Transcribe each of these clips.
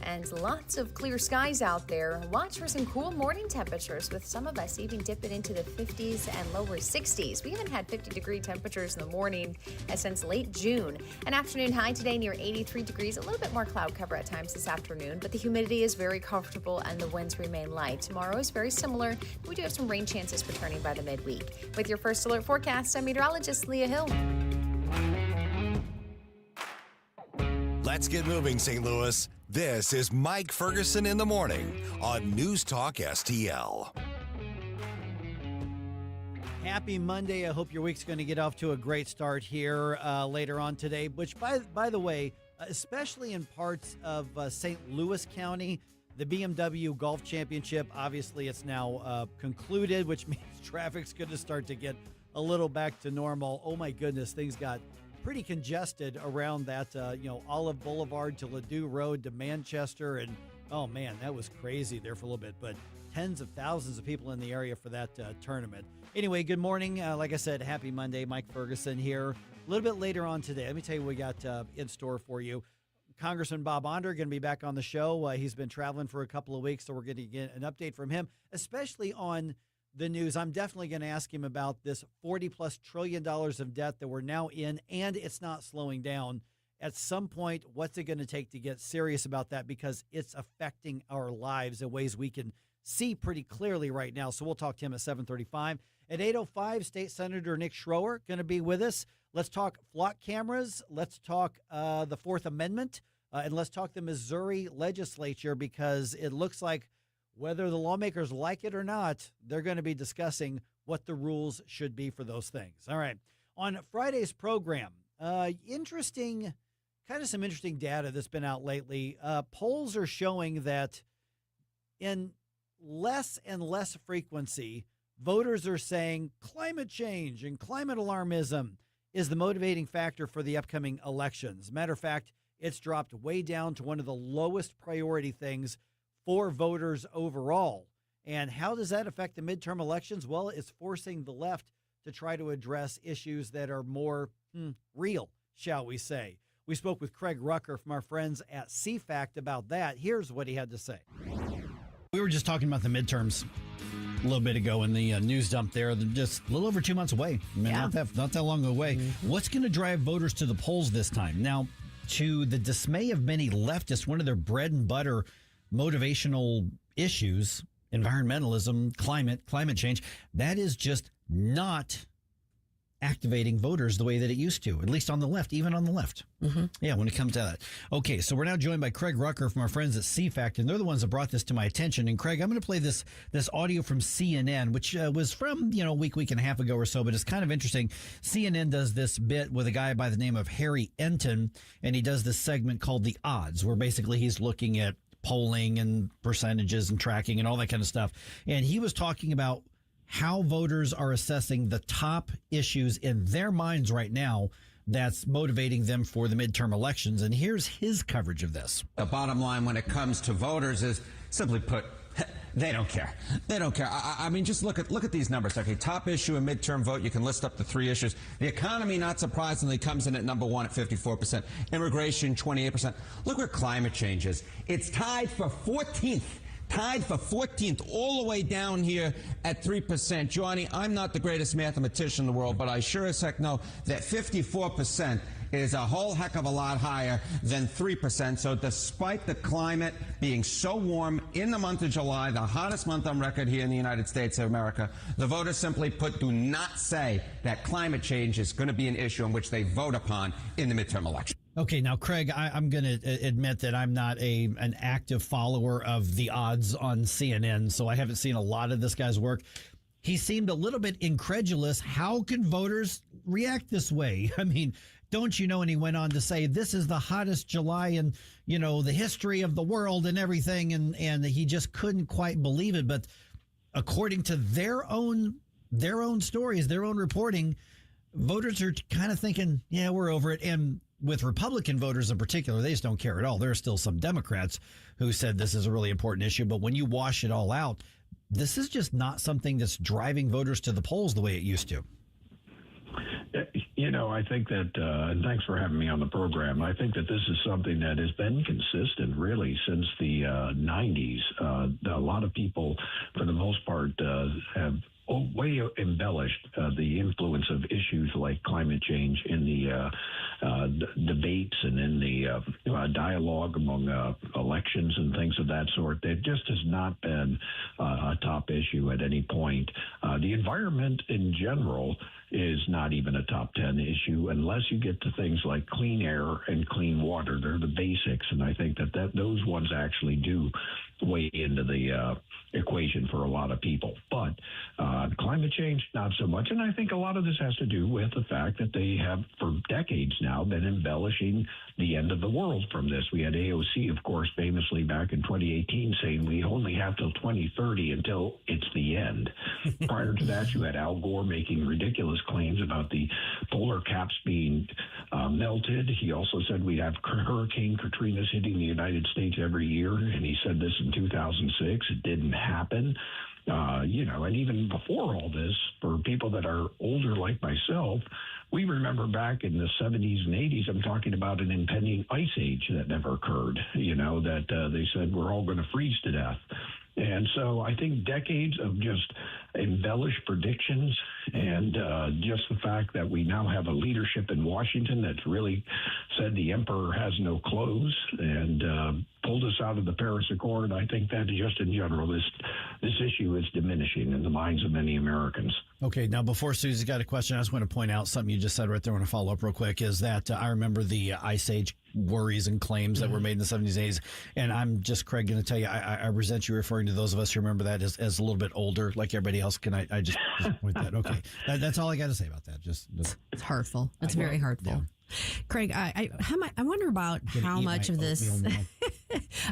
and lots of clear skies out there. Watch for some cool morning temperatures, with some of us even dipping into the 50s and lower 60s. We haven't had 50-degree temperatures in the morning since late June. An afternoon high today near 83 degrees, a little bit more cloud cover at times this afternoon, but the humidity is very comfortable and the winds remain light. Tomorrow is very similar. We do have some rain chances returning by the midweek. With your first alert forecast, I'm meteorologist Leah Hill. Let's get moving, St. Louis. This is Mike Ferguson in the morning on News Talk STL. Happy Monday. I hope your week's going to get off to a great start here later on today, which, by the way, especially in parts of St. Louis County, the BMW Golf Championship, obviously it's now concluded, which means traffic's going to start to get a little back to normal. Oh, my goodness, things got pretty congested around that, Olive Boulevard to Ladue Road to Manchester. And, oh, man, that was crazy there for a little bit. But tens of thousands of people in the area for that tournament. Anyway, good morning. Like I said, happy Monday. Mike Ferguson here. A little bit later on today, let me tell you what we got in store for you. Congressman Bob Onder going to be back on the show. He's been traveling for a couple of weeks, so we're going to get an update from him, especially on the news. I'm definitely going to ask him about this $40+ trillion of debt that we're now in, and it's not slowing down. At some point, what's it going to take to get serious about that? Because it's affecting our lives in ways we can see pretty clearly right now. So we'll talk to him at 7:35. At 8:05, State Senator Nick Schroer going to be with us. Let's talk flock cameras. Let's talk the Fourth Amendment. And let's talk the Missouri legislature, because it looks like whether the lawmakers like it or not, they're going to be discussing what the rules should be for those things. All right. On Friday's program, some interesting data that's been out lately. Polls are showing that in less and less frequency, voters are saying climate change and climate alarmism is the motivating factor for the upcoming elections. Matter of fact, it's dropped way down to one of the lowest priority things for voters overall. And how does that affect the midterm elections? Well, it's forcing the left to try to address issues that are more real, shall we say. We spoke with Craig Rucker from our friends at CFACT about that. Here's what he had to say. We were just talking about the midterms a little bit ago in the news dump there. They're just a little over 2 months away. I mean, not that long away. Mm-hmm. What's going to drive voters to the polls this time? Now, to the dismay of many leftists, one of their bread and butter motivational issues, environmentalism, climate change, that is just not activating voters the way that it used to, at least on the left, even on the left. Mm-hmm. Yeah, when it comes to that. Okay, so we're now joined by Craig Rucker from our friends at CFACT, and they're the ones that brought this to my attention. And Craig, I'm going to play this audio from CNN, which was from, a week and a half ago or so, but it's kind of interesting. CNN does this bit with a guy by the name of Harry Enton, and he does this segment called The Odds, where basically he's looking at polling and percentages and tracking and all that kind of stuff. And he was talking about how voters are assessing the top issues in their minds right now that's motivating them for the midterm elections. And here's his coverage of this. The bottom line when it comes to voters is, simply put, they don't care. They don't care. I mean, just look at these numbers. Okay, top issue in midterm vote, you can list up the three issues. The economy, not surprisingly, comes in at number one at 54%. Immigration, 28%. Look where climate change is. It's tied for 14th. Tied for 14th, all the way down here at 3%. Johnny, I'm not the greatest mathematician in the world, but I sure as heck know that 54% is a whole heck of a lot higher than 3%. So despite the climate being so warm in the month of July, the hottest month on record here in the United States of America, the voters simply put do not say that climate change is going to be an issue in which they vote upon in the midterm election. Okay, now, Craig, I'm going to admit that I'm not an active follower of The Odds on CNN, so I haven't seen a lot of this guy's work. He seemed a little bit incredulous. How can voters react this way? I mean, don't you know? And he went on to say, this is the hottest July in, the history of the world and everything, and he just couldn't quite believe it. But according to their own stories, their own reporting, voters are kind of thinking, yeah, we're over it. And with Republican voters in particular, they just don't care at all. There are still some Democrats who said this is a really important issue. But when you wash it all out, this is just not something that's driving voters to the polls the way it used to. I think that, and thanks for having me on the program, I think that this is something that has been consistent really since the 90s. A lot of people, for the most part, have way embellished the influence of issues like climate change in the debates and in the dialogue among elections and things of that sort. It just has not been a top issue at any point. The environment in general is not even a top 10 issue unless you get to things like clean air and clean water. They're the basics, and I think that those ones actually do weigh into the equation for a lot of people. But climate change, not so much. And I think a lot of this has to do with the fact that they have, for decades now, been embellishing the end of the world from this. We had AOC, of course, famously back in 2018 saying we only have till 2030 until it's the end. Prior to that, you had Al Gore making ridiculous claims about the polar caps being melted. He also said we'd have Hurricane Katrina's hitting the United States every year, and he said this in 2006. It didn't happen. And even before all this, for people that are older like myself, we remember back in the 70s and 80s, I'm talking about an impending ice age that never occurred, that they said we're all going to freeze to death. And so I think decades of just embellished predictions and just the fact that we now have a leadership in Washington that's really said the emperor has no clothes and pulled us out of the Paris Accord. I think that just in general, this issue is diminishing in the minds of many Americans. Okay, now before Susie's got a question, I just want to point out something you just said right there. I want to follow up real quick, is that I remember the Ice Age worries and claims that were made in the 70s and 80s. And I'm just, Craig, going to tell you, I resent you referring to those of us who remember that as a little bit older, like everybody else. Can I just point that? Okay. That's all I got to say about that. Just It's hurtful. It's very hurtful. Yeah. Craig, I wonder about how much of this.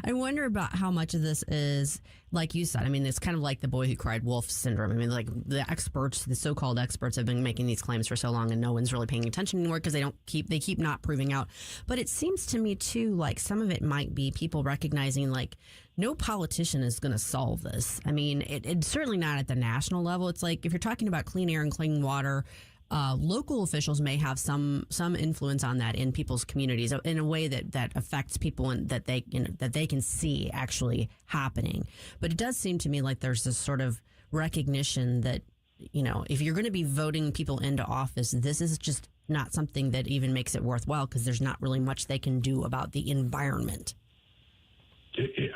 I wonder about how much of this is, like you said. I mean, it's kind of like the boy who cried wolf syndrome. I mean, like the experts, the so-called experts, have been making these claims for so long, and no one's really paying attention anymore because they keep not proving out. But it seems to me too, like some of it might be people recognizing like no politician is going to solve this. I mean, it's certainly not at the national level. It's like if you're talking about clean air and clean water. Local officials may have some influence on that in people's communities in a way that affects people and that they can see actually happening. But it does seem to me like there's this sort of recognition that, if you're going to be voting people into office, this is just not something that even makes it worthwhile because there's not really much they can do about the environment.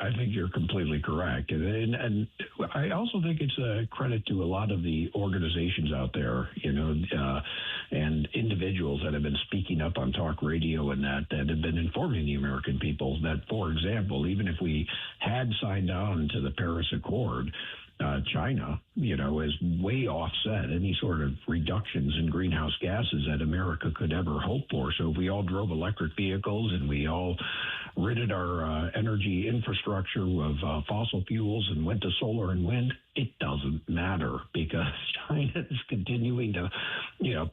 I think you're completely correct. And I also think it's a credit to a lot of the organizations out there, and individuals that have been speaking up on talk radio and that have been informing the American people that, for example, even if we had signed on to the Paris Accord, China, has way offset any sort of reductions in greenhouse gases that America could ever hope for. So if we all drove electric vehicles and we all ridded our energy infrastructure of fossil fuels and went to solar and wind, it doesn't matter because China is continuing to,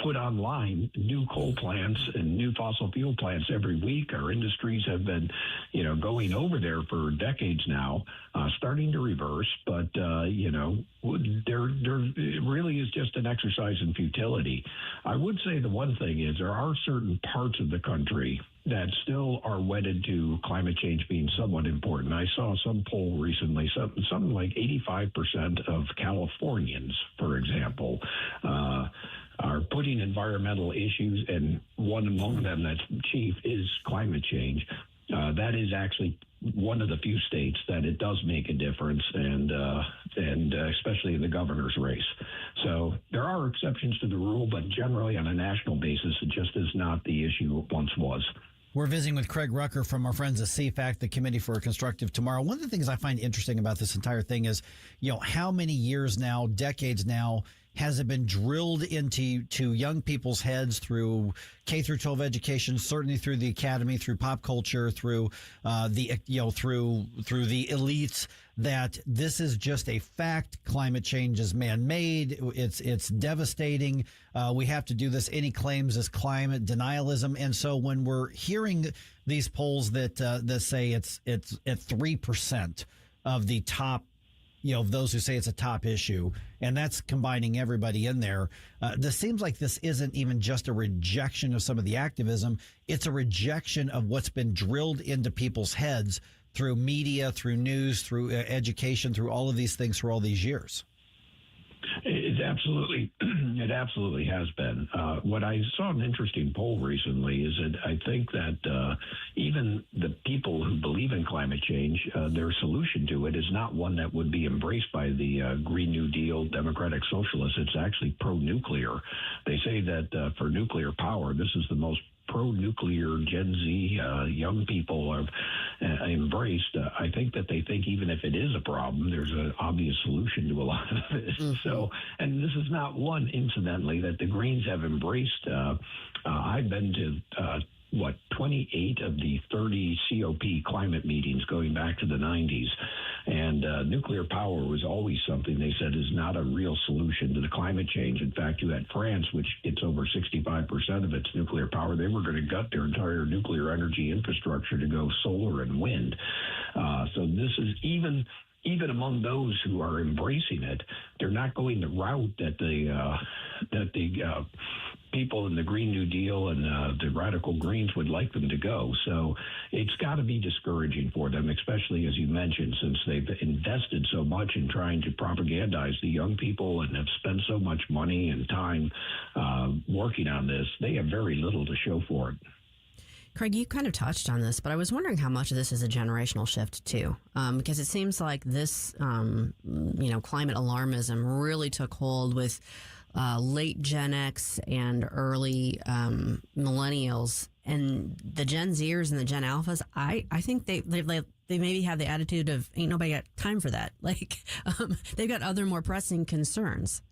put online new coal plants and new fossil fuel plants every week. Our industries have been, going over there for decades now, starting to reverse. But, there really is just an exercise in futility. I would say the one thing is there are certain parts of the country that still are wedded to climate change being somewhat important. I saw some poll recently, something like 85% of Californians, for example, are putting environmental issues, and one among them that's chief is climate change. That is actually one of the few states that it does make a difference, and especially in the governor's race. So there are exceptions to the rule, but generally on a national basis, it just is not the issue it once was. We're visiting with Craig Rucker from our friends at CFAC, the Committee for a Constructive Tomorrow. One of the things I find interesting about this entire thing is, how many years now, decades now, has it been drilled into young people's heads through K through 12 education, certainly through the academy, through pop culture, through the elites, that this is just a fact. Climate change is man-made. It's devastating. We have to do this. Any claims is climate denialism. And so when we're hearing these polls that say it's at 3% of the top of those who say it's a top issue, and that's combining everybody in there. This seems like this isn't even just a rejection of some of the activism. It's a rejection of what's been drilled into people's heads through media, through news, through education, through all of these things for all these years. It absolutely has been. What I saw an interesting poll recently is that I think that even the people who believe in climate change, their solution to it is not one that would be embraced by the Green New Deal, Democratic Socialists. It's actually pro-nuclear. They say that for nuclear power, this is the most pro-nuclear Gen Z young people have embraced. I think that they think even if it is a problem, there's an obvious solution to a lot of it. Mm-hmm. So, and this is not one, incidentally, that the Greens have embraced. I've been to 28 of the 30 COP climate meetings going back to the 90s. And nuclear power was always something they said is not a real solution to the climate change. In fact, you had France, which gets over 65% of its nuclear power. They were going to gut their entire nuclear energy infrastructure to go solar and wind. So this is even among those who are embracing it, they're not going the route that the people in the Green New Deal and the radical Greens would like them to go. So it's got to be discouraging for them, especially, as you mentioned, since they've invested so much in trying to propagandize the young people and have spent so much money and time working on this. They have very little to show for it. Craig, you kind of touched on this, but I was wondering how much of this is a generational shift, too, because it seems like this, climate alarmism really took hold with late Gen X and early millennials, and the Gen Zers and the Gen Alphas. I think they maybe have the attitude of ain't nobody got time for that. Like they've got other more pressing concerns.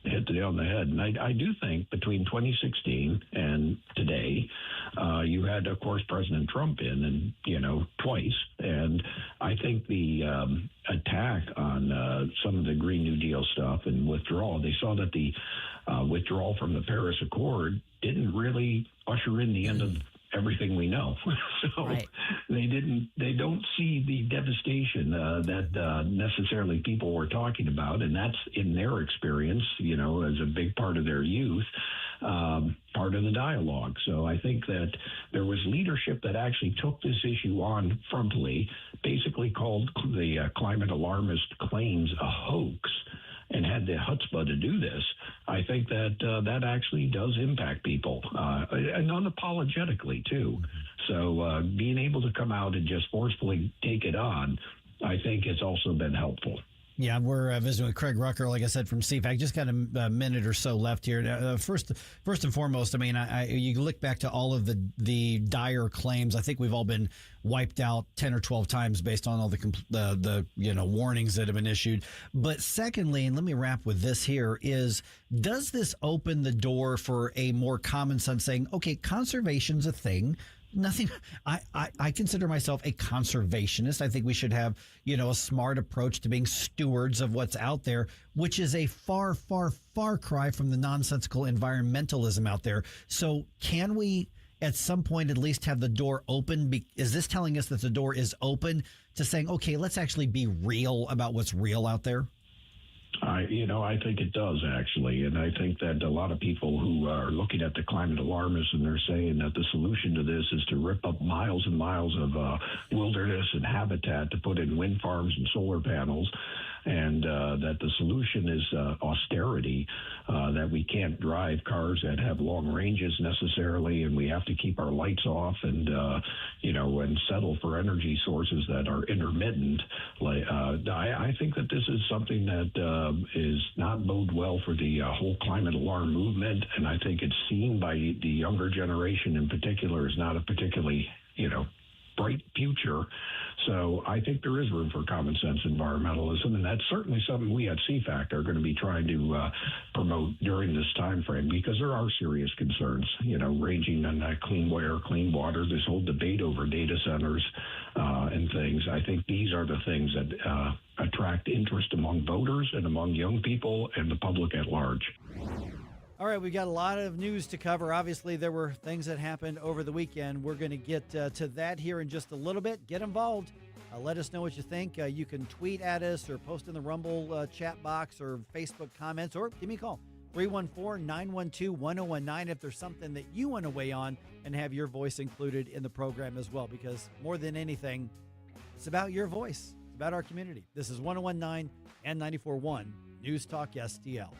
Hit the nail on the head. And I do think between 2016 and today, you had, of course, President Trump in, and, twice. And I think the attack on some of the Green New Deal stuff and withdrawal, they saw that the withdrawal from the Paris Accord didn't really usher in the end of everything we know. So right. They don't see the devastation that necessarily people were talking about. And that's in their experience, as a big part of their youth, part of the dialogue. So I think that there was leadership that actually took this issue on frontally, basically called the climate alarmist claims a hoax, and had the chutzpah to do this. I think that that actually does impact people, and unapologetically, too. So being able to come out and just forcefully take it on, I think has also been helpful. Yeah, we're visiting with Craig Rucker, like I said, from CFAC. Just got a minute or so left here. First and foremost, I mean, you look back to all of the dire claims. I think we've all been wiped out 10 or 12 times based on all the warnings that have been issued. But secondly, and let me wrap with this here, is does this open the door for a more common sense saying, okay, conservation's a thing? Nothing. I consider myself a conservationist. I think we should have, a smart approach to being stewards of what's out there, which is a far, far, far cry from the nonsensical environmentalism out there. So can we at some point at least have the door open? Is this telling us that the door is open to saying, okay, let's actually be real about what's real out there? I think it does, actually. And I think that a lot of people who are looking at the climate alarmists and they're saying that the solution to this is to rip up miles and miles of wilderness and habitat to put in wind farms and solar panels, and that the solution is austerity, that we can't drive cars that have long ranges necessarily, and we have to keep our lights off and settle for energy sources that are intermittent. I think that this is something that is not bode well for the whole climate alarm movement, and I think it's seen by the younger generation in particular as not a particularly, bright future. So I think there is room for common sense environmentalism, and that's certainly something we at CFAC are going to be trying to promote during this time frame, because there are serious concerns, ranging on clean air, clean water, this whole debate over data centers and things. I think these are the things that attract interest among voters and among young people and the public at large. All right, we got a lot of news to cover. Obviously, there were things that happened over the weekend. We're going to get to that here in just a little bit. Get involved. Let us know what you think. You can tweet at us or post in the Rumble chat box or Facebook comments, or give me a call. 314-912-1019 if there's something that you want to weigh on and have your voice included in the program as well, because more than anything, it's about your voice. It's about our community. This is 1019 and 94.1 News Talk STL.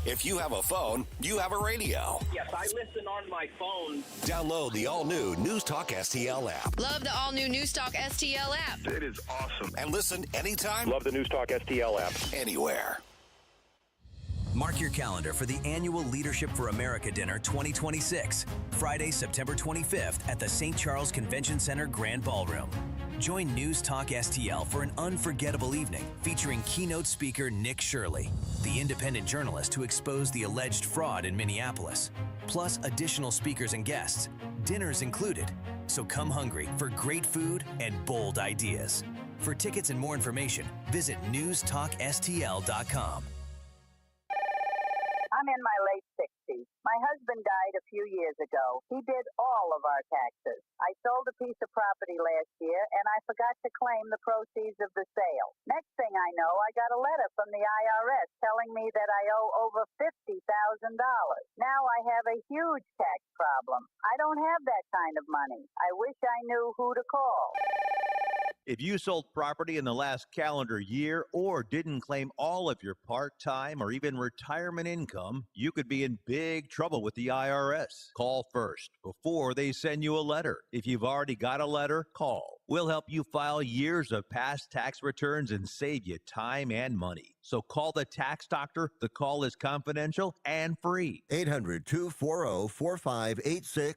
If you have a phone, you have a radio. Yes, I listen on my phone. Download the all-new News Talk STL app. Love the all-new News Talk STL app. It is awesome. And listen anytime, Love the News Talk STL app. anywhere. Mark your calendar for the annual Leadership for America Dinner 2026, Friday, September 25th at the St. Charles Convention Center Grand Ballroom. Join News Talk STL for an unforgettable evening featuring keynote speaker Nick Shirley, the independent journalist who exposed the alleged fraud in Minneapolis, plus additional speakers and guests. Dinner's included, so come hungry for great food and bold ideas. For tickets and more information, visit newstalkstl.com. I'm in my late 60s. My husband died a few years ago. He did all of our taxes. I sold a piece of property last year, and I forgot to claim the proceeds of the sale. Next thing I know, I got a letter from the IRS telling me that I owe over $50,000. Now I have a huge tax problem. I don't have that kind of money. I wish I knew who to call. If you sold property in the last calendar year or didn't claim all of your part-time or even retirement income, you could be in big trouble with the IRS. Call first before they send you a letter. If you've already got a letter, call. We'll help you file years of past tax returns and save you time and money. So call the tax doctor. The call is confidential and free. 800-240-4586.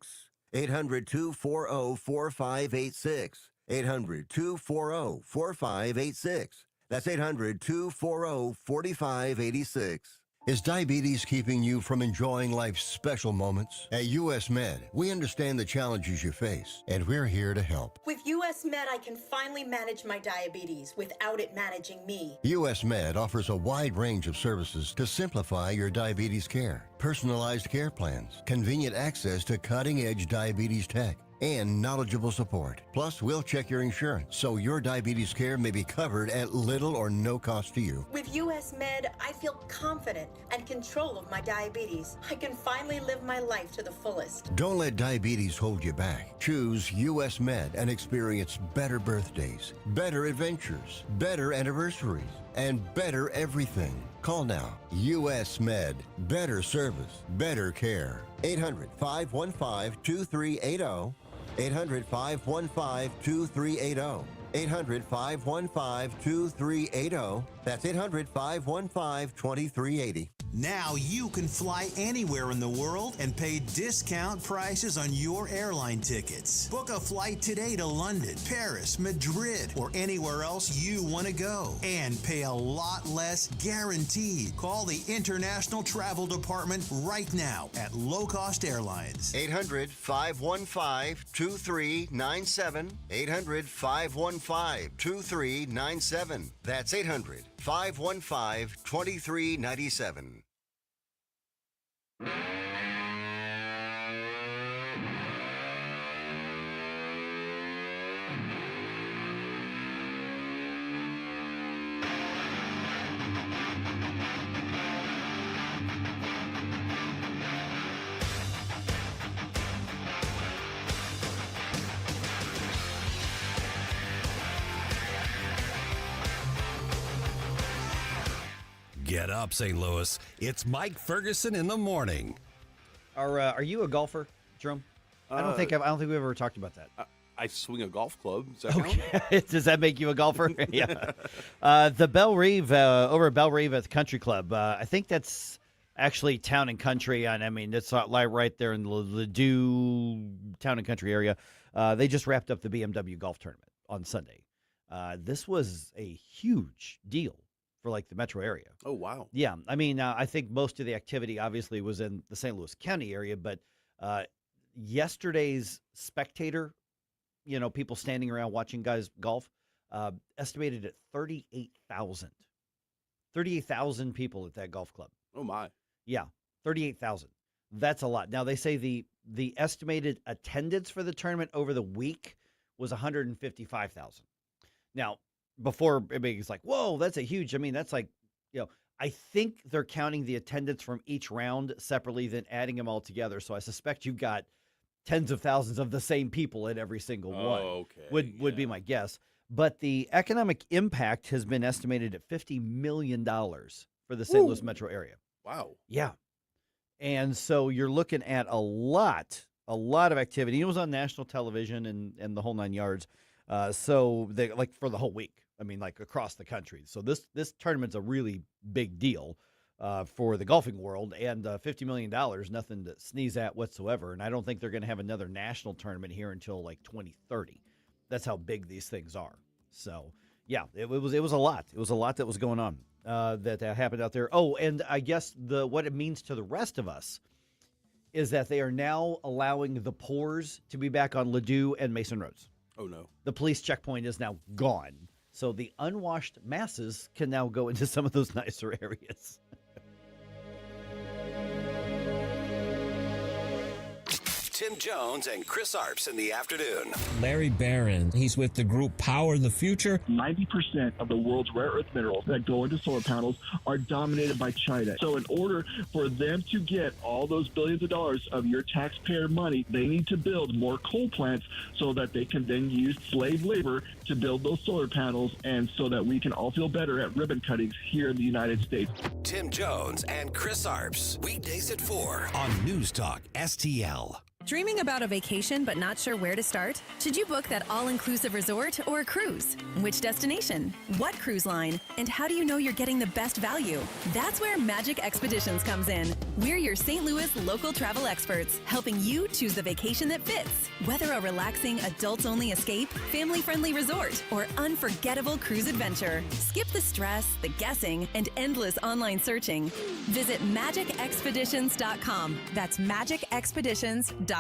800-240-4586. 800-240-4586. That's 800-240-4586. Is diabetes keeping you from enjoying life's special moments? At U.S. Med, we understand the challenges you face, and we're here to help. With U.S. Med, I can finally manage my diabetes without it managing me. U.S. Med offers a wide range of services to simplify your diabetes care. Personalized care plans, convenient access to cutting-edge diabetes tech, and knowledgeable support. Plus, we'll check your insurance so your diabetes care may be covered at little or no cost to you. With U.S. Med, I feel confident and control of my diabetes. I can finally live my life to the fullest. Don't let diabetes hold you back. Choose U.S. Med and experience better birthdays, better adventures, better anniversaries, and better everything. Call now. U.S. Med. Better service, better care. 800-515-2380. 800-515-2380. 800-515-2380. That's 800-515-2380. Now you can fly anywhere in the world and pay discount prices on your airline tickets. Book a flight today to London, Paris, Madrid, or anywhere else you want to go. And pay a lot less guaranteed. Call the International Travel Department right now at Low Cost Airlines. 800-515-2397. 800-515-2397. That's 800-515-2397. Get up, St. Louis. It's Mike Ferguson in the morning. Are you a golfer, Jerome? I don't think we've ever talked about that. I swing a golf club. Does that count? Does that make you a golfer? Yeah. The Belle Reve over at Belle Reve at the Country Club. I think that's actually Town and Country, and I mean it's not like right there in the Ladue Town and Country area. They just wrapped up the BMW golf tournament on Sunday. This was a huge deal for like the metro area. Oh, wow. Yeah. I mean, I think most of the activity obviously was in the St. Louis County area, but yesterday's spectator, people standing around watching guys golf, estimated at 38,000. 38,000 people at that golf club. Oh, my. Yeah, 38,000. That's a lot. Now, they say the estimated attendance for the tournament over the week was 155,000. Now, before everybody's like, whoa, that's a huge, that's like, I think they're counting the attendance from each round separately, then adding them all together. So I suspect you've got tens of thousands of the same people at every single one. Okay. Would be my guess. But the economic impact has been estimated at $50 million for the St. Louis metro area. Wow. Yeah. And so you're looking at a lot of activity. It was on national television and the whole 9 yards. So they for the whole week. Across the country. So this tournament's a really big deal for the golfing world, and $50 million, nothing to sneeze at whatsoever. And I don't think they're going to have another national tournament here until 2030. That's how big these things are. So yeah, it was a lot. It was a lot that was going on that happened out there. Oh, and I guess what it means to the rest of us is that they are now allowing the pours to be back on Ladue and Mason Roads. Oh no, the police checkpoint is now gone. So the unwashed masses can now go into some of those nicer areas. Tim Jones and Chris Arps in the afternoon. Larry Barron, he's with the group Power the Future. 90% of the world's rare earth minerals that go into solar panels are dominated by China. So in order for them to get all those billions of dollars of your taxpayer money, they need to build more coal plants so that they can then use slave labor to build those solar panels, and so that we can all feel better at ribbon cuttings here in the United States. Tim Jones and Chris Arps, weekdays at 4 on News Talk STL. Dreaming about a vacation but not sure where to start? Should you book that all-inclusive resort or a cruise? Which destination? What cruise line? And how do you know you're getting the best value? That's where Magic Expeditions comes in. We're your St. Louis local travel experts, helping you choose the vacation that fits. Whether a relaxing adults-only escape, family-friendly resort, or unforgettable cruise adventure, skip the stress, the guessing, and endless online searching. Visit magicexpeditions.com. That's magicexpeditions.com.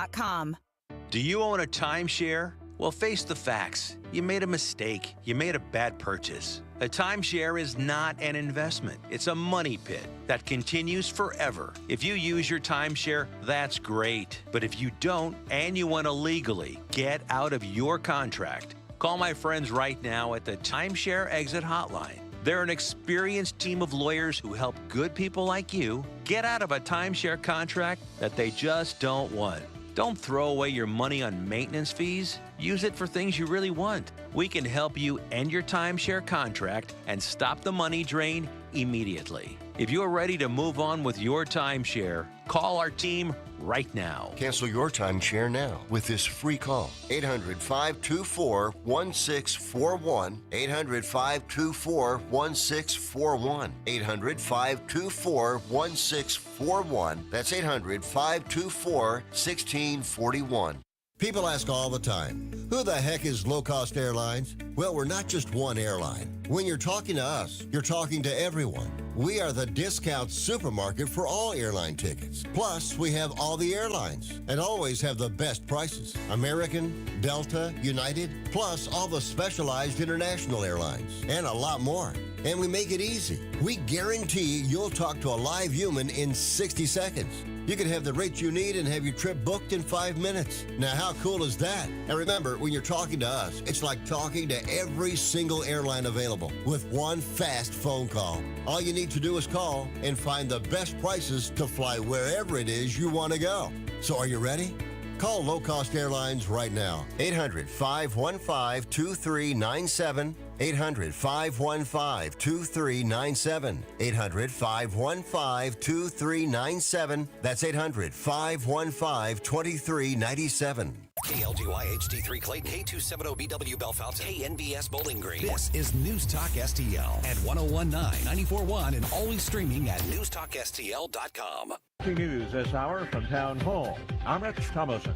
Do you own a timeshare? Well, face the facts. You made a mistake. You made a bad purchase. A timeshare is not an investment. It's a money pit that continues forever. If you use your timeshare, that's great. But if you don't, and you want to legally get out of your contract, call my friends right now at the Timeshare Exit Hotline. They're an experienced team of lawyers who help good people like you get out of a timeshare contract that they just don't want. Don't throw away your money on maintenance fees. Use it for things you really want. We can help you end your timeshare contract and stop the money drain immediately. If you're ready to move on with your timeshare, call our team right now. Cancel your timeshare now with this free call. 800-524-1641. 800-524-1641. 800-524-1641. That's 800-524-1641. People ask all the time, who the heck is Low Cost Airlines? Well, we're not just one airline. When you're talking to us, you're talking to everyone. We are the discount supermarket for all airline tickets. Plus, we have all the airlines and always have the best prices. American, Delta, United, plus all the specialized international airlines and a lot more. And we make it easy. We guarantee you'll talk to a live human in 60 seconds. You can have the rate you need and have your trip booked in 5 minutes. Now, how cool is that? And remember, when you're talking to us, it's like talking to every single airline available with one fast phone call. All you need to do is call and find the best prices to fly wherever it is you want to go. So are you ready? Call Low Cost Airlines right now. 800-515-2397. 800-515-2397. 800-515-2397. That's 800-515-2397. KLGY HD3 Clayton, K270BW Bellefonte, KNBS Bowling Green. This is News Talk STL at 1019, 94.1, and always streaming at NewsTalkSTL.com. News this hour from Town Hall. I'm Rich Thomason.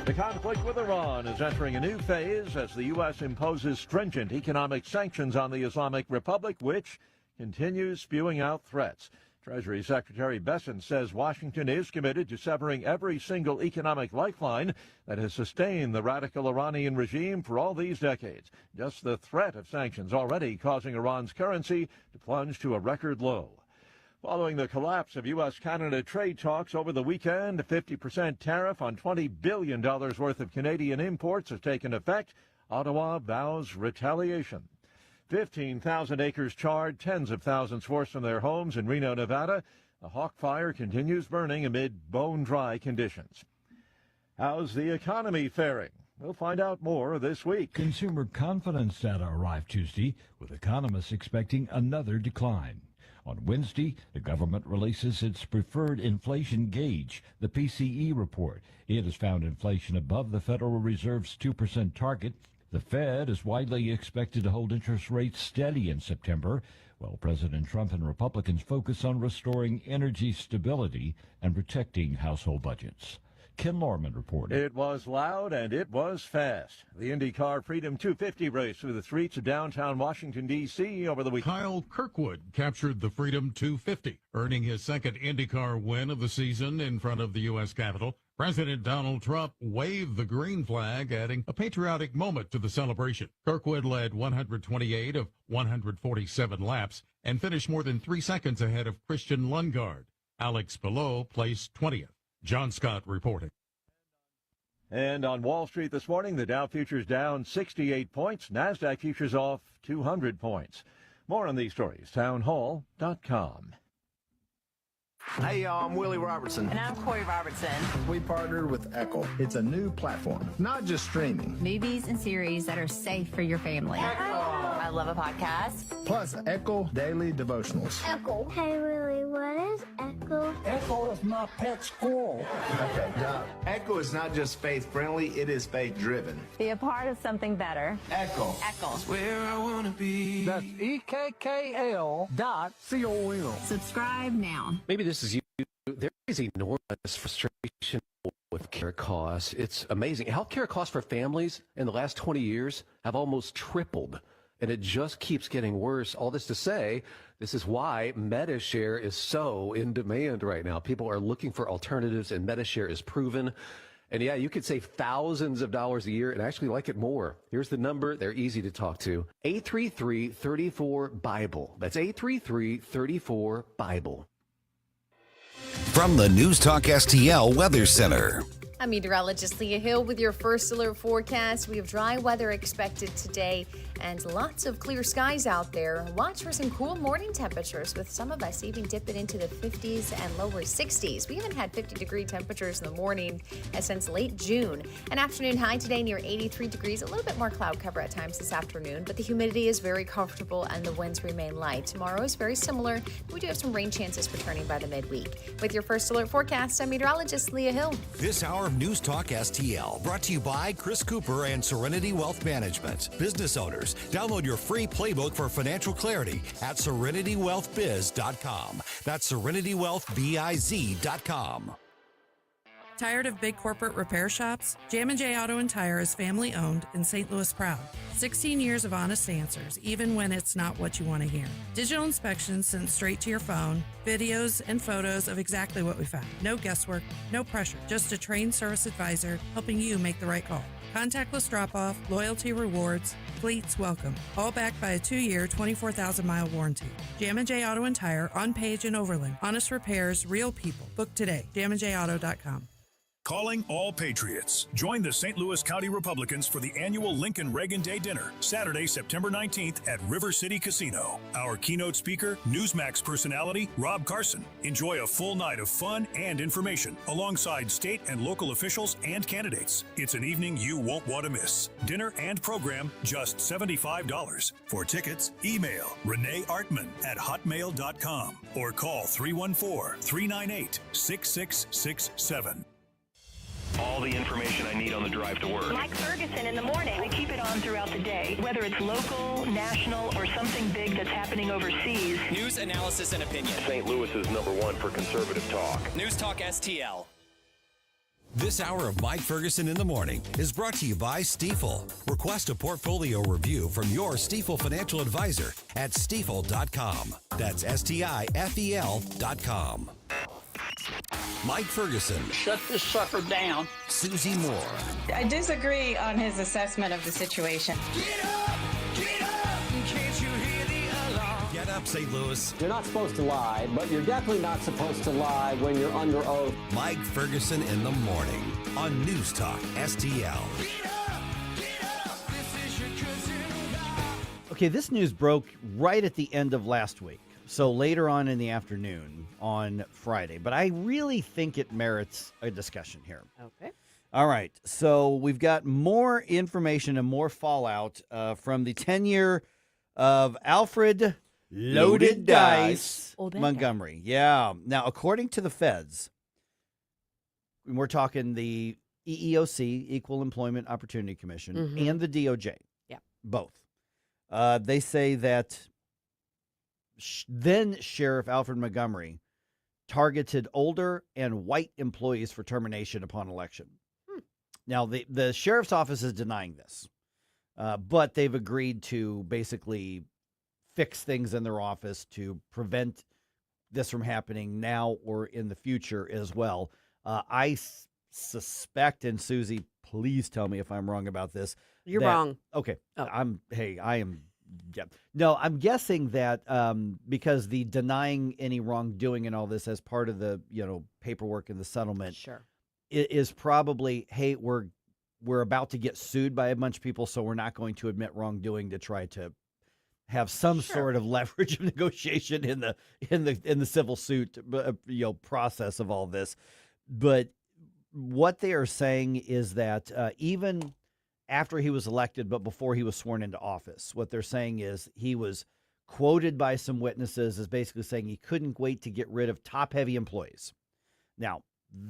The conflict with Iran is entering a new phase as the U.S. imposes stringent economic sanctions on the Islamic Republic, which continues spewing out threats. Treasury Secretary Bessent says Washington is committed to severing every single economic lifeline that has sustained the radical Iranian regime for all these decades. Just the threat of sanctions already causing Iran's currency to plunge to a record low. Following the collapse of U.S.-Canada trade talks over the weekend, a 50% tariff on $20 billion worth of Canadian imports has taken effect. Ottawa vows retaliation. 15,000 acres charred, tens of thousands forced from their homes in Reno, Nevada. The Hawk Fire continues burning amid bone-dry conditions. How's the economy faring? We'll find out more this week. Consumer confidence data arrived Tuesday, with economists expecting another decline. On Wednesday, the government releases its preferred inflation gauge, the PCE report. It has found inflation above the Federal Reserve's 2% target. The Fed is widely expected to hold interest rates steady in September, while President Trump and Republicans focus on restoring energy stability and protecting household budgets. Ken Lorman reported. It was loud and it was fast. The IndyCar Freedom 250 race through the streets of downtown Washington, D.C. over the weekend. Kyle Kirkwood captured the Freedom 250, earning his second IndyCar win of the season in front of the U.S. Capitol. President Donald Trump waved the green flag, adding a patriotic moment to the celebration. Kirkwood led 128 of 147 laps and finished more than 3 seconds ahead of Christian Lundgaard. Alex Palou placed 20th. John Scott reporting. And on Wall Street this morning, the Dow futures down 68 points. NASDAQ futures off 200 points. More on these stories, townhall.com. Hey, y'all, I'm Willie Robertson. And I'm Corey Robertson. We partnered with Echo. It's a new platform, not just streaming. Movies and series that are safe for your family. I love a podcast. Plus, Echo Daily Devotionals. Echo. Hey, Willie, what is Echo? Echo is my pet squirrel. Okay, now, Echo is not just faith-friendly, it is faith-driven. Be a part of something better. Echo. Echo. That's where I want to be. That's EKKL.com. Subscribe now. Maybe this is you. There is enormous frustration with care costs. It's amazing. Healthcare costs for families in the last 20 years have almost tripled, and it just keeps getting worse. All this to say, this is why MediShare is so in demand right now. People are looking for alternatives, and MediShare is proven. And yeah, you could save thousands of dollars a year and actually like it more. Here's the number. They're easy to talk to. 833-34-BIBLE. That's 833-34-BIBLE. From the News Talk STL Weather Center. I'm meteorologist Leah Hill with your first alert forecast. We have dry weather expected today and lots of clear skies out there. Watch for some cool morning temperatures, with some of us even dipping into the 50s and lower 60s. We haven't had 50-degree temperatures in the morning since late June. An afternoon high today near 83 degrees. A little bit more cloud cover at times this afternoon, but the humidity is very comfortable and the winds remain light. Tomorrow is very similar. We do have some rain chances returning by the midweek. With your first alert forecast, I'm meteorologist Leah Hill. This hour of News Talk STL brought to you by Chris Cooper and Serenity Wealth Management. Business owners, download your free playbook for financial clarity at SerenityWealthBiz.com. That's SerenityWealthBiz.com. Tired of big corporate repair shops? J&J Auto and Tire is family owned and St. Louis proud. 16 years of honest answers, even when it's not what you want to hear. Digital inspections sent straight to your phone, videos and photos of exactly what we found. No guesswork, no pressure, just a trained service advisor helping you make the right call. Contactless drop-off, loyalty rewards, fleets welcome. All backed by a 2-year, 24,000-mile warranty. J&J Auto and Tire on Page and Overland. Honest repairs, real people. Book today. JamandJAuto.com. Calling all Patriots. Join the St. Louis County Republicans for the annual Lincoln Reagan Day Dinner, Saturday, September 19th at River City Casino. Our keynote speaker, Newsmax personality, Rob Carson. Enjoy a full night of fun and information alongside state and local officials and candidates. It's an evening you won't want to miss. Dinner and program, just $75. For tickets, email Renee Artman at hotmail.com or call 314-398-6667. All the information I need on the drive to work. Like Ferguson in the morning. I keep it on throughout the day, whether it's local, national, or something big that's happening overseas. News, analysis, and opinion. St. Louis is #1 for conservative talk. News Talk STL. This hour of Mike Ferguson in the Morning is brought to you by Stifel. Request a portfolio review from your Stifel financial advisor at stifel.com. That's STIFEL.com. Mike Ferguson. Shut this sucker down. Susie Moore. I disagree on his assessment of the situation. Get up! Can't you hear the alarm? Get up, St. Louis. You're not supposed to lie, but you're definitely not supposed to lie when you're under oath. Mike Ferguson in the Morning on News Talk STL. Okay, this news broke right at the end of last week, so later on in the afternoon on Friday, but I really think it merits a discussion here. Okay. All right, so we've got more information and more fallout from the tenure of Alfred Loaded Dice Montgomery. Yeah. Now, according to the feds, we're talking the EEOC, Equal Employment Opportunity Commission, and the DOJ. Yeah. Both. They say that then Sheriff Alfred Montgomery targeted older and white employees for termination upon election. Now, the sheriff's office is denying this, but they've agreed to basically fix things in their office to prevent this from happening now or in the future as well. I suspect, and Susie, please tell me if I'm wrong about this. You're wrong. Okay. Oh. I am. Yeah. No, I'm guessing that because the denying any wrongdoing and all this as part of the paperwork and the settlement, sure, is probably, hey, we're about to get sued by a bunch of people, so we're not going to admit wrongdoing to try to have some sort of leverage of negotiation in the civil suit process of all this. But what they are saying is that even after he was elected, but before he was sworn into office, what they're saying is he was quoted by some witnesses as basically saying he couldn't wait to get rid of top-heavy employees. Now,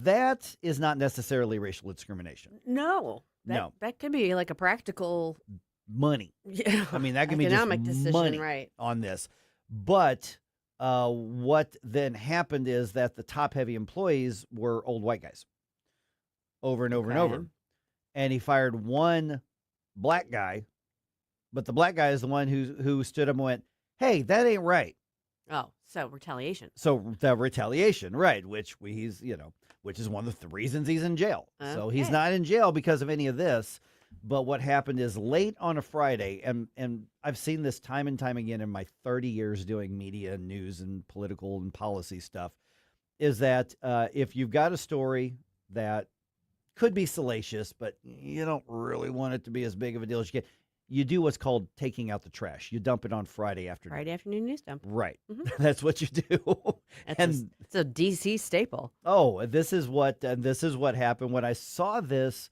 that is not necessarily racial discrimination. No. That could be like a practical money. Yeah. I mean, that can be economic just decision, money right, on this. But what then happened is that the top-heavy employees were old white guys over and over and over. And he fired one black guy, but the black guy is the one who stood up and went, hey, that ain't right. Oh, so retaliation. So the retaliation, right, which is one of the reasons he's in jail. Okay. So he's not in jail because of any of this. But what happened is late on a Friday, and I've seen this time and time again in my 30 years doing media and news and political and policy stuff, is that if you've got a story that could be salacious, but you don't really want it to be as big of a deal as you can, you do what's called taking out the trash. You dump it on Friday afternoon. Friday afternoon news dump. Right. That's what you do. It's a DC staple. Oh, this is what happened when I saw this.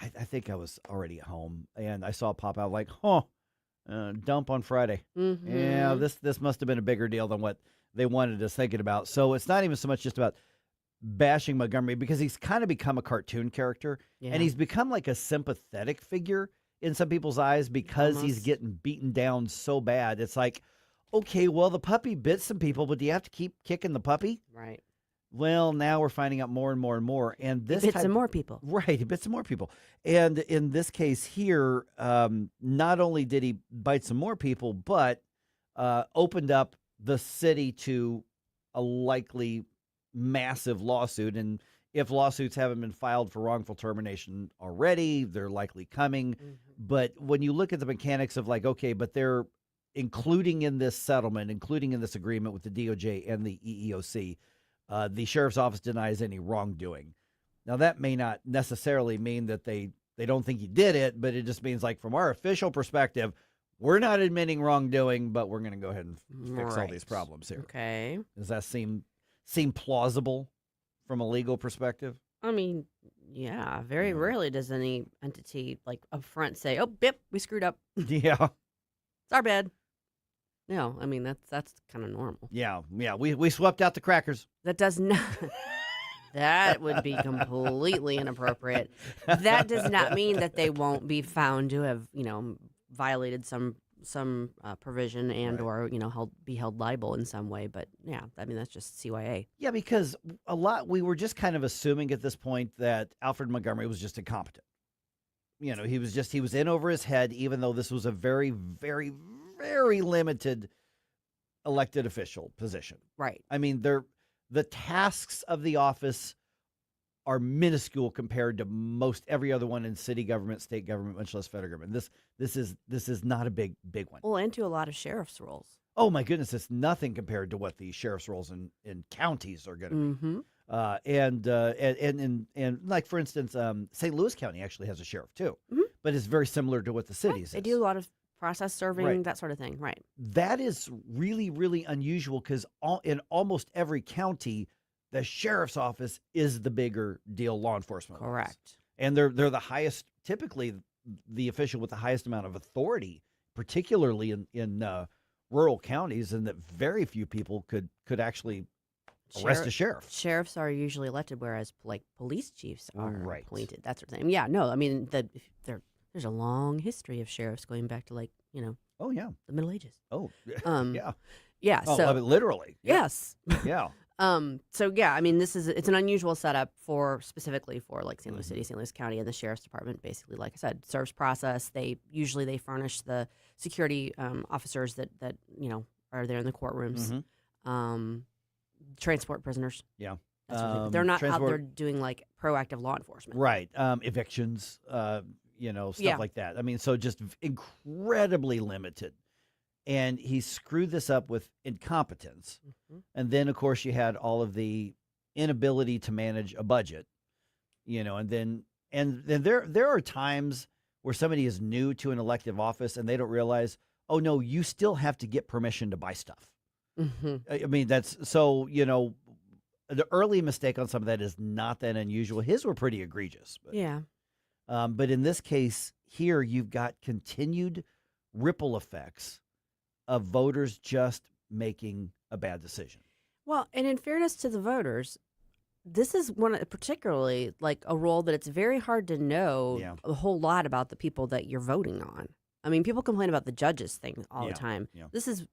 I think I was already at home, and I saw it pop out like, dump on Friday. Yeah, this must have been a bigger deal than what they wanted us thinking about. So it's not even so much just about bashing Montgomery, because he's kind of become a cartoon character, and he's become like a sympathetic figure in some people's eyes because he's getting beaten down so bad. It's like, okay, well, the puppy bit some people, but do you have to keep kicking the puppy? Right. Well, now we're finding out more and more and more. And this bit some more people. Right, he bit some more people. And in this case here, not only did he bite some more people, but opened up the city to a likely massive lawsuit. And if lawsuits haven't been filed for wrongful termination already, they're likely coming. But when you look at the mechanics of like, okay, but they're including in this settlement, including in this agreement with the DOJ and the EEOC, the sheriff's office denies any wrongdoing. Now, that may not necessarily mean that they don't think he did it, but it just means like from our official perspective, we're not admitting wrongdoing, but we're going to go ahead and fix all these problems here. Okay. Does that seem plausible from a legal perspective? I mean, yeah, very rarely does any entity like up front say, "Oh, bip, we screwed up." Yeah. It's our bad. No, I mean that's kind of normal. Yeah, we swept out the crackers. That does not. That would be completely inappropriate. That does not mean that they won't be found to have, violated some provision and or be held liable in some way. But yeah, I mean that's just CYA. Yeah, because we were just kind of assuming at this point that Alfred Montgomery was just incompetent. He was in over his head, even though this was a very, very, very limited elected official position. Right. I mean, the tasks of the office are minuscule compared to most every other one in city government, state government, much less federal government. This is not a big one. Well, and to a lot of sheriff's roles. Oh my goodness, it's nothing compared to what the sheriff's roles in counties are going to be. And like for instance, St. Louis County actually has a sheriff too, but it's very similar to what the cities. They do a lot of process serving, that sort of thing, right? That is really, really unusual because in almost every county, the sheriff's office is the bigger deal law enforcement. Correct. Office. And they're the highest, typically the official with the highest amount of authority, particularly in rural counties, and that very few people could actually arrest a sheriff. Sheriffs are usually elected, whereas like police chiefs are appointed. That sort of thing. Yeah, no, I mean there's a long history of sheriffs going back to oh yeah, the Middle Ages. Oh yeah. Oh, so I mean, literally. Yeah. Yes. Yeah. So yeah, I mean it's an unusual setup specifically for like St. Louis City, St. Louis County, and the sheriff's department. Basically, like I said, serves process. They usually furnish the security officers that are there in the courtrooms. Transport prisoners. Yeah. They're not out there doing like proactive law enforcement. Right. Evictions, stuff like that. I mean, so just incredibly limited. And he screwed this up with incompetence. And then, of course, you had all of the inability to manage a budget, and then there are times where somebody is new to an elective office and they don't realize, oh, no, you still have to get permission to buy stuff. I mean, that's so, the early mistake on some of that is not that unusual. His were pretty egregious. But, yeah. But in this case here, you've got continued ripple effects of voters just making a bad decision. Well, and in fairness to the voters, this is particularly like a role that it's very hard to know a whole lot about the people that you're voting on. I mean, people complain about the judges thing all the time. Yeah. This is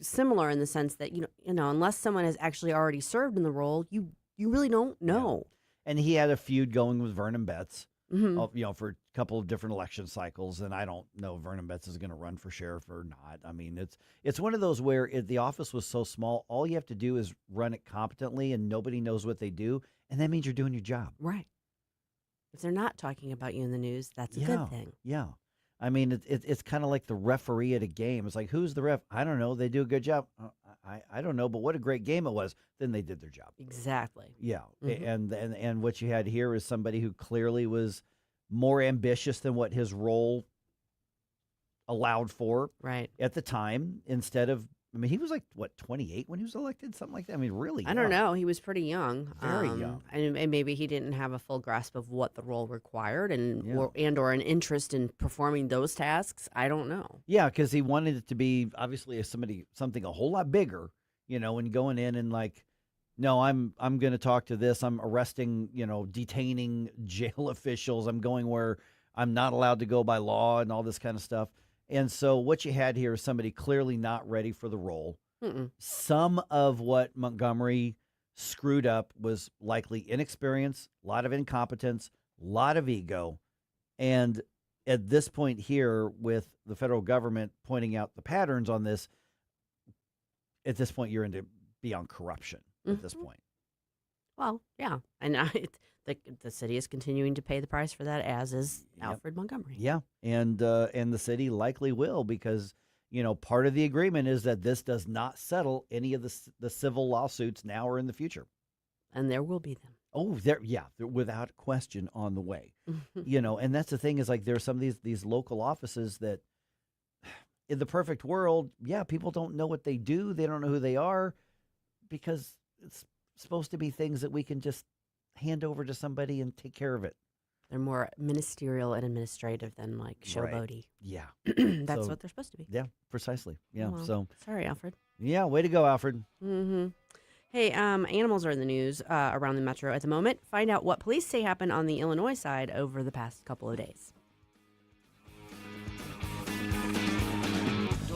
similar in the sense that unless someone has actually already served in the role, you really don't know. Yeah. And he had a feud going with Vernon Betts, for a couple of different election cycles, and I don't know if Vernon Betts is going to run for sheriff or not. I mean, it's one of those where the office was so small, all you have to do is run it competently, and nobody knows what they do, and that means you're doing your job. Right. If they're not talking about you in the news, that's a good thing. Yeah. I mean, it's kind of like the referee at a game. It's like, who's the ref? I don't know. They do a good job. I don't know, but what a great game it was. Then they did their job. Exactly. Yeah. And what you had here is somebody who clearly was more ambitious than what his role allowed for at the time. Instead of, I mean, he was like, 28 when he was elected? Something like that. I mean, really I don't know. He was pretty young. Very young. And maybe he didn't have a full grasp of what the role required or an interest in performing those tasks. I don't know. Yeah, because he wanted it to be obviously something a whole lot bigger, and going in and like, no, I'm going to talk to this. I'm arresting, detaining jail officials. I'm going where I'm not allowed to go by law and all this kind of stuff. And so what you had here is somebody clearly not ready for the role. Some of what Montgomery screwed up was likely inexperience, a lot of incompetence, a lot of ego. And at this point here, with the federal government pointing out the patterns on this, at this point, you're into beyond corruption at this point. Well, yeah. And the city is continuing to pay the price for that, as is Alfred Montgomery. Yeah, and the city likely will, because part of the agreement is that this does not settle any of the civil lawsuits now or in the future, and there will be them. Oh, they're without question on the way. And that's the thing is like there's some of these local offices that, in the perfect world, people don't know what they do, they don't know who they are, because it's supposed to be things that we can just hand over to somebody and take care of it. They're more ministerial and administrative than like showboaty. Yeah. That's what they're supposed to be. Yeah, precisely. Yeah. Well, so sorry, Alfred. Yeah, way to go, Alfred. Hey, animals are in the news around the metro at the moment. Find out what police say happened on the Illinois side over the past couple of days.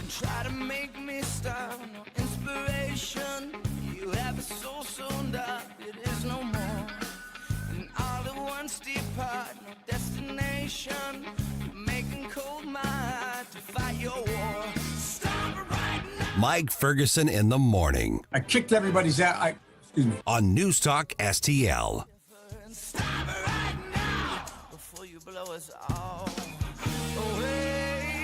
Don't try to make me stop, no inspiration. You have a soul so dark, it is no more. And all at once depart, no destination. You're making cold my heart to fight your war. Stop right now. Mike Ferguson in the morning. I kicked everybody's ass. Excuse me. On News Talk STL. Stop right now before you blow us all away.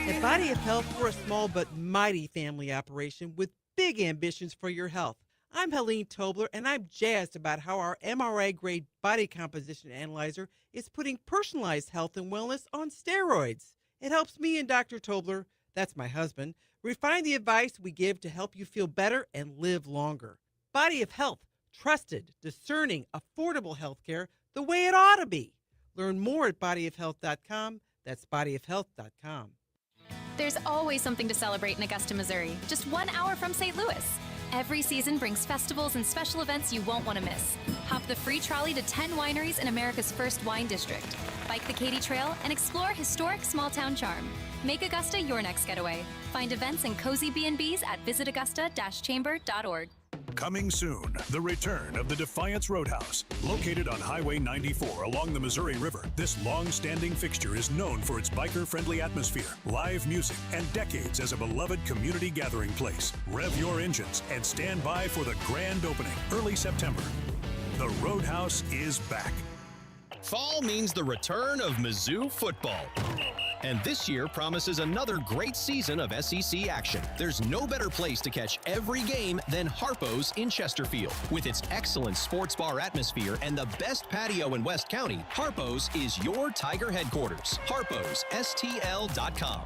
At Body of Health, we're a small but mighty family operation with big ambitions for your health. I'm Helene Tobler, and I'm jazzed about how our MRI-grade body composition analyzer is putting personalized health and wellness on steroids. It helps me and Dr. Tobler, that's my husband, refine the advice we give to help you feel better and live longer. Body of Health, trusted, discerning, affordable health care the way it ought to be. Learn more at bodyofhealth.com. That's bodyofhealth.com. There's always something to celebrate in Augusta, Missouri, just 1 hour from St. Louis. Every season brings festivals and special events you won't want to miss. Hop the free trolley to 10 wineries in America's first wine district. Bike the Katy Trail and explore historic small-town charm. Make Augusta your next getaway. Find events and cozy B&Bs at visitaugusta-chamber.org. Coming soon, the return of the Defiance Roadhouse. Located on Highway 94 along the Missouri River, this long-standing fixture is known for its biker-friendly atmosphere, live music, and decades as a beloved community gathering place. Rev your engines and stand by for the grand opening, early September. The Roadhouse is back. Fall means the return of Mizzou football. And this year promises another great season of SEC action. There's no better place to catch every game than Harpo's in Chesterfield. With its excellent sports bar atmosphere and the best patio in West County, Harpo's is your Tiger headquarters. Harpo'sSTL.com.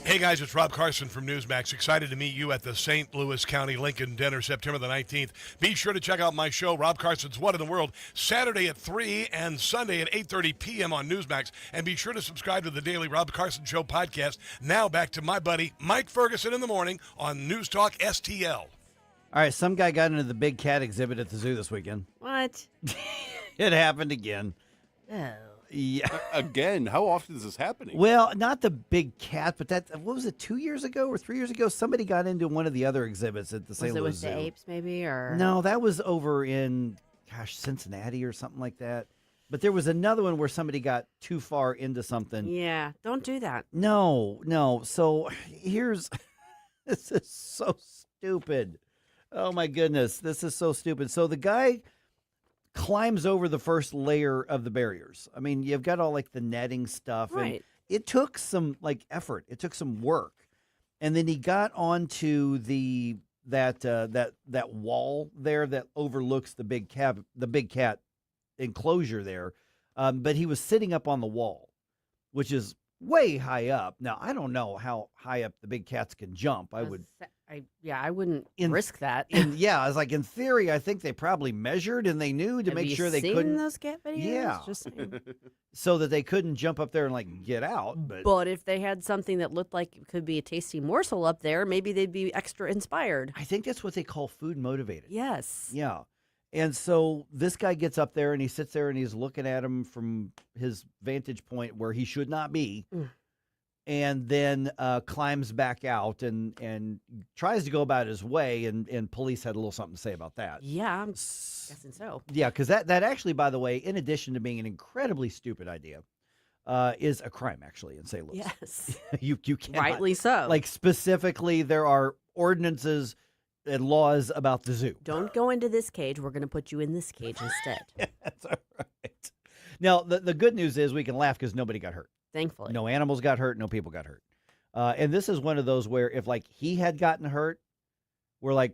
Hey guys, it's Rob Carson from Newsmax. Excited to meet you at the St. Louis County Lincoln Dinner, September the 19th. Be sure to check out my show, Rob Carson's What in the World, Saturday at 3 and Sunday at 8:30 p.m. on Newsmax. And be sure to subscribe to the daily Rob Carson Show podcast. Now back to my buddy Mike Ferguson in the morning on News Talk STL. All right, some guy got into the big cat exhibit at the zoo this weekend. What? It happened again. Oh. Yeah. Again, how often is this happening? Well, not the big cat, but what was it, 2 years ago or 3 years ago? Somebody got into one of the other exhibits at the St. Louis Was it Zoo. with the apes, maybe? Or No, that was over in, Cincinnati or something like that. But there was another one where somebody got too far into something. Yeah, don't do that. No. So this is so stupid. Oh, my goodness. This is so stupid. So the guy climbs over the first layer of the barriers. I mean, you've got all like the netting stuff. Right. And it took some effort. It took some work. And then he got onto that wall there that overlooks the big cat enclosure there. But he was sitting up on the wall, which is way high up. Now, I don't know how high up the big cats can jump. I wouldn't risk that. I was like, in theory, I think they probably measured and they knew to make sure they couldn't. Those cat videos? Yeah. Just saying. So that they couldn't jump up there and get out. But if they had something that looked like it could be a tasty morsel up there, maybe they'd be extra inspired. I think that's what they call food motivated. Yes. Yeah. And so this guy gets up there and he sits there and he's looking at him from his vantage point where he should not be. And then climbs back out and tries to go about his way, and police had a little something to say about that. Yeah, I'm guessing so. Yeah, because that actually, by the way, in addition to being an incredibly stupid idea, is a crime, actually, in St. Louis. Yes. You cannot. Rightly so. Like, specifically, there are ordinances and laws about the zoo. Don't go into this cage. We're going to put you in this cage instead. That's all right. Now, the good news is we can laugh because nobody got hurt. Thankfully. No animals got hurt. No people got hurt. And this is one of those where if, like, he had gotten hurt, we're like,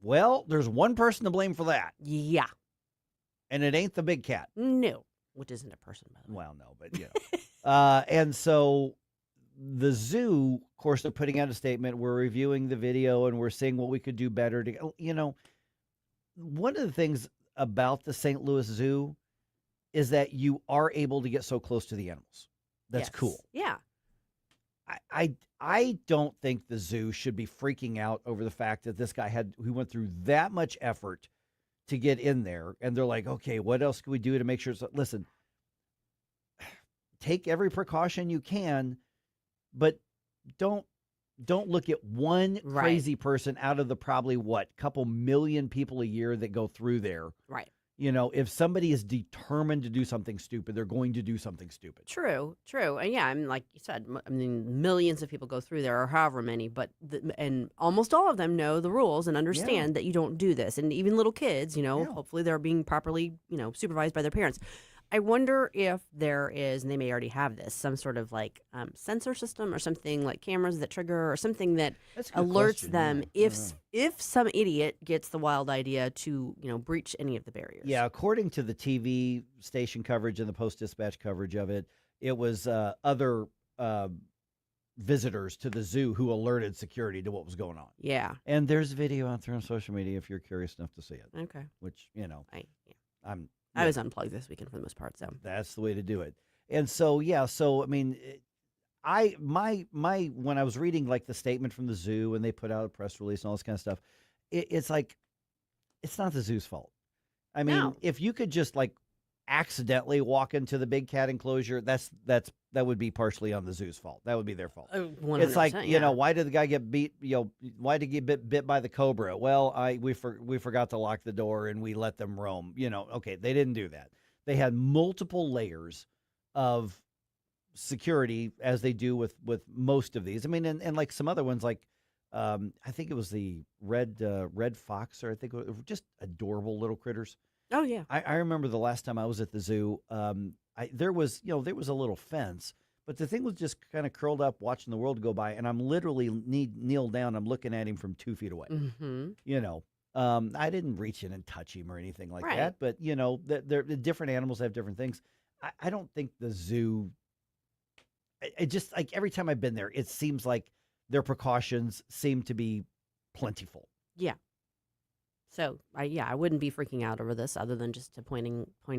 well, there's one person to blame for that. Yeah. And it ain't the big cat. No. Which isn't a person, by the way. Well, no, but, you know. And so the zoo, of course, they're putting out a statement. We're reviewing the video and we're seeing what we could do better. One of the things about the St. Louis Zoo is that you are able to get so close to the animals. That's cool. Yeah. I don't think the zoo should be freaking out over the fact that this guy went through that much effort to get in there, and they're like, okay, what else can we do to make sure? Listen, take every precaution you can, but don't look at one crazy person out of the probably couple million people a year that go through there. Right. If somebody is determined to do something stupid, they're going to do something stupid. True. And yeah, I mean, like you said, millions of people go through there, or however many, and almost all of them know the rules and understand that you don't do this. And even little kids, hopefully they're being properly, supervised by their parents. I wonder if there is, and they may already have this, some sort of like sensor system or something, like cameras that trigger or something that alerts them if some idiot gets the wild idea to breach any of the barriers. Yeah, according to the TV station coverage and the Post-Dispatch coverage of it, it was other visitors to the zoo who alerted security to what was going on. Yeah, and there's video out there on social media if you're curious enough to see it. Okay, which I was unplugged this weekend for the most part, so that's the way to do it. And so, I mean, when I was reading like the statement from the zoo and they put out a press release and all this kind of stuff, it's like, it's not the zoo's fault. I mean, if you could just like accidentally walk into the big cat enclosure, that would be partially on the zoo's fault. That would be their fault. 100%, it's like, why did the guy get beat? Why did he get bit by the cobra? Well, we forgot to lock the door and we let them roam. Okay, they didn't do that. They had multiple layers of security, as they do with most of these. I mean, and like some other ones, like I think it was the red fox, or I think it was just adorable little critters. Oh yeah, I remember the last time I was at the zoo. There was a little fence, but the thing was just kind of curled up, watching the world go by, and I'm literally kneeled down. I'm looking at him from 2 feet away. Mm-hmm. I didn't reach in and touch him or anything like that, but the different animals have different things. I don't think the zoo. It just like every time I've been there, it seems like their precautions seem to be plentiful. Yeah. So, I wouldn't be freaking out over this other than just to point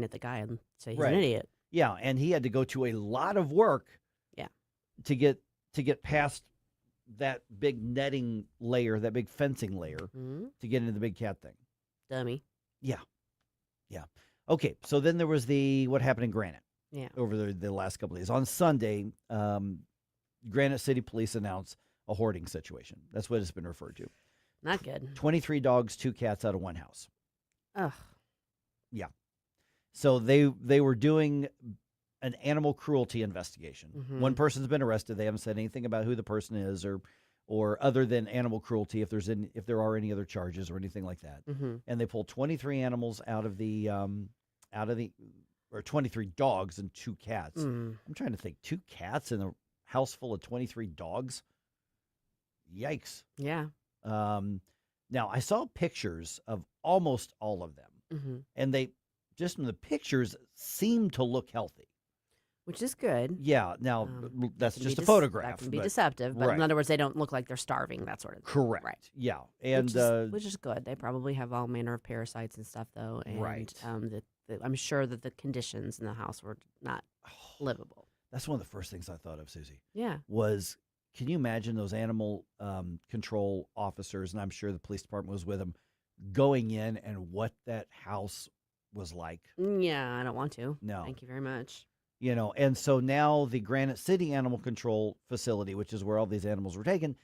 at the guy and say he's an idiot. Yeah, and he had to go to a lot of work to get past that big netting layer, that big fencing layer, to get into the big cat thing. Dummy. Yeah. Okay, so then there was what happened in Granite over the last couple of days. On Sunday, Granite City Police announced a hoarding situation. That's what it's been referred to. Not good. 23 dogs, 2 cats out of one house. Ugh. Yeah. So they were doing an animal cruelty investigation. Mm-hmm. One person's been arrested. They haven't said anything about who the person is or other than animal cruelty, if there are any other charges or anything like that. Mm-hmm. And they pulled 23 animals out of the or 23 dogs and 2 cats. Mm. I'm trying to think, 2 cats in a house full of 23 dogs? Yikes. Yeah. Now I saw pictures of almost all of them, and they just in the pictures seem to look healthy, which is good. Yeah. Now that's just a photograph. That can be deceptive, but in other words, they don't look like they're starving. That sort of thing. Correct. Right. Yeah, and which is good. They probably have all manner of parasites and stuff, though. And, I'm sure that the conditions in the house were not livable. That's one of the first things I thought of, Susie. Yeah. Was, can you imagine those animal control officers, and I'm sure the police department was with them, going in and what that house was like? Yeah, I don't want to. No. Thank you very much. And so now the Granite City Animal Control Facility, which is where all these animals were taken,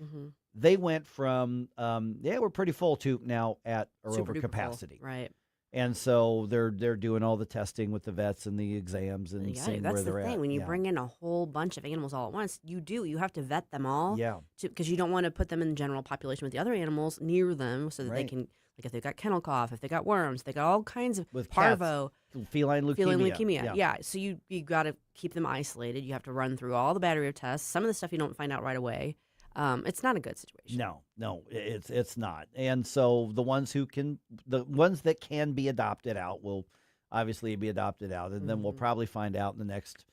they went from, we're pretty full to now at or Super over duper capacity. Full. Right. And so they're doing all the testing with the vets and the exams and seeing where they're at. That's the thing. When you bring in a whole bunch of animals all at once, you have to vet them all. Yeah. Because you don't want to put them in the general population with the other animals near them so that they can, like if they've got kennel cough, if they got worms, they got all kinds of with parvo. Cats, feline leukemia. Yeah. So you got to keep them isolated. You have to run through all the battery of tests. Some of the stuff you don't find out right away. It's not a good situation. No, it's not. And so the ones that can be adopted out will obviously be adopted out, and then we'll probably find out in the next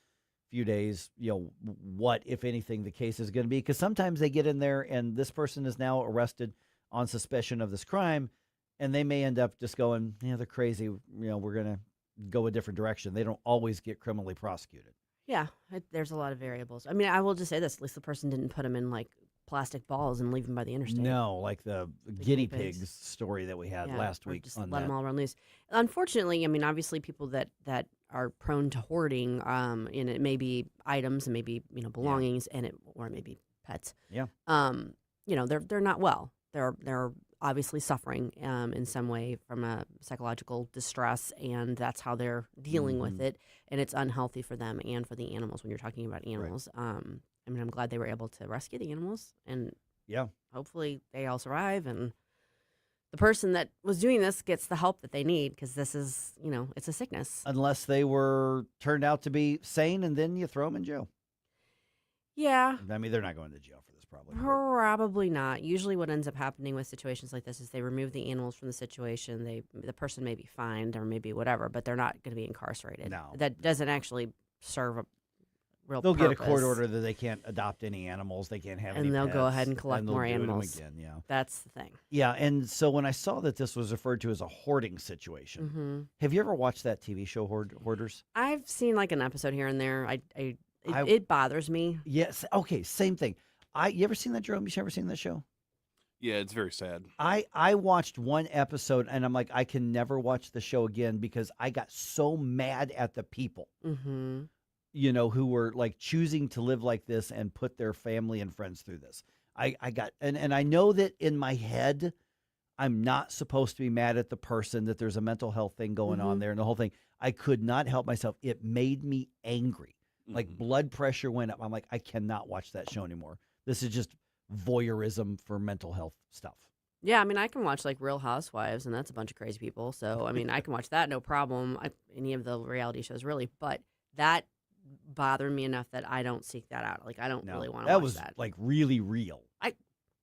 few days, what, if anything, the case is going to be. Because sometimes they get in there and this person is now arrested on suspicion of this crime, and they may end up just going, they're crazy. We're going to go a different direction. They don't always get criminally prosecuted. Yeah, there's a lot of variables. I mean, I will just say this: at least the person didn't put them in like plastic balls and leave them by the interstate. No, like the guinea pigs story that we had last week. Just let them all run loose. Unfortunately, I mean, obviously, people that are prone to hoarding, and it may be items and maybe belongings, or maybe pets. Yeah. They're not well. They're obviously suffering in some way from a psychological distress, and that's how they're dealing with it. And it's unhealthy for them and for the animals when you're talking about animals. Right. I mean, I'm glad they were able to rescue the animals, and hopefully they all survive, and the person that was doing this gets the help that they need, because this is, it's a sickness. Unless they were turned out to be sane, and then you throw them in jail. Yeah. I mean, they're not going to jail for this, probably. Probably not. Usually what ends up happening with situations like this is they remove the animals from the situation. The person may be fined or maybe whatever, but they're not going to be incarcerated. No. That doesn't actually serve a real They'll purpose. get a court order that they can't adopt any animals. They can't have any And they'll go pets, ahead and collect they'll more do it animals. again, That's the thing. Yeah, and so when I saw that this was referred to as a hoarding situation, have you ever watched that TV show, Hoarders? I've seen like an episode here and there. It bothers me. Yes. Okay, same thing. You ever seen that, Jerome? You ever seen that show? Yeah, it's very sad. I watched one episode, and I'm like, I can never watch the show again because I got so mad at the people, who were like choosing to live like this and put their family and friends through this. I got, and I know that in my head, I'm not supposed to be mad at the person, that there's a mental health thing going on there and the whole thing. I could not help myself. It made me angry. Like blood pressure went up. I'm like, I cannot watch that show anymore. This is just voyeurism for mental health stuff. Yeah, I mean, I can watch like Real Housewives, and that's a bunch of crazy people. So, I mean, I can watch that, no problem. Any of the reality shows, really. But that bothered me enough that I don't seek that out. Like, I don't really want to watch that. That was like really real.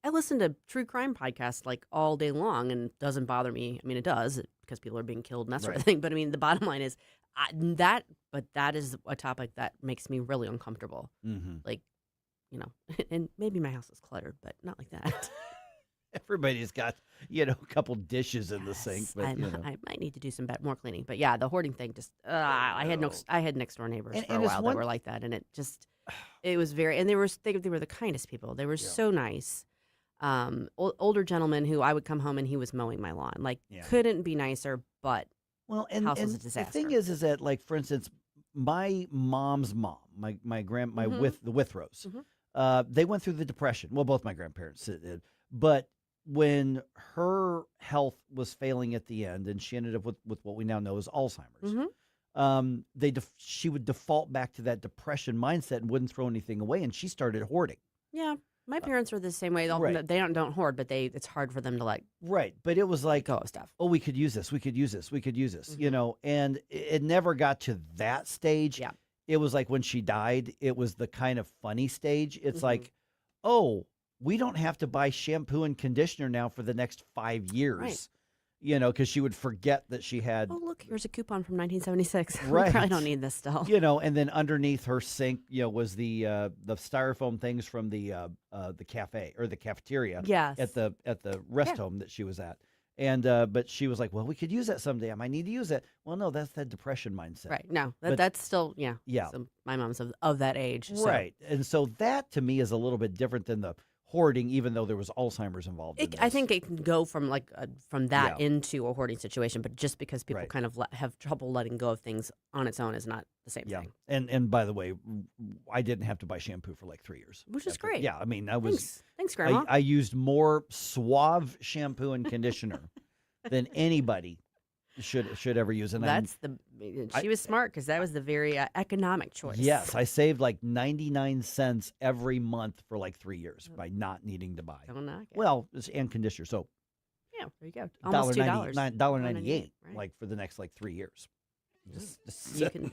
I listen to true crime podcasts like all day long, and it doesn't bother me. I mean, it does because people are being killed and that sort of thing. But I mean, the bottom line is that is a topic that makes me really uncomfortable. Like, and maybe my house is cluttered, but not like that. Everybody's got, a couple dishes in the sink. But, I might need to do some more cleaning. But yeah, the hoarding thing just, I had next door neighbors for a while that were like that. And it just, it was very, and they were the kindest people. They were so nice. Older gentleman who I would come home and he was mowing my lawn. Like, couldn't be nicer, but house was a disaster. The thing is that, like, for instance, my mom's mom, the Withrows, they went through the Depression. Well, both my grandparents did. But when her health was failing at the end, and she ended up with what we now know as Alzheimer's, she would default back to that depression mindset and wouldn't throw anything away, and she started hoarding. Yeah, my parents were the same way. They don't hoard, but it's hard for them to like. Right, but it was like, go of stuff. Oh, we could use this. We could use this. We could use this. And it never got to that stage. Yeah, it was like when she died, it was the kind of funny stage. It's like, oh, we don't have to buy shampoo and conditioner now for the next 5 years. Right. Because she would forget that she had. Oh, look, here's a coupon from 1976. Right. We probably don't need this still. And then underneath her sink, was the styrofoam things from the cafe or the cafeteria. Yes. At the rest home that she was at. And but she was like, well, we could use that someday. I might need to use it. Well, no, that's that depression mindset. Right. No, that's still, yeah. So my mom's of that age. So. Right. And so that to me is a little bit different than the hoarding, even though there was Alzheimer's involved. I think it can go from that into a hoarding situation, but just because people kind of have trouble letting go of things on its own is not the same thing. And by the way, I didn't have to buy shampoo for like 3 years, which is great. Yeah, I mean, Thanks, Grandma. I used more Suave shampoo and conditioner than anybody should ever use. And she was smart because that was the very economic choice. Yes, I saved like 99 cents every month for like 3 years by not needing to buy. Don't knock it. Well, and conditioner. So yeah, there you go. Almost $2. $1.98, right? Like for the next like 3 years.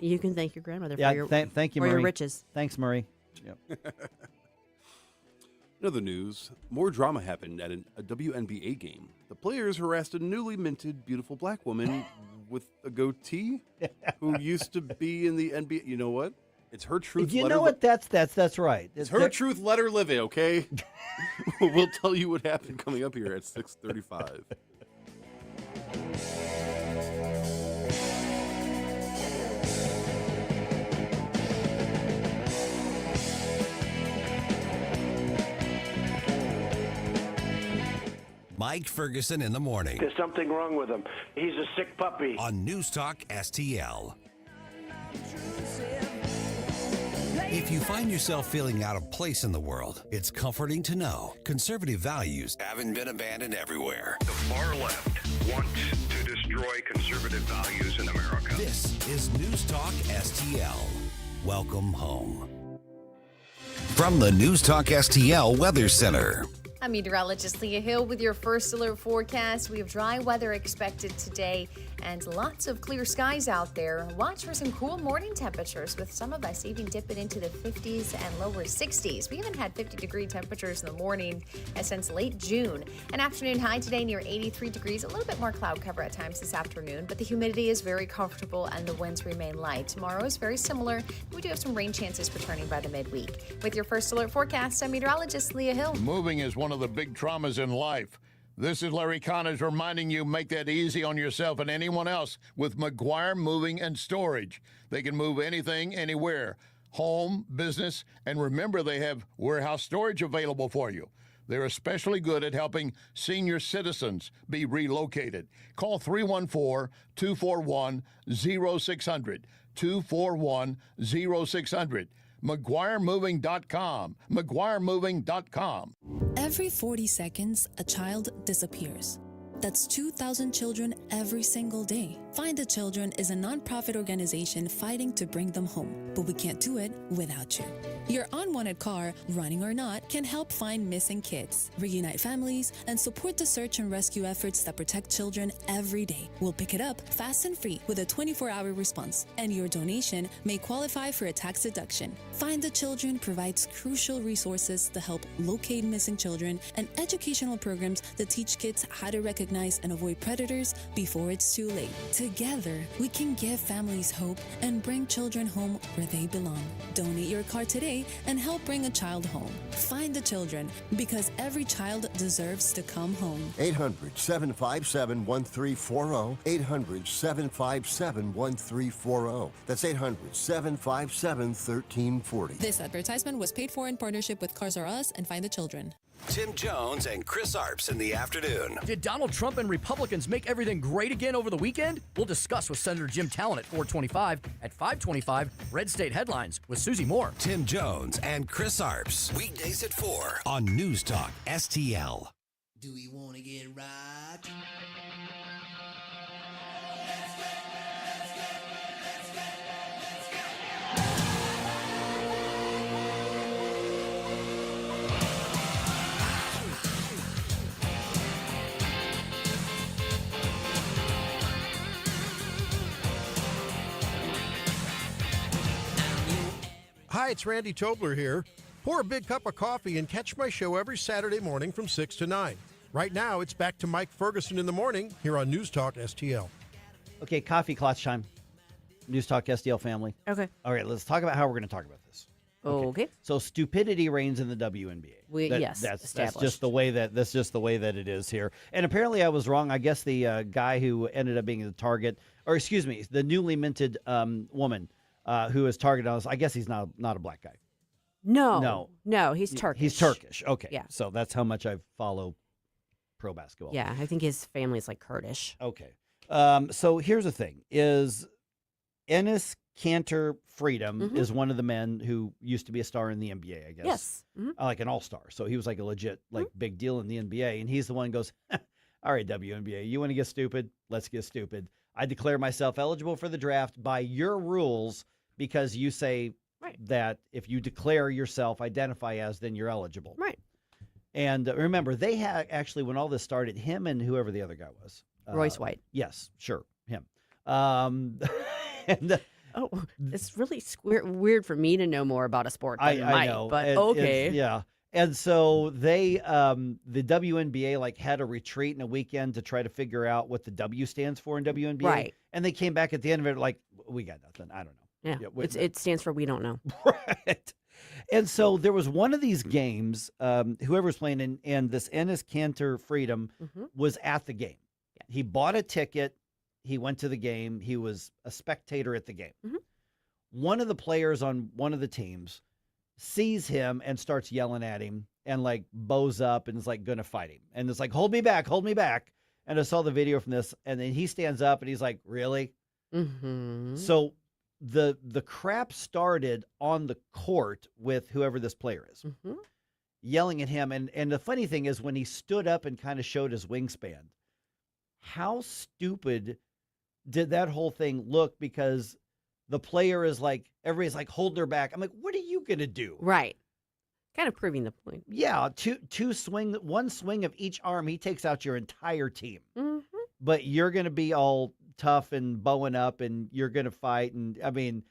You can thank your grandmother for your thank you, for Murray. your riches. Thanks, Murray. Yep. In other news, more drama happened at a WNBA game. The players harassed a newly minted, beautiful black woman with a goatee who used to be in the NBA. You know what? It's her truth. You let know her what? That's right. It's her truth. Let her live it. Okay. We'll tell you what happened coming up here at 6:35. Mike Ferguson in the morning. There's something wrong with him. He's a sick puppy. On NewsTalkSTL. If you find yourself feeling out of place in the world, it's comforting to know conservative values haven't been abandoned everywhere. The far left wants to destroy conservative values in America. This is NewsTalkSTL. Welcome home. From the NewsTalkSTL Weather Center. I'm meteorologist Leah Hill with your first alert forecast. We have dry weather expected today and lots of clear skies out there. Watch for some cool morning temperatures, with some of us even dipping into the 50s and lower 60s. We haven't had 50-degree temperatures in the morning since late June. An afternoon high today near 83 degrees. A little bit more cloud cover at times this afternoon, but the humidity is very comfortable and the winds remain light. Tomorrow is very similar. We do have some rain chances returning by the midweek. With your first alert forecast, I'm meteorologist Leah Hill. Moving is one of the big traumas in life. This is Larry Connors reminding you, make that easy on yourself and anyone else with McGuire Moving and Storage. They can move anything, anywhere, home, business, and remember they have warehouse storage available for you. They're especially good at helping senior citizens be relocated. Call 314-241-0600, 241-0600. McGuireMoving.com. McGuireMoving.com. Every 40 seconds, a child disappears. That's 2,000 children every single day. Find the Children is a nonprofit organization fighting to bring them home, but we can't do it without you. Your unwanted car, running or not, can help find missing kids, reunite families, and support the search and rescue efforts that protect children every day. We'll pick it up fast and free with a 24-hour response, and your donation may qualify for a tax deduction. Find the Children provides crucial resources to help locate missing children and educational programs that teach kids how to recognize and avoid predators before it's too late. Together, we can give families hope and bring children home where they belong. Donate your car today and help bring a child home. Find the Children, because every child deserves to come home. 800-757-1340. 800-757-1340. That's 800-757-1340. This advertisement was paid for in partnership with Cars R Us and Find the Children. Tim Jones and Chris Arps in the afternoon. Did Donald Trump and Republicans make everything great again over the weekend? We'll discuss with Senator Jim Talent at 4:25. At 5:25, Red State Headlines with Susie Moore. Tim Jones and Chris Arps. Weekdays at 4 on News Talk STL. Do we want to get right? Hi, it's Randy Tobler here. Pour a big cup of coffee and catch my show every Saturday morning from 6 to 9. Right now, it's back to Mike Ferguson in the morning here on News Talk STL. Okay, coffee clutch time. News Talk STL family. Okay. All right, let's talk about how we're going to talk about this. Okay. So stupidity reigns in the WNBA. Yes, that's established. just the way that it is here. And apparently, I was wrong. I guess the guy who ended up being the target, or excuse me, the newly minted woman who is targeted. I guess he's not a black guy. No, he's Turkish. He's Turkish. Okay. Yeah. So that's how much I follow pro basketball. Yeah, I think his family's like Kurdish. Okay. So here's the thing: is Enes Kanter Freedom is one of the men who used to be a star in the NBA, I guess. Yes. Like an all-star. So he was like a legit, big deal in the NBA. And he's the one who goes, all right, WNBA, you want to get stupid? Let's get stupid. I declare myself eligible for the draft by your rules because you say that if you declare yourself, identify as, then you're eligible. Right. And remember, they had actually, when all this started, him and whoever the other guy was. Royce White. Yes, sure, him. And it's really weird for me to know more about a sport than I Mike, know, but okay. Yeah. And so they, the WNBA, had a retreat in a weekend to try to figure out what the W stands for in WNBA. Right. And they came back at the end of it we got nothing. I don't know. Yeah, it stands for we don't know. Right. And so there was one of these games, whoever was playing, and this Ennis Cantor Freedom was at the game. Yeah. He bought a ticket. He went to the game. He was a spectator at the game. One of the players on one of the teams sees him and starts yelling at him and like bows up and is like going to fight him. And it's like, hold me back, hold me back. And I saw the video from this, and then he stands up and he's like, really? So the crap started on the court with whoever this player is, yelling at him. And the funny thing is, when he stood up and kind of showed his wingspan, how stupid did that whole thing look? Because the player is like, everybody's like, hold their back. I'm like, what are you going to do? Right. Kind of proving the point. Yeah. One swing of each arm, he takes out your entire team. But you're going to be all tough and bowing up, and you're going to fight. And I mean,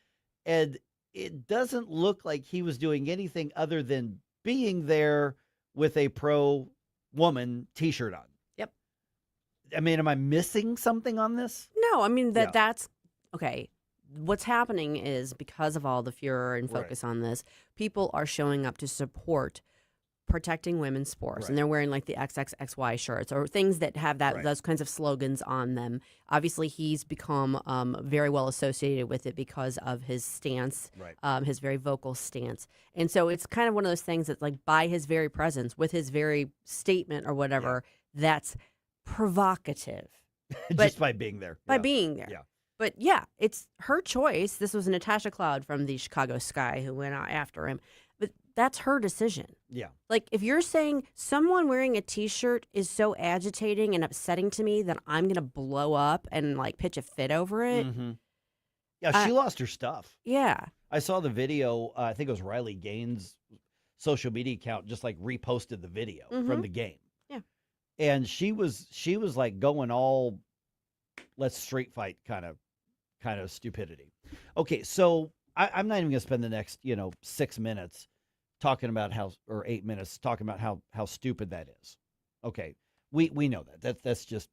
Ed, it doesn't look like he was doing anything other than being there with a pro woman t-shirt on. Yep. I mean, am I missing something on this? No, I mean, that's okay. What's happening is, because of all the furor and focus on this, people are showing up to support protecting women's sports, and they're wearing like the XXXY shirts or things that have those kinds of slogans on them. Obviously, he's become very well associated with it because of his stance, his very vocal stance. And so it's kind of one of those things that's like, by his very presence, with his very statement or whatever, that's provocative. Just by being there. By being there. Yeah. But yeah, it's her choice. This was Natasha Cloud from the Chicago Sky who went out after him. But that's her decision. Yeah. Like, if you're saying someone wearing a T-shirt is so agitating and upsetting to me that I'm going to blow up and, like, pitch a fit over it. Yeah, she lost her stuff. Yeah. I saw the video. I think it was Riley Gaines' social media account just, like, reposted the video from the game. Yeah. And she was like, going all, let's street fight kind of stupidity. Okay, so I'm not even going to spend the next, 6 minutes talking about or 8 minutes talking about how stupid that is. Okay, we know that. That's just,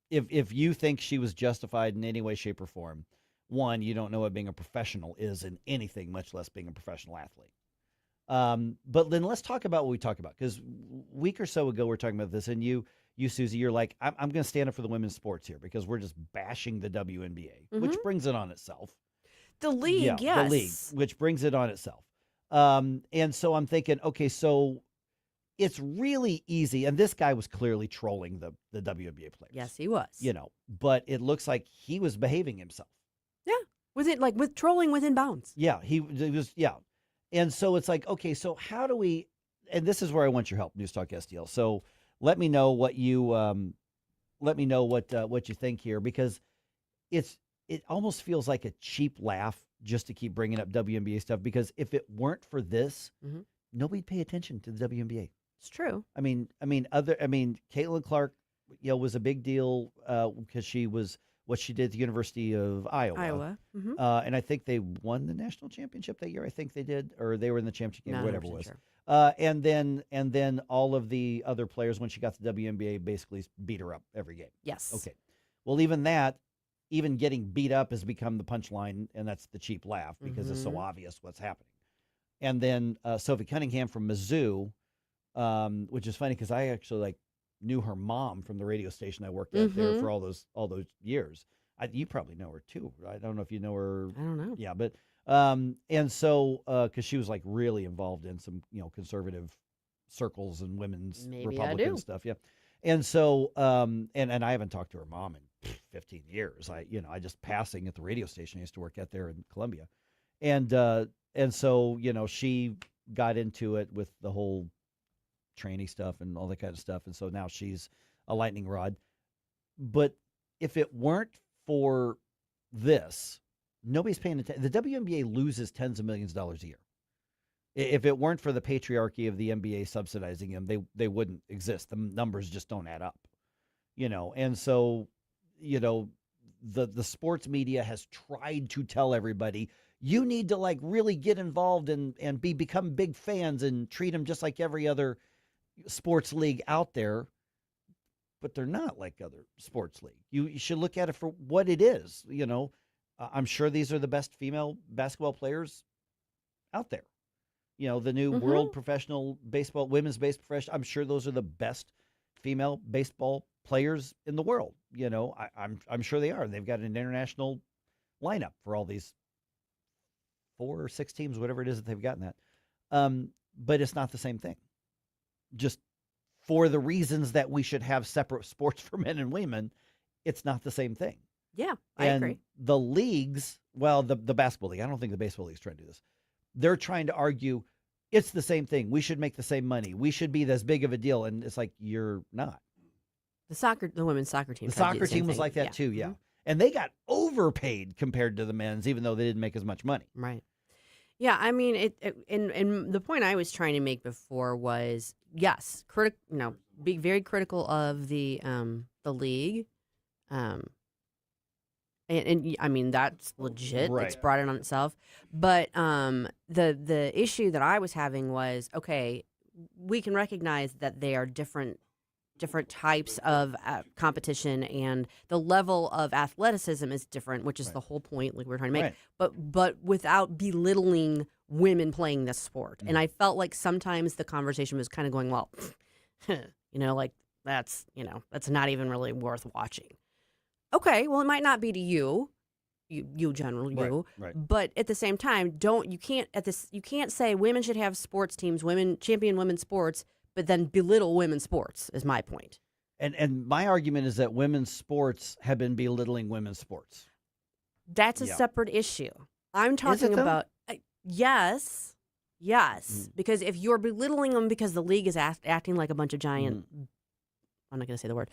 if you think she was justified in any way, shape, or form, one, you don't know what being a professional is in anything, much less being a professional athlete. But then let's talk about what we talked about, because a week or so ago we we're talking about this, and you Susie, you're like, I'm going to stand up for the women's sports here because we're just bashing the WNBA, which brings it on itself. The league, yes. The league, which brings it on itself. And so I'm thinking, okay, so it's really easy. And this guy was clearly trolling the WNBA players. Yes, he was. But it looks like he was behaving himself. Yeah. With trolling within bounds. Yeah, he was, yeah. And so it's like, okay, so how do we, and this is where I want your help, NewsTalkSTL. So let me know what you think here, because it almost feels like a cheap laugh just to keep bringing up WNBA stuff, because if it weren't for this, nobody'd pay attention to the WNBA. It's true. I mean, Caitlin Clark, was a big deal because she was what she did at the University of Iowa. And I think they won the national championship that year. I think they did, or they were in the championship game, whatever it was. Sure. And then all of the other players, when she got to the WNBA, basically beat her up every game. Yes. Okay. Well, even getting beat up has become the punchline, and that's the cheap laugh because it's so obvious what's happening. And then Sophie Cunningham from Mizzou, which is funny because I actually knew her mom from the radio station I worked at there for all those years. You probably know her too. I don't know if you know her. I don't know. Yeah, but and so because she was really involved in some conservative circles and women's Republican stuff. Yeah, and so and I haven't talked to her mom in 15 years. I just passing at the radio station I used to work at there in Columbia, and so she got into it with the whole tranny stuff and all that kind of stuff, and so now she's a lightning rod. But if it weren't for this, nobody's paying attention. The WNBA loses tens of millions of dollars a year. If it weren't for the patriarchy of the NBA subsidizing them, they wouldn't exist. The numbers just don't add up, and so the sports media has tried to tell everybody, you need to really get involved and become big fans and treat them just like every other sports league out there, but they're not like other sports league. You should look at it for what it is. I'm sure these are the best female basketball players out there. You know, the new world professional baseball, women's baseball professional. I'm sure those are the best female baseball players in the world. You know, I'm sure they are. They've got an international lineup for all these 4 or 6 teams, whatever it is that they've gotten that. But it's not the same thing. Just for the reasons that we should have separate sports for men and women, it's not the same thing. Yeah, I agree. The leagues, well, the basketball league, I don't think the baseball league's trying to do this. They're trying to argue it's the same thing. We should make the same money. We should be as big of a deal. And it's like, you're not. The women's soccer team. The soccer team was like that too, yeah. And they got overpaid compared to the men's, even though they didn't make as much money. Right. Yeah, I mean, and the point I was trying to make before was, yes, be very critical of the league, and I mean that's legit. Right. It's brought in on itself. But the issue that I was having was, okay, we can recognize that they are different types of competition, and the level of athleticism is different, which is the whole point, like we're trying to make. Right. But without belittling women playing this sport. And I felt like sometimes the conversation was kind of going, well, like that's not even really worth watching. Okay, well, it might not be to you general, Right. but at the same time, you can't say women should have sports teams, women champion women's sports, but then belittle women's sports is my point. And my argument is that women's sports have been belittling women's sports. That's a separate issue. I'm talking about yes, because if you're belittling them because the league is acting like a bunch of giant, I'm not going to say the word,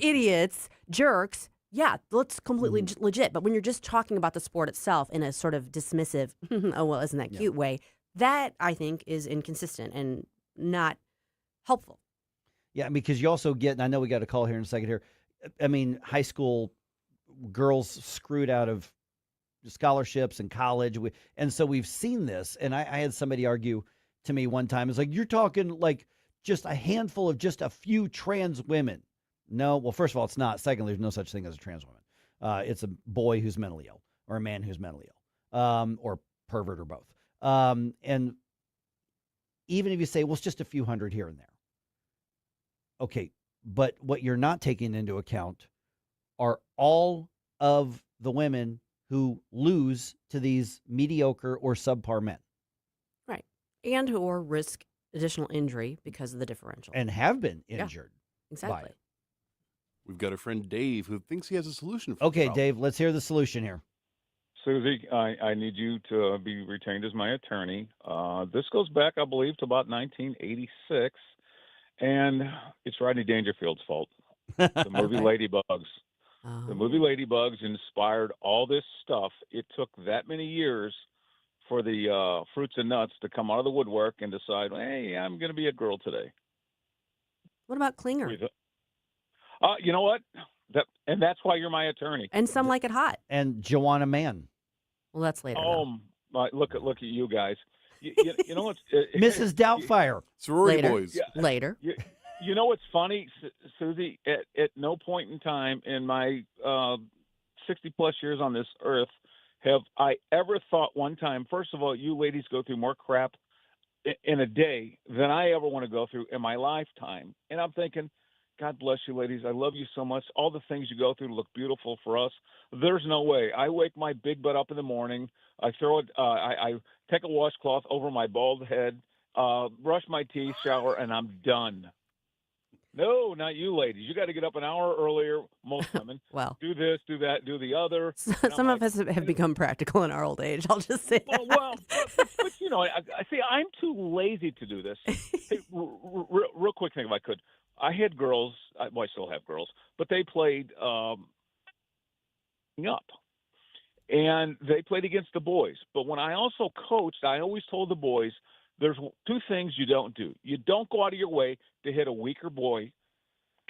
idiots, jerks. Yeah, that's completely legit. But when you're just talking about the sport itself in a sort of dismissive, oh, well, isn't that cute way, that I think is inconsistent and not helpful. Yeah, because you also get, and I know we got a call here in a second here. I mean, high school girls screwed out of scholarships in college. And so we've seen this. And I had somebody argue to me one time, it's like, you're talking like just a handful of just a few trans women. No, well, first of all, it's not. Secondly, there's no such thing as a trans woman. It's a boy who's mentally ill or a man who's mentally ill or pervert or both. And even if you say, well, it's just a few hundred here and there. Okay, but what you're not taking into account are all of the women who lose to these mediocre or subpar men. Right. And who or risk additional injury because of the differential. And have been injured. Exactly. We've got a friend Dave who thinks he has a solution for Okay, Dave, let's hear the solution here. Susie, I need you to be retained as my attorney. This goes back, I believe, to about 1986, and it's Rodney Dangerfield's fault. The movie Ladybugs. The movie Ladybugs inspired all this stuff. It took that many years for the fruits and nuts to come out of the woodwork and decide, hey, I'm going to be a girl today. What about Klinger? You know what? And that's why you're my attorney. And Some Like It Hot. And Joanna Mann. Well, that's later. Look at you guys. You know what's Mrs. Doubtfire. Sorority boys. Later. You know what's funny, Susie? At no point in time in my 60-plus years on this earth have I ever thought one time, first of all, you ladies go through more crap in a day than I ever want to go through in my lifetime. And I'm thinking, God bless you, ladies. I love you so much. All the things you go through look beautiful for us. There's no way. I wake my big butt up in the morning. I throw it. I take a washcloth over my bald head, brush my teeth, shower, and I'm done. No, not you, ladies. You got to get up an hour earlier. Most women. Well, do this, do that, do the other. Some of us have become practical in our old age. I'll just say. Well, but you know, I see. I'm too lazy to do this. Hey, real quick thing, if I could. I had girls. Well, I still have girls, but they played up, and they played against the boys. But when I also coached, I always told the boys, there's two things you don't do. You don't go out of your way to hit a weaker boy,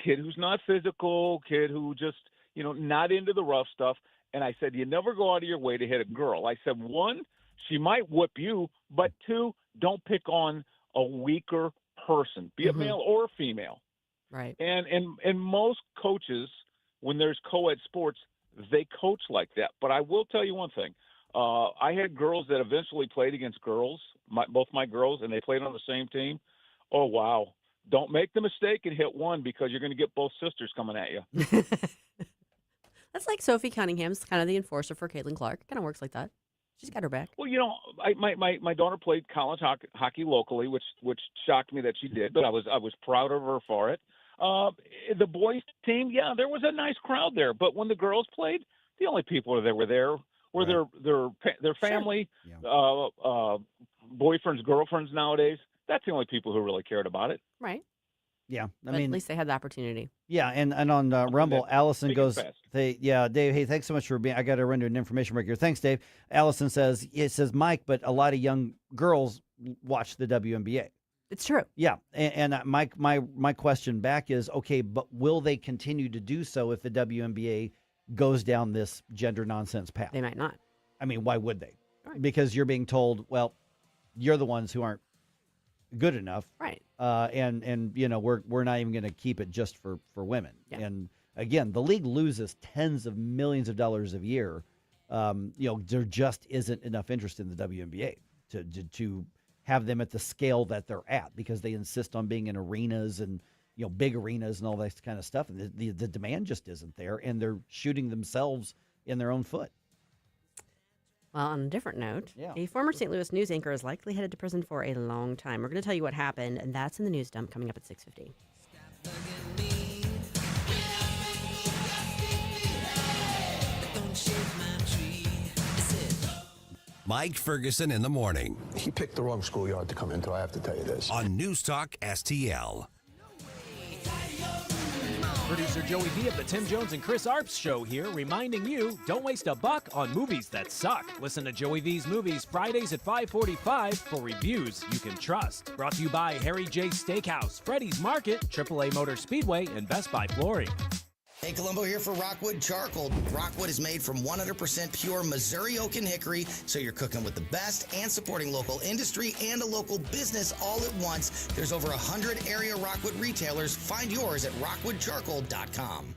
kid who's not physical, kid who just, not into the rough stuff. And I said, you never go out of your way to hit a girl. I said, one, she might whip you, but two, don't pick on a weaker person, be it male or female. Right. And most coaches, when there's co-ed sports, they coach like that. But I will tell you one thing. I had girls that eventually played against girls, both my girls, and they played on the same team. Oh, wow. Don't make the mistake and hit one because you're going to get both sisters coming at you. That's like Sophie Cunningham's kind of the enforcer for Caitlin Clark. Kind of works like that. She's got her back. Well, my daughter played college hockey locally, which shocked me that she did, but I was proud of her for it. The boys team, yeah, there was a nice crowd there, but when the girls played, the only people that were there were their family, boyfriends, girlfriends nowadays. That's the only people who really cared about it. Right. Yeah, But at least they had the opportunity. Yeah, and on Rumble, Allison goes, fast. Dave, hey, thanks so much for being, I got to run to an information break here. Thanks, Dave. Allison says, Mike, but a lot of young girls watch the WNBA. It's true. Yeah, and my question back is, okay, but will they continue to do so if the WNBA goes down this gender nonsense path? They might not. I mean, why would they? Right. Because you're being told, well, you're the ones who aren't good enough, right? And we're not even going to keep it just for women. Yeah. And again, the league loses tens of millions of dollars a year. There just isn't enough interest in the WNBA to have them at the scale that they're at because they insist on being in arenas and big arenas and all that kind of stuff. And the demand just isn't there, and they're shooting themselves in their own foot. Well, on a different note, a former St. Louis news anchor is likely headed to prison for a long time. We're going to tell you what happened, and that's in the news dump coming up at 6:50. Mike Ferguson in the morning. He picked the wrong schoolyard to come into, I have to tell you this. On News Talk STL. Producer Joey V of the Tim Jones and Chris Arps Show here, reminding you, don't waste a buck on movies that suck. Listen to Joey V's Movies Fridays at 5:45 for reviews you can trust. Brought to you by Harry J. Steakhouse, Freddy's Market, AAA Motor Speedway, and Best Buy Flooring. Hey, Columbo here for Rockwood Charcoal. Rockwood is made from 100% pure Missouri oak and hickory, so you're cooking with the best and supporting local industry and a local business all at once. There's over 100 area Rockwood retailers. Find yours at rockwoodcharcoal.com.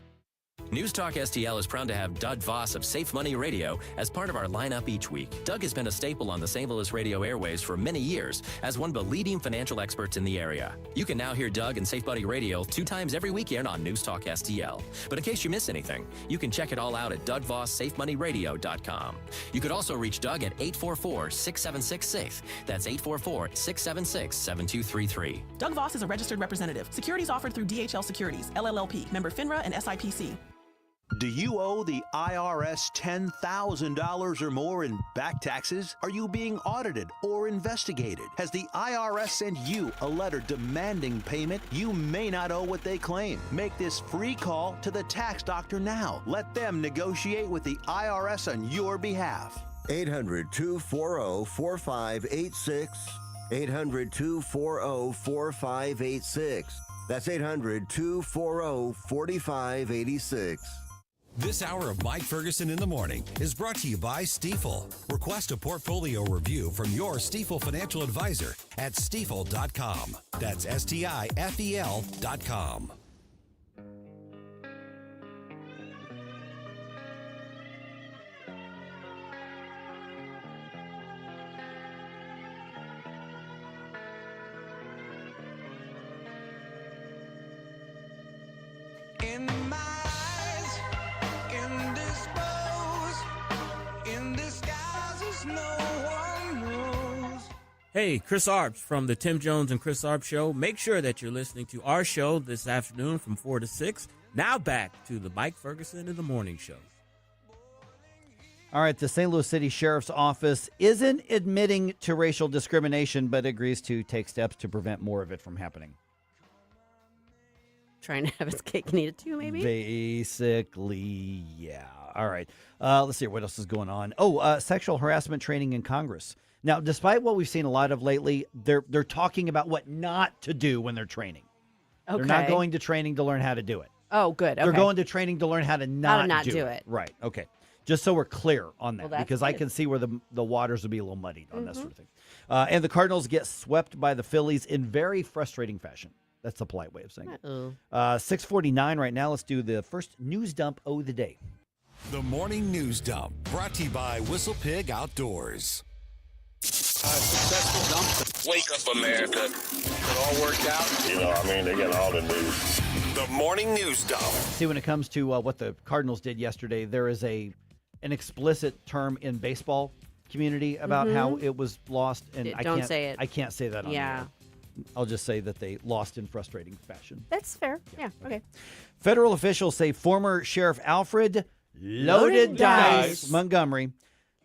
News Talk STL is proud to have Doug Voss of Safe Money Radio as part of our lineup each week. Doug has been a staple on the St. Louis radio airways for many years as one of the leading financial experts in the area. You can now hear Doug and Safe Money Radio 2 times every weekend on News Talk STL. But in case you miss anything, you can check it all out at DougVossSafeMoneyRadio.com. You could also reach Doug at 844-676-SAFE. That's 844-676-7233. Doug Voss is a registered representative. Securities offered through DHL Securities, LLLP, member FINRA and SIPC. Do you owe the IRS $10,000 or more in back taxes? Are you being audited or investigated? Has the IRS sent you a letter demanding payment? You may not owe what they claim. Make this free call to the tax doctor now. Let them negotiate with the IRS on your behalf. 800-240-4586. 800-240-4586. That's 800-240-4586. This hour of Mike Ferguson in the morning is brought to you by Stifel. Request a portfolio review from your Stifel financial advisor at stifel.com. That's STIFEL.com. In my eyes, indisposed, in disguises no one knows. Hey, Chris Arps from the Tim Jones and Chris Arps Show. Make sure that you're listening to our show this afternoon from 4 to 6. Now back to the Mike Ferguson in the Morning Show. All right, the St. Louis City Sheriff's Office isn't admitting to racial discrimination, but agrees to take steps to prevent more of it from happening. Trying to have his cake and eat it too, maybe? Basically, yeah. All right. Let's see what else is going on. Sexual harassment training in Congress. Now, despite what we've seen a lot of lately, they're talking about what not to do when they're training. Okay. They're not going to training to learn how to do it. Oh, good. Okay. They're going to training to learn how to not do it. Right. Okay. Just so we're clear on that, Well, that's because I good. can see where the waters would be a little muddied on that sort of thing. And the Cardinals get swept by the Phillies in very frustrating fashion. That's the polite way of saying it. 6:49 right now. Let's do the first news dump of the day. The Morning News Dump, brought to you by Whistle Pig Outdoors. Successful dump. Wake up, America. It all worked out. They got all the news. The Morning News Dump. See, when it comes to what the Cardinals did yesterday, there is an explicit term in baseball community about how it was lost, and Don't say it. I can't say that on the Yeah. air. I'll just say that they lost in frustrating fashion. That's fair. Yeah. Okay. Federal officials say former Sheriff Alfred Loaded Dice Montgomery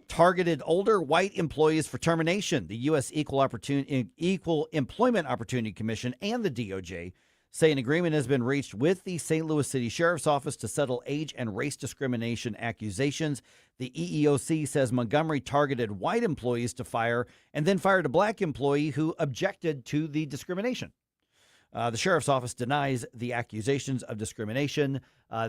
targeted older white employees for termination. The U.S. Equal Employment Opportunity Commission and the DOJ say an agreement has been reached with the St. Louis City Sheriff's Office to settle age and race discrimination accusations. The EEOC says Montgomery targeted white employees to fire and then fired a black employee who objected to the discrimination. The sheriff's office denies the accusations of discrimination.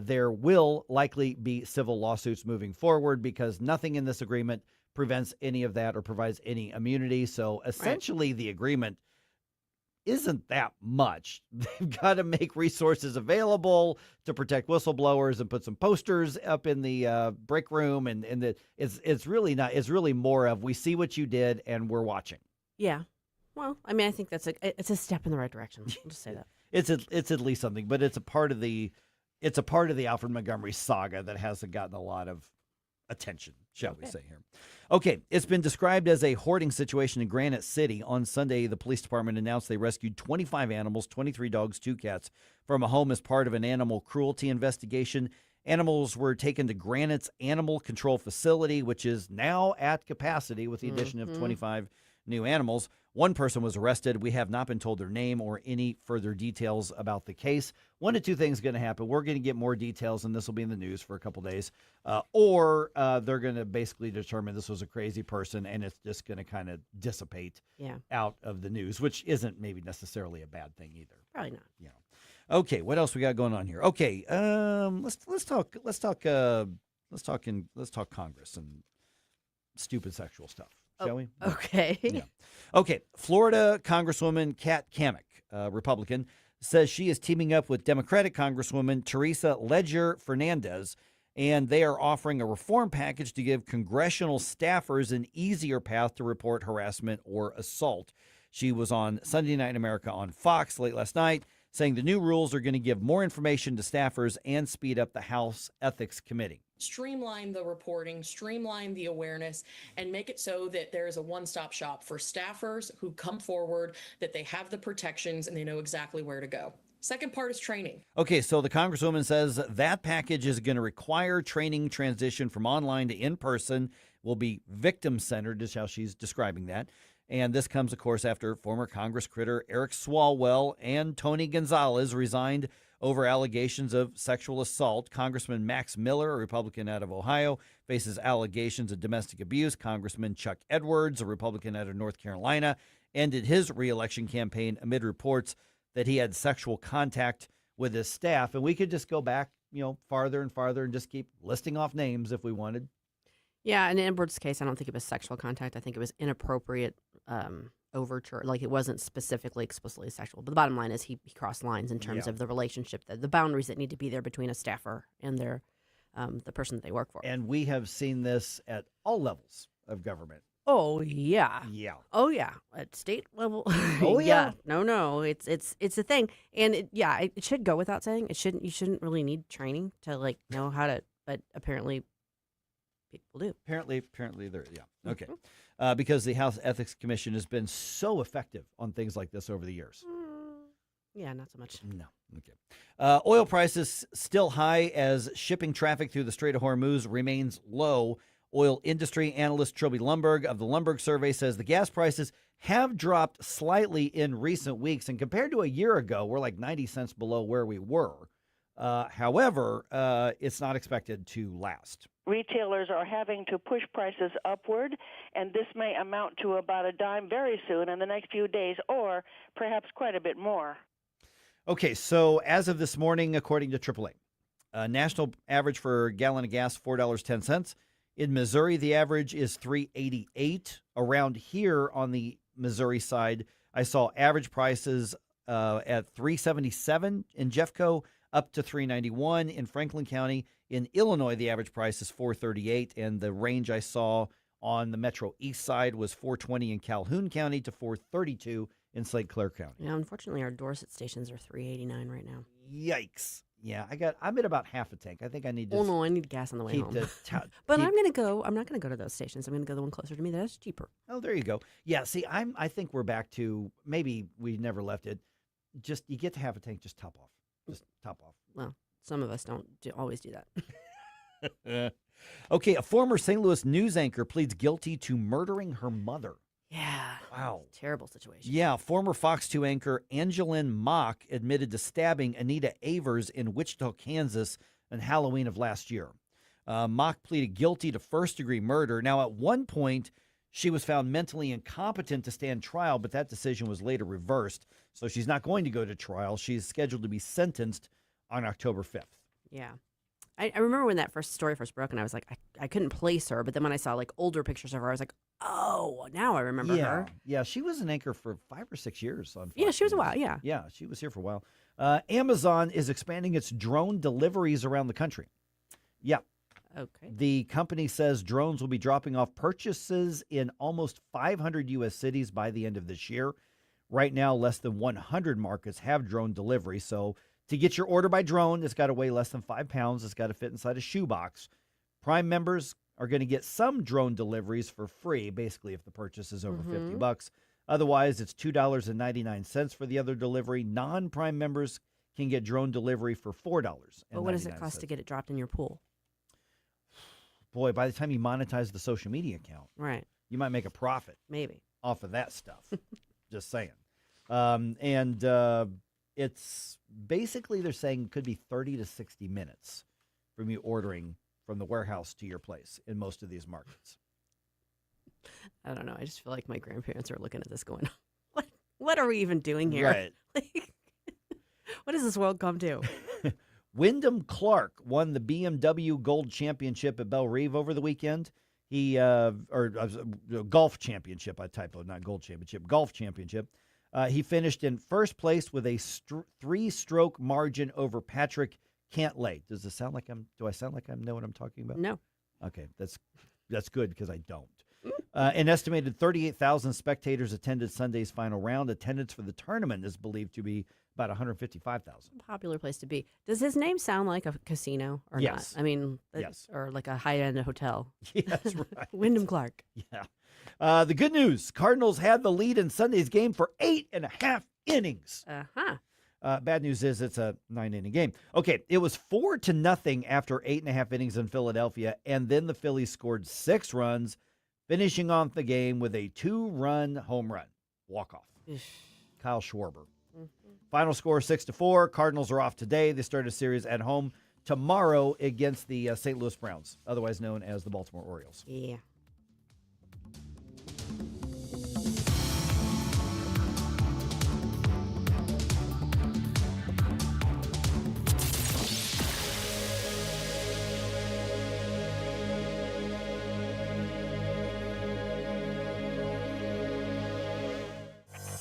There will likely be civil lawsuits moving forward because nothing in this agreement prevents any of that or provides any immunity. So essentially, the agreement isn't that much. They've got to make resources available to protect whistleblowers and put some posters up in the break room. And it's really not. It's really more of we see what you did and we're watching. Yeah. Well, I think it's a step in the right direction. I'll just say that. It's at least something, but it's a part of the Alfred Montgomery saga that hasn't gotten a lot of attention, shall we say here. Okay, it's been described as a hoarding situation in Granite City. On Sunday, the police department announced they rescued 25 animals, 23 dogs, 2 cats, from a home as part of an animal cruelty investigation. Animals were taken to Granite's Animal Control Facility, which is now at capacity with the addition of 25 new animals. One person was arrested. We have not been told their name or any further details about the case. One of two things going to happen. We're going to get more details, and this will be in the news for a couple days. Or they're going to basically determine this was a crazy person, and it's just going to kind of dissipate out of the news, which isn't maybe necessarily a bad thing either. Probably not. Yeah. Okay, what else we got going on here? Okay, let's talk Congress and stupid sexual stuff. Shall we? Okay. Yeah. Okay. Florida Congresswoman Kat Cammack, Republican, says she is teaming up with Democratic Congresswoman Teresa Ledger Fernandez, and they are offering a reform package to give congressional staffers an easier path to report harassment or assault. She was on Sunday Night in America on Fox late last night, saying the new rules are going to give more information to staffers and speed up the House Ethics Committee. Streamline the reporting, streamline the awareness, and make it so that there is a one-stop shop for staffers who come forward, that they have the protections and they know exactly where to go. Second part is training. Okay, so the Congresswoman says that package is going to require training transition from online to in-person, will be victim-centered is how she's describing that. And this comes, of course, after former Congress critter Eric Swalwell and Tony Gonzalez resigned over allegations of sexual assault. Congressman Max Miller, a Republican out of Ohio, faces allegations of domestic abuse. Congressman Chuck Edwards, a Republican out of North Carolina, ended his reelection campaign amid reports that he had sexual contact with his staff. And we could just go back, farther and farther and just keep listing off names if we wanted. Yeah, in Edwards' case, I don't think it was sexual contact. I think it was inappropriate overture. Like, it wasn't specifically explicitly sexual. But the bottom line is he crossed lines in terms of the relationship, the boundaries that need to be there between a staffer and their the person that they work for. And we have seen this at all levels of government. Oh, yeah. Yeah. Oh, yeah. At state level. Oh, yeah. No. It's a thing. And it should go without saying. You shouldn't really need training to know how to, but apparently people do. Apparently there. Yeah. Okay. Because the House Ethics Commission has been so effective on things like this over the years. Yeah, not so much. No. Okay. Oil prices still high as shipping traffic through the Strait of Hormuz remains low. Oil industry analyst Trilby Lumberg of the Lumberg Survey says the gas prices have dropped slightly in recent weeks. And compared to a year ago, we're like 90 cents below where we were. However, it's not expected to last. Retailers are having to push prices upward, and this may amount to about a dime very soon in the next few days, or perhaps quite a bit more. Okay, so as of this morning, according to AAA, national average for a gallon of gas, $4.10. In Missouri, the average is $3.88. Around here on the Missouri side, I saw average prices at $3.77 in Jeffco, up to $391 in Franklin County. In Illinois, the average price is $438, and the range I saw on the Metro East Side was $420 in Calhoun County to $432 in St. Clair County. Yeah, unfortunately, our Dorset stations are $389 right now. Yikes! Yeah, I'm at about half a tank. I think I need to. Oh no, I need gas on the way home. But I'm gonna go. I'm not gonna go to those stations. I'm gonna go to the one closer to me. That's cheaper. Oh, there you go. Yeah. See, I think we're back to maybe we never left it. Just you get to half a tank, just top off. Just top off. Well, some of us don't always do that. Okay, a former St. Louis news anchor pleads guilty to murdering her mother. Yeah. Wow. Terrible situation. Yeah, former Fox 2 anchor Angeline Mock admitted to stabbing Anita Avers in Wichita, Kansas on Halloween of last year. Mock pleaded guilty to first-degree murder. Now, at one point, she was found mentally incompetent to stand trial, but that decision was later reversed. So she's not going to go to trial. She's scheduled to be sentenced on October 5th. Yeah. I remember when that story first broke, and I was like, I couldn't place her. But then when I saw like older pictures of her, I was like, oh, now I remember her. Yeah, she was an anchor for 5 or 6 years on Fox Yeah, she was News. a while, yeah. Yeah, she was here for a while. Amazon is expanding its drone deliveries around the country. Yeah. Okay. The company says drones will be dropping off purchases in almost 500 U.S. cities by the end of this year. Right now, less than 100 markets have drone delivery, so to get your order by drone, it's got to weigh less than 5 pounds. It's got to fit inside a shoebox. Prime members are going to get some drone deliveries for free, basically if the purchase is over $50. Otherwise, it's $2.99 for the other delivery. Non-Prime members can get drone delivery for $4. But what does it cost to get it dropped in your pool? Boy, by the time you monetize the social media account, right, you might make a profit. Maybe. Off of that stuff. Just saying. It's basically, they're saying, could be 30 to 60 minutes from you ordering from the warehouse to your place in most of these markets. I don't know. I just feel like my grandparents are looking at this going, what are we even doing here? Right. What does this world come to? Wyndham Clark won the BMW Gold Championship at Belle Reve over the weekend. Golf Championship, I typoed, not Gold Championship, Golf Championship. He finished in first place with a 3-stroke margin over Patrick Cantlay. Do I sound like I know what I'm talking about? No. Okay, that's good because I don't. An estimated 38,000 spectators attended Sunday's final round. Attendance for the tournament is believed to be about 155,000. Popular place to be. Does his name sound like a casino or Yes. not? I mean, yes. Or like a high-end hotel. Yes, right. Wyndham Clark. Yeah. The good news, Cardinals had the lead in Sunday's game for 8.5 innings. Bad news is it's a 9-inning game. Okay, it was 4-0 after 8.5 innings in Philadelphia, and then the Phillies scored 6 runs, finishing off the game with a 2-run home run walk-off. Kyle Schwarber. Final score 6-4. Cardinals are off today. They start a series at home tomorrow against the St. Louis Browns, otherwise known as the Baltimore Orioles. Yeah.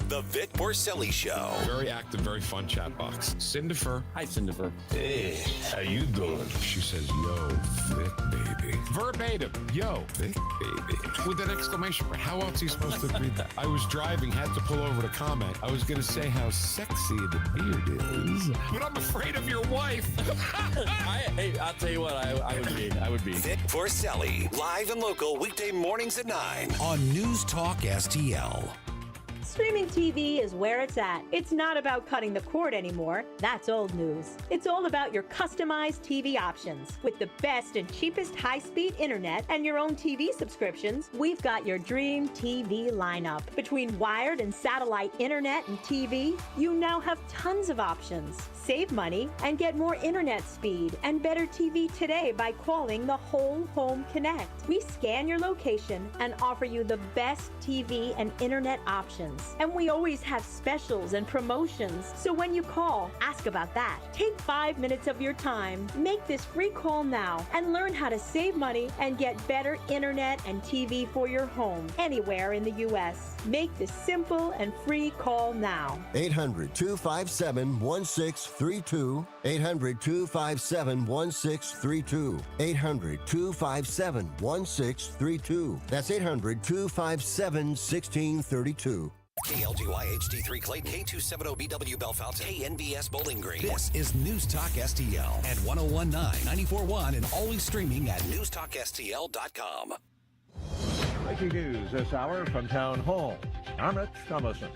The Vic Borselli Show. Very active, very fun chat box. Cinderfer. Hi, Cinderfer. Hey, how you doing? She says, yo, Vic, baby. Verbatim, yo, Vic, baby. With an exclamation point. How else are you supposed to read that? I was driving, had to pull over to comment. I was going to say how sexy the beard is. But I'm afraid of your wife. Hey, I'll tell you what, I would be. Vic Borselli, live and local, weekday mornings at 9 on News Talk STL. Streaming TV is where it's at. It's not about cutting the cord anymore. That's old news. It's all about your customized TV options. With the best and cheapest high-speed internet and your own TV subscriptions, we've got your dream TV lineup. Between wired and satellite internet and TV, you now have tons of options. Save money and get more internet speed and better TV today by calling the Whole Home Connect. We scan your location and offer you the best TV and internet options. And we always have specials and promotions. So when you call, ask about that. Take 5 minutes of your time, make this free call now, and learn how to save money and get better internet and TV for your home anywhere in the U.S. Make the simple and free call now. 800-257-1632. 800-257-1632. 800-257-1632. That's 800-257-1632. KLGY HD3 Clayton, K270BW Bellefonte, KNBS Bowling Green. This is News Talk STL at 1019, 94.1, and always streaming at NewsTalkSTL.com. Breaking news this hour from Town Hall. I'm Rich Thomason.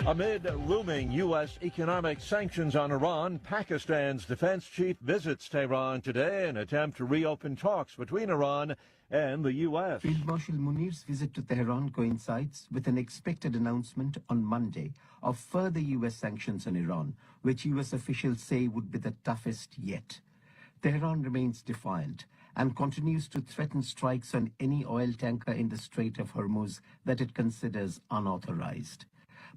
Amid looming U.S. economic sanctions on Iran, Pakistan's defense chief visits Tehran today in an attempt to reopen talks between Iran and the U.S. Field Marshal Munir's visit to Tehran coincides with an expected announcement on Monday of further U.S. sanctions on Iran, which U.S. officials say would be the toughest yet. Tehran remains defiant and continues to threaten strikes on any oil tanker in the Strait of Hormuz that it considers unauthorized.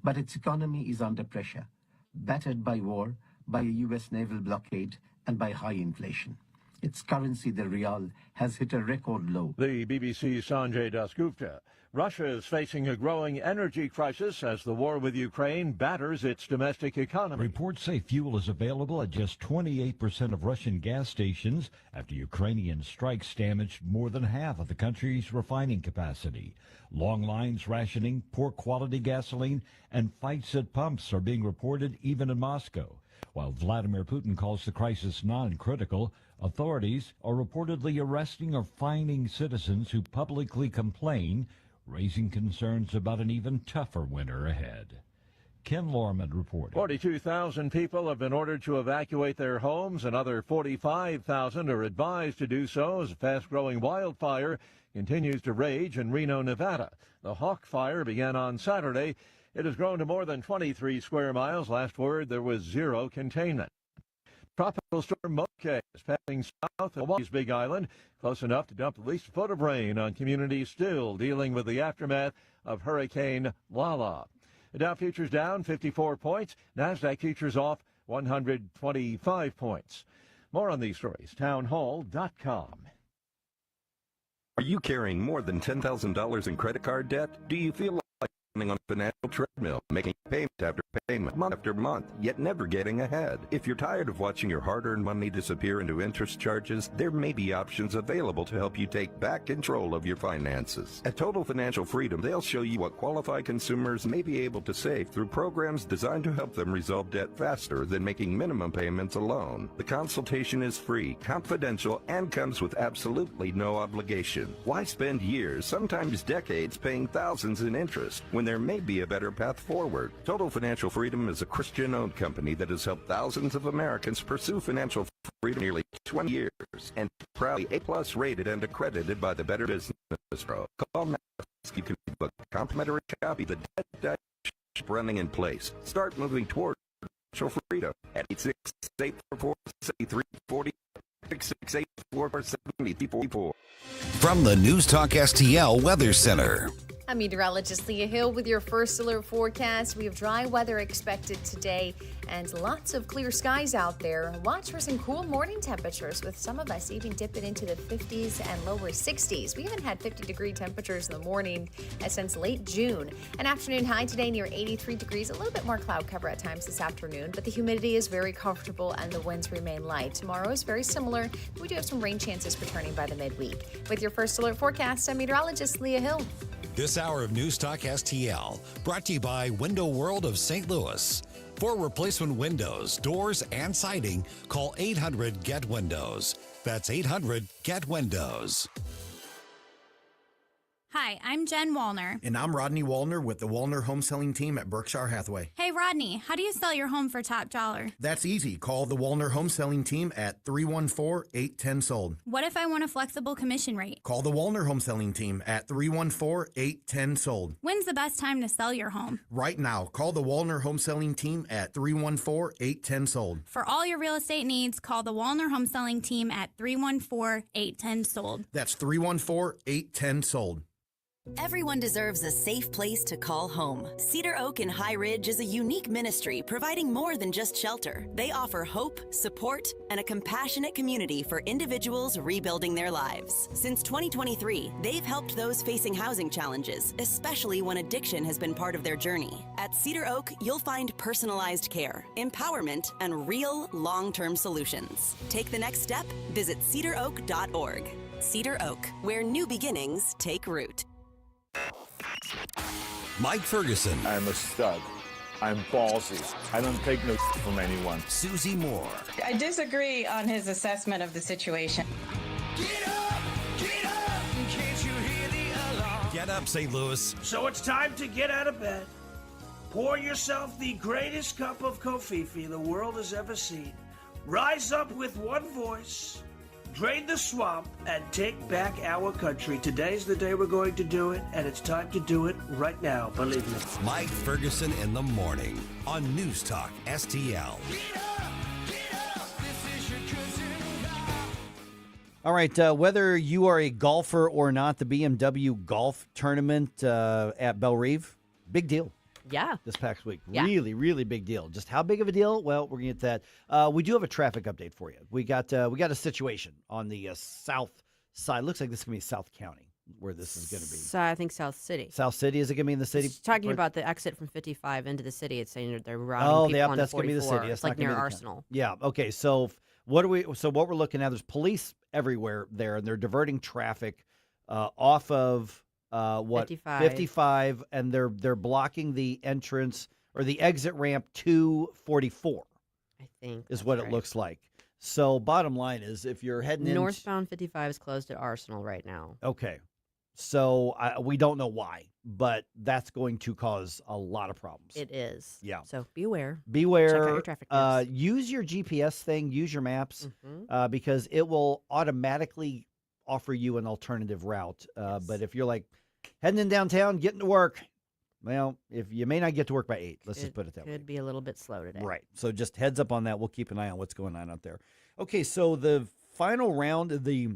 But its economy is under pressure, battered by war, by a U.S. naval blockade, and by high inflation. Its currency, the rial, has hit a record low. The BBC's Sanjay Dasgupta. Russia is facing a growing energy crisis as the war with Ukraine batters its domestic economy. Reports say fuel is available at just 28% of Russian gas stations after Ukrainian strikes damaged more than half of the country's refining capacity. Long lines, rationing, poor quality gasoline, and fights at pumps are being reported even in Moscow. While Vladimir Putin calls the crisis non-critical, authorities are reportedly arresting or fining citizens who publicly complain, raising concerns about an even tougher winter ahead. Ken Lorman reporting. 42,000 people have been ordered to evacuate their homes. Another 45,000 are advised to do so as a fast-growing wildfire continues to rage in Reno, Nevada. The Hawk Fire began on Saturday. It has grown to more than 23 square miles. Last word, there was zero containment. Tropical storm Moke is passing south of Hawaii's Big Island, close enough to dump at least a foot of rain on communities still dealing with the aftermath of Hurricane Lala. The Dow futures down 54 points. NASDAQ futures off 125 points. More on these stories, townhall.com. Are you carrying more than $10,000 in credit card debt? Do you feel like on a financial treadmill, making payment after payment, month after month, yet never getting ahead? If you're tired of watching your hard-earned money disappear into interest charges, there may be options available to help you take back control of your finances. At Total Financial Freedom, they'll show you what qualified consumers may be able to save through programs designed to help them resolve debt faster than making minimum payments alone. The consultation is free, confidential, and comes with absolutely no obligation. Why spend years, sometimes decades, paying thousands in interest when there may be a better path forward? Total Financial Freedom is a Christian-owned company that has helped thousands of Americans pursue financial freedom nearly 20 years and proudly A+ rated and accredited by the Better Business Bureau. Call now. You can book a complimentary copy of the debt running in place. Start moving toward financial freedom at 868-447-7340. 668-447-7344. From the News Talk STL Weather Center. I'm meteorologist Leah Hill with your first alert forecast. We have dry weather expected today and lots of clear skies out there. Watch for some cool morning temperatures, with some of us even dipping into the 50s and lower 60s. We haven't had 50-degree temperatures in the morning since late June. An afternoon high today near 83 degrees. A little bit more cloud cover at times this afternoon, but the humidity is very comfortable and the winds remain light. Tomorrow is very similar. We do have some rain chances returning by the midweek. With your first alert forecast, I'm meteorologist Leah Hill. This hour of News Talk STL, brought to you by Window World of St. Louis. For replacement windows, doors, and siding, call 800-GET-WINDOWS. That's 800-GET-WINDOWS. Hi, I'm Jen Wallner. And I'm Rodney Wallner with the Wallner Home Selling Team at Berkshire Hathaway. Hey, Rodney, how do you sell your home for top dollar? That's easy. Call the Wallner Home Selling Team at 314-810-SOLD. What if I want a flexible commission rate? Call the Wallner Home Selling Team at 314-810-SOLD. When's the best time to sell your home? Right now. Call the Wallner Home Selling Team at 314-810-SOLD. For all your real estate needs, call the Wallner Home Selling Team at 314-810-SOLD. That's 314-810-SOLD. Everyone deserves a safe place to call home. Cedar Oak in High Ridge is a unique ministry providing more than just shelter. They offer hope, support, and a compassionate community for individuals rebuilding their lives. Since 2023, they've helped those facing housing challenges, especially when addiction has been part of their journey. At Cedar Oak, you'll find personalized care, empowerment, and real long-term solutions. Take the next step. Visit cedaroak.org. Cedar Oak, where new beginnings take root. Mike Ferguson. I'm a stud. I'm ballsy. I don't take no from anyone. Susie Moore. I disagree on his assessment of the situation. Get up, St. Louis. So it's time to get out of bed. Pour yourself the greatest cup of kofifi the world has ever seen. Rise up with one voice. Drain the swamp and take back our country. Today's the day we're going to do it, and it's time to do it right now, believe me. Mike Ferguson in the morning on News Talk STL. All right, whether you are a golfer or not, the BMW golf tournament at Belle Reve, big deal. Yeah. This past week. Yeah. Really, really big deal. Just how big of a deal? Well, we're going to get that. We do have a traffic update for you. We got a situation on the south side. Looks like this is going to be South County where this is going to be. So I think South City. South City, is it going to be in the city? It's talking about the exit from 55 into the city. It's saying they're routing people yeah, onto that's going to be the 44. city. It's like near Arsenal. Yeah. Okay. So what we're looking at? There's police everywhere there, and they're diverting traffic off of 55, and they're blocking the entrance or the exit ramp to 44. I think is what it looks like. So bottom line is, if you're heading northbound 55 is closed at Arsenal right now. Okay. So we don't know why, but that's going to cause a lot of problems. It is. Yeah. So beware. Beware. Check out your traffic news. Use your GPS thing. Use your maps because it will automatically offer you an alternative route. But if you're like heading in downtown, getting to work, well, if you may not get to work by 8, let's just put it that way. Could be a little bit slow today. Right. So just heads up on that. We'll keep an eye on what's going on out there. Okay, so the final round of the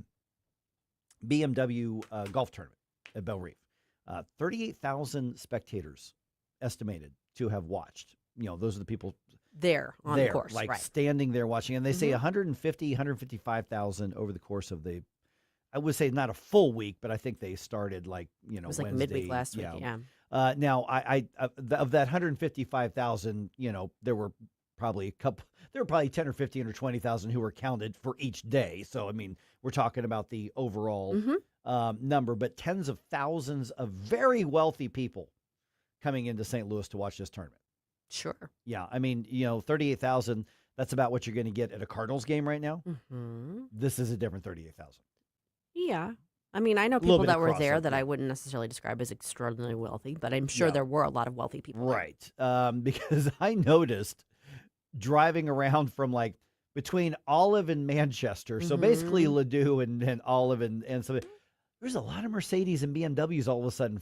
BMW golf tournament at Belle Reve, 38,000 spectators estimated to have watched. You know, those are the people there on the course, like right. standing there watching. And they say 155,000 over the course of the, I would say not a full week, but I think they started it was like Wednesday, midweek last week, yeah. Now, I of that 155,000, there were probably 10 or 15 or 20,000 who were counted for each day. So, I mean, we're talking about the overall number, but tens of thousands of very wealthy people coming into St. Louis to watch this tournament. Sure. Yeah. I mean, 38,000, that's about what you're going to get at a Cardinals game right now. This is a different 38,000. Yeah. I mean, I know people that were there that I wouldn't necessarily describe as extraordinarily wealthy, but I'm sure there were a lot of wealthy people. Right. Because I noticed driving around from between Olive and Manchester, so basically Ladue and Olive and so there's a lot of Mercedes and BMWs all of a sudden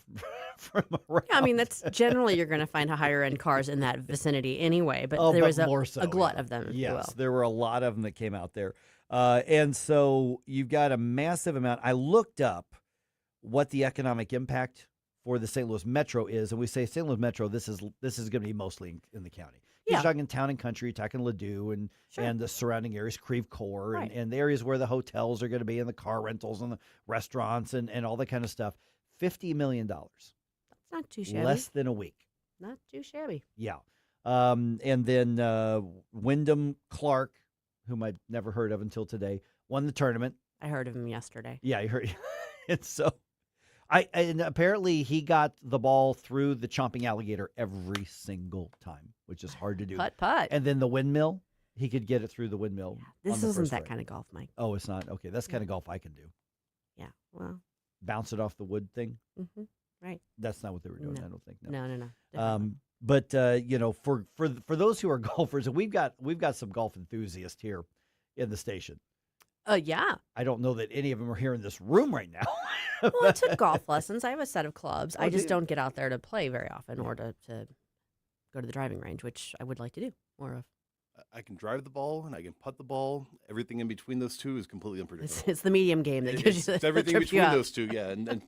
from around. Yeah, I mean, that's generally you're going to find higher end cars in that vicinity anyway, but there was a glut of them. Yes, there were a lot of them that came out there. And so you've got a massive amount. I looked up what the economic impact for the St. Louis Metro is, and we say St. Louis Metro, this is going to be mostly in the county. Yeah. You're talking town and country, you're talking Ladue and the surrounding areas, Creve Coeur, and the areas where the hotels are going to be and the car rentals and the restaurants and all that kind of stuff. $50 million. That's not too shabby. Less than a week. Not too shabby. Yeah. And then Wyndham Clark, whom I'd never heard of until today, won the tournament. I heard of him yesterday. Yeah, I heard. And so, and apparently he got the ball through the chomping alligator every single time, which is hard to do. Putt. And then the windmill, he could get it through the windmill. Yeah, this isn't that kind of golf, Mike. Oh, it's not? Okay, that's the kind of golf I can do. Yeah, well. Bounce it off the wood thing? Right. That's not what they were doing, I don't think. No. But for those who are golfers, and we've got some golf enthusiasts here in the station. Yeah. I don't know that any of them are here in this room right now. Well, I took golf lessons. I have a set of clubs. I just don't get out there to play very often or to go to the driving range, which I would like to do more of. I can drive the ball and I can putt the ball. Everything in between those two is completely unpredictable. It's the medium game that gives you It's the everything trips you between up. those two, yeah. And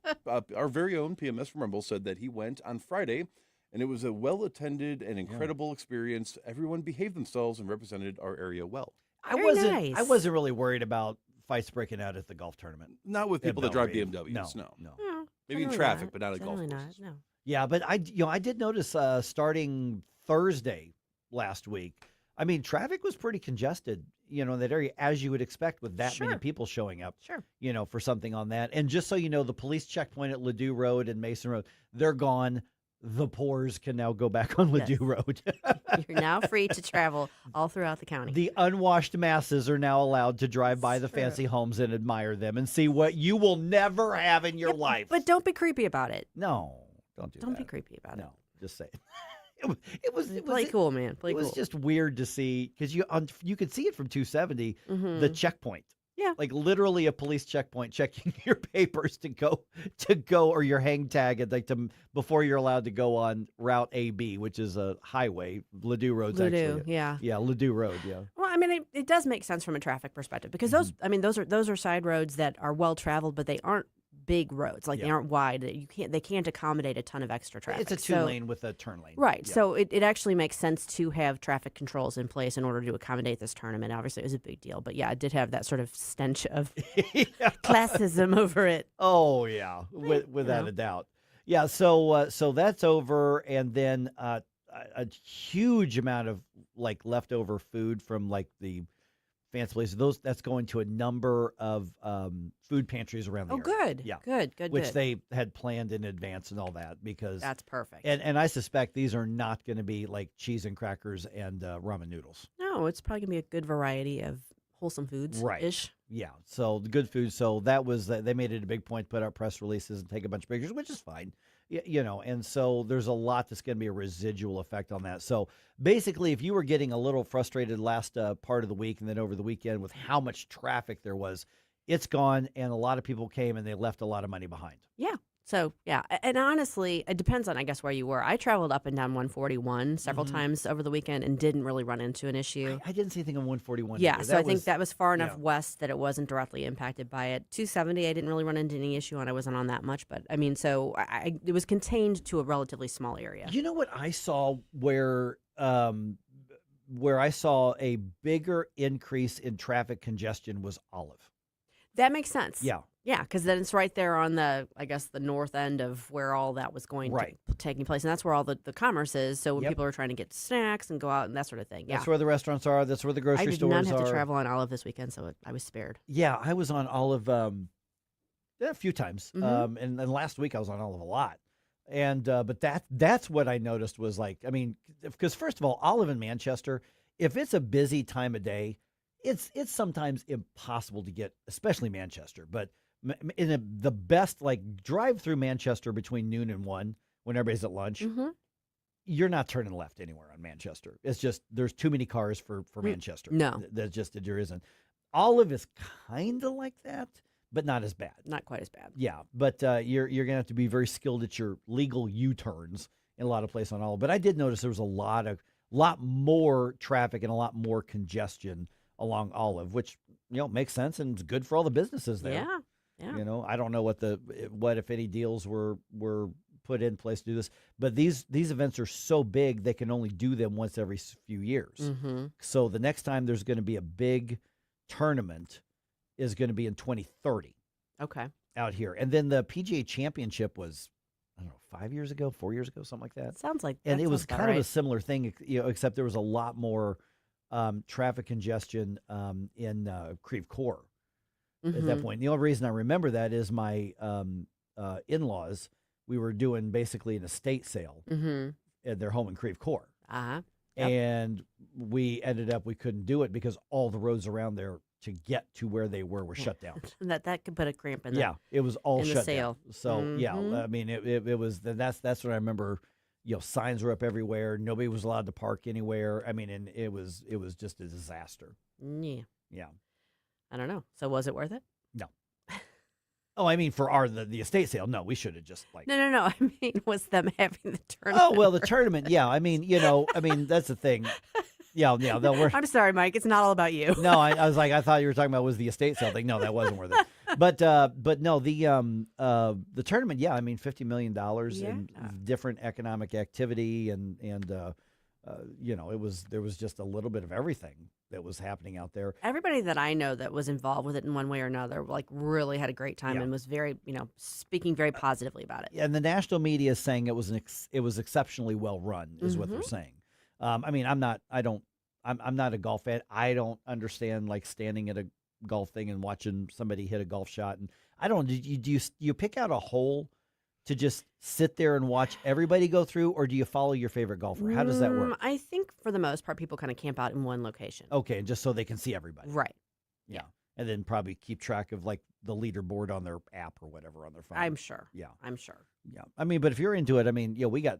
our very own PMS from Rumble said that he went on Friday, and it was a well-attended and incredible experience. Everyone behaved themselves and represented our area well. I Very nice. wasn't really worried about fights breaking out at the golf tournament. Not with at people that drive Belgrade. BMWs, no. No. Maybe in Generally traffic, not. but not at golf Generally courses. not, no. Yeah, but I did notice starting Thursday last week, I mean, traffic was pretty congested, in that area, as you would expect with that many people showing up, for something on that. And just so you know, the police checkpoint at Ladue Road and Mason Road, they're gone. The poors can now go back on Ladue Road. You're now free to travel all throughout the county. The unwashed masses are now allowed to drive by the fancy homes and admire them and see what you will never have in your life. But don't be creepy about it. No, don't do that. Don't be creepy about it. No, just say it. It was Play cool, man. Play it was cool. just weird to see because you could see it from 270, the checkpoint. Yeah, like literally a police checkpoint checking your papers to go or your hang tag before you're allowed to go on Route AB, which is a highway. Ladue Road's actually yeah, Ladue Road, yeah. Well, I mean, it does make sense from a traffic perspective because those are side roads that are well traveled, but they aren't big roads. Like they aren't wide. They can't accommodate a ton of extra traffic. It's a 2-lane with a turn lane. Right. Yeah. So it actually makes sense to have traffic controls in place in order to accommodate this tournament. Obviously, it was a big deal. But yeah, it did have that sort of stench of classism over it. Oh, yeah, without a doubt. Yeah, so that's over. And then a huge amount of leftover food from the fancy places. That's going to a number of food pantries around the area. Good. Yeah. Good. Which they had planned in advance and all that because that's perfect. And I suspect these are not going to be like cheese and crackers and ramen noodles. No, it's probably going to be a good variety of wholesome foods. Right. Ish. Yeah. So the good food. So that was they made it a big point, put out press releases and take a bunch of pictures, which is fine. And so there's a lot that's going to be a residual effect on that. So basically, if you were getting a little frustrated last part of the week and then over the weekend with how much traffic there was, it's gone. And a lot of people came and they left a lot of money behind. Yeah. So, yeah. And honestly, it depends on, I guess, where you were. I traveled up and down 141 several times over the weekend and didn't really run into an issue. I didn't see anything on 141. Yeah, either. so I think that was far enough west that it wasn't directly impacted by it. 270, I didn't really run into any issue on. I wasn't on that much. But, I mean, so it was contained to a relatively small area. You know what I saw where I saw a bigger increase in traffic congestion was Olive. That makes sense. Yeah. Yeah, because then it's right there on the north end of where all that was going to taking place. And that's where all the commerce is. So when people are trying to get snacks and go out and that sort of thing. Yeah. That's where the restaurants are. That's where the grocery stores are. I did not have to travel on Olive this weekend, so I was spared. Yeah, I was on Olive a few times. And last week I was on Olive a lot. And but that's what I noticed was because first of all, Olive in Manchester, if it's a busy time of day, it's sometimes impossible to get, especially Manchester. But in the best, drive through Manchester between noon and 1 when everybody's at lunch, you're not turning left anywhere on Manchester. It's just there's too many cars for Manchester. No, there isn't. Olive is kind of like that, but not as bad. Not quite as bad. Yeah, but you're gonna have to be very skilled at your legal U-turns in a lot of places on Olive. But I did notice there was a lot more traffic and a lot more congestion along Olive, which makes sense and it's good for all the businesses there. Yeah. I don't know what if any deals were put in place to do this, but these events are so big they can only do them once every few years. Mm-hmm. So the next time there's going to be a big tournament is going to be in 2030. Okay. Out here, and then the PGA Championship was 5 years ago, 4 years ago, something like that. Sounds like, and that it was sounds kind of right. a similar thing, except there was a lot more traffic congestion in Creve Coeur. At that point. The only reason I remember that is my in-laws, we were doing basically an estate sale at their home in Creve Coeur. Uh-huh. Yep. And we ended up, we couldn't do it because all the roads around there to get to where they were shut down. that could put a cramp in it was all in shut the sale. down. So, I mean, it was, that's what I remember, signs were up everywhere. Nobody was allowed to park anywhere. I mean, and it was just a disaster. Yeah. Yeah. I don't know. So was it worth it? No. Oh, I mean, for the estate sale, no, we should have just No. I mean, was them having the tournament? Oh, well, the tournament, yeah. I mean, that's the thing. Yeah. I'm sorry, Mike. It's not all about you. No, I was like, I thought you were talking about was the estate sale thing. No, that wasn't worth it. But no, the tournament. Yeah, I mean, $50 million in different economic activity, and there was just a little bit of everything that was happening out there. Everybody that I know that was involved with it in one way or another, like, really had a great time and was very, speaking very positively about it. And the national media is saying it was exceptionally well run, is what they're saying. I mean, I'm not a golf fan. I don't understand like standing at a golf thing and watching somebody hit a golf shot. And I don't. Do you pick out a hole to just sit there and watch everybody go through, or do you follow your favorite golfer? How does that work? I think for the most part, people kind of camp out in one location. Okay, just so they can see everybody. Right. Yeah. And then probably keep track of like the leaderboard on their app or whatever on their phone. I'm sure. Yeah. I'm sure. Yeah. I mean, but if you're into it, I mean, we got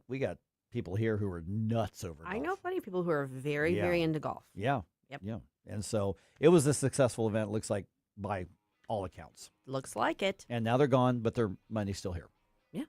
people here who are nuts over golf. I know plenty of people who are very, very into golf. Yeah. Yep. Yeah. And so it was a successful event, it looks like, by all accounts. Looks like it. And now they're gone, but their money's still here. Yeah.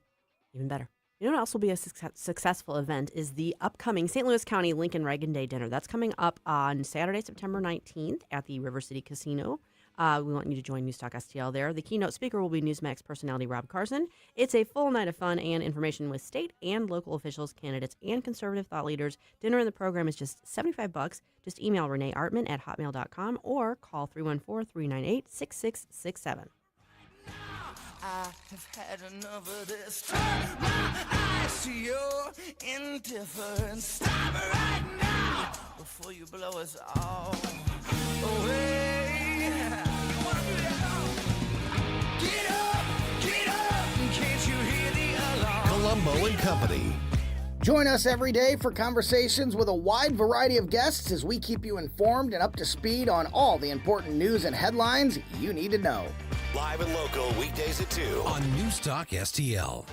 Even better. You know what else will be a successful event is the upcoming St. Louis County Lincoln Reagan Day Dinner. That's coming up on Saturday, September 19th at the River City Casino. We want you to join News Talk STL there. The keynote speaker will be Newsmax personality Rob Carson. It's a full night of fun and information with state and local officials, candidates, and conservative thought leaders. Dinner in the program is just $75. Just email Renee Artman at hotmail.com or call 314-398-6667. I have had enough of this. Turn my eyes to your indifference. Stop right now before you blow us all away. Get up, can't you hear the alarm? Columbo and Company. Join us every day for conversations with a wide variety of guests as we keep you informed and up to speed on all the important news and headlines you need to know. Live and local weekdays at 2 on News Talk STL.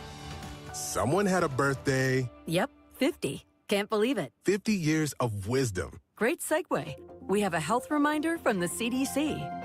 Someone had a birthday. Yep, 50. Can't believe it. 50 years of wisdom. Great segue. We have a health reminder from the CDC.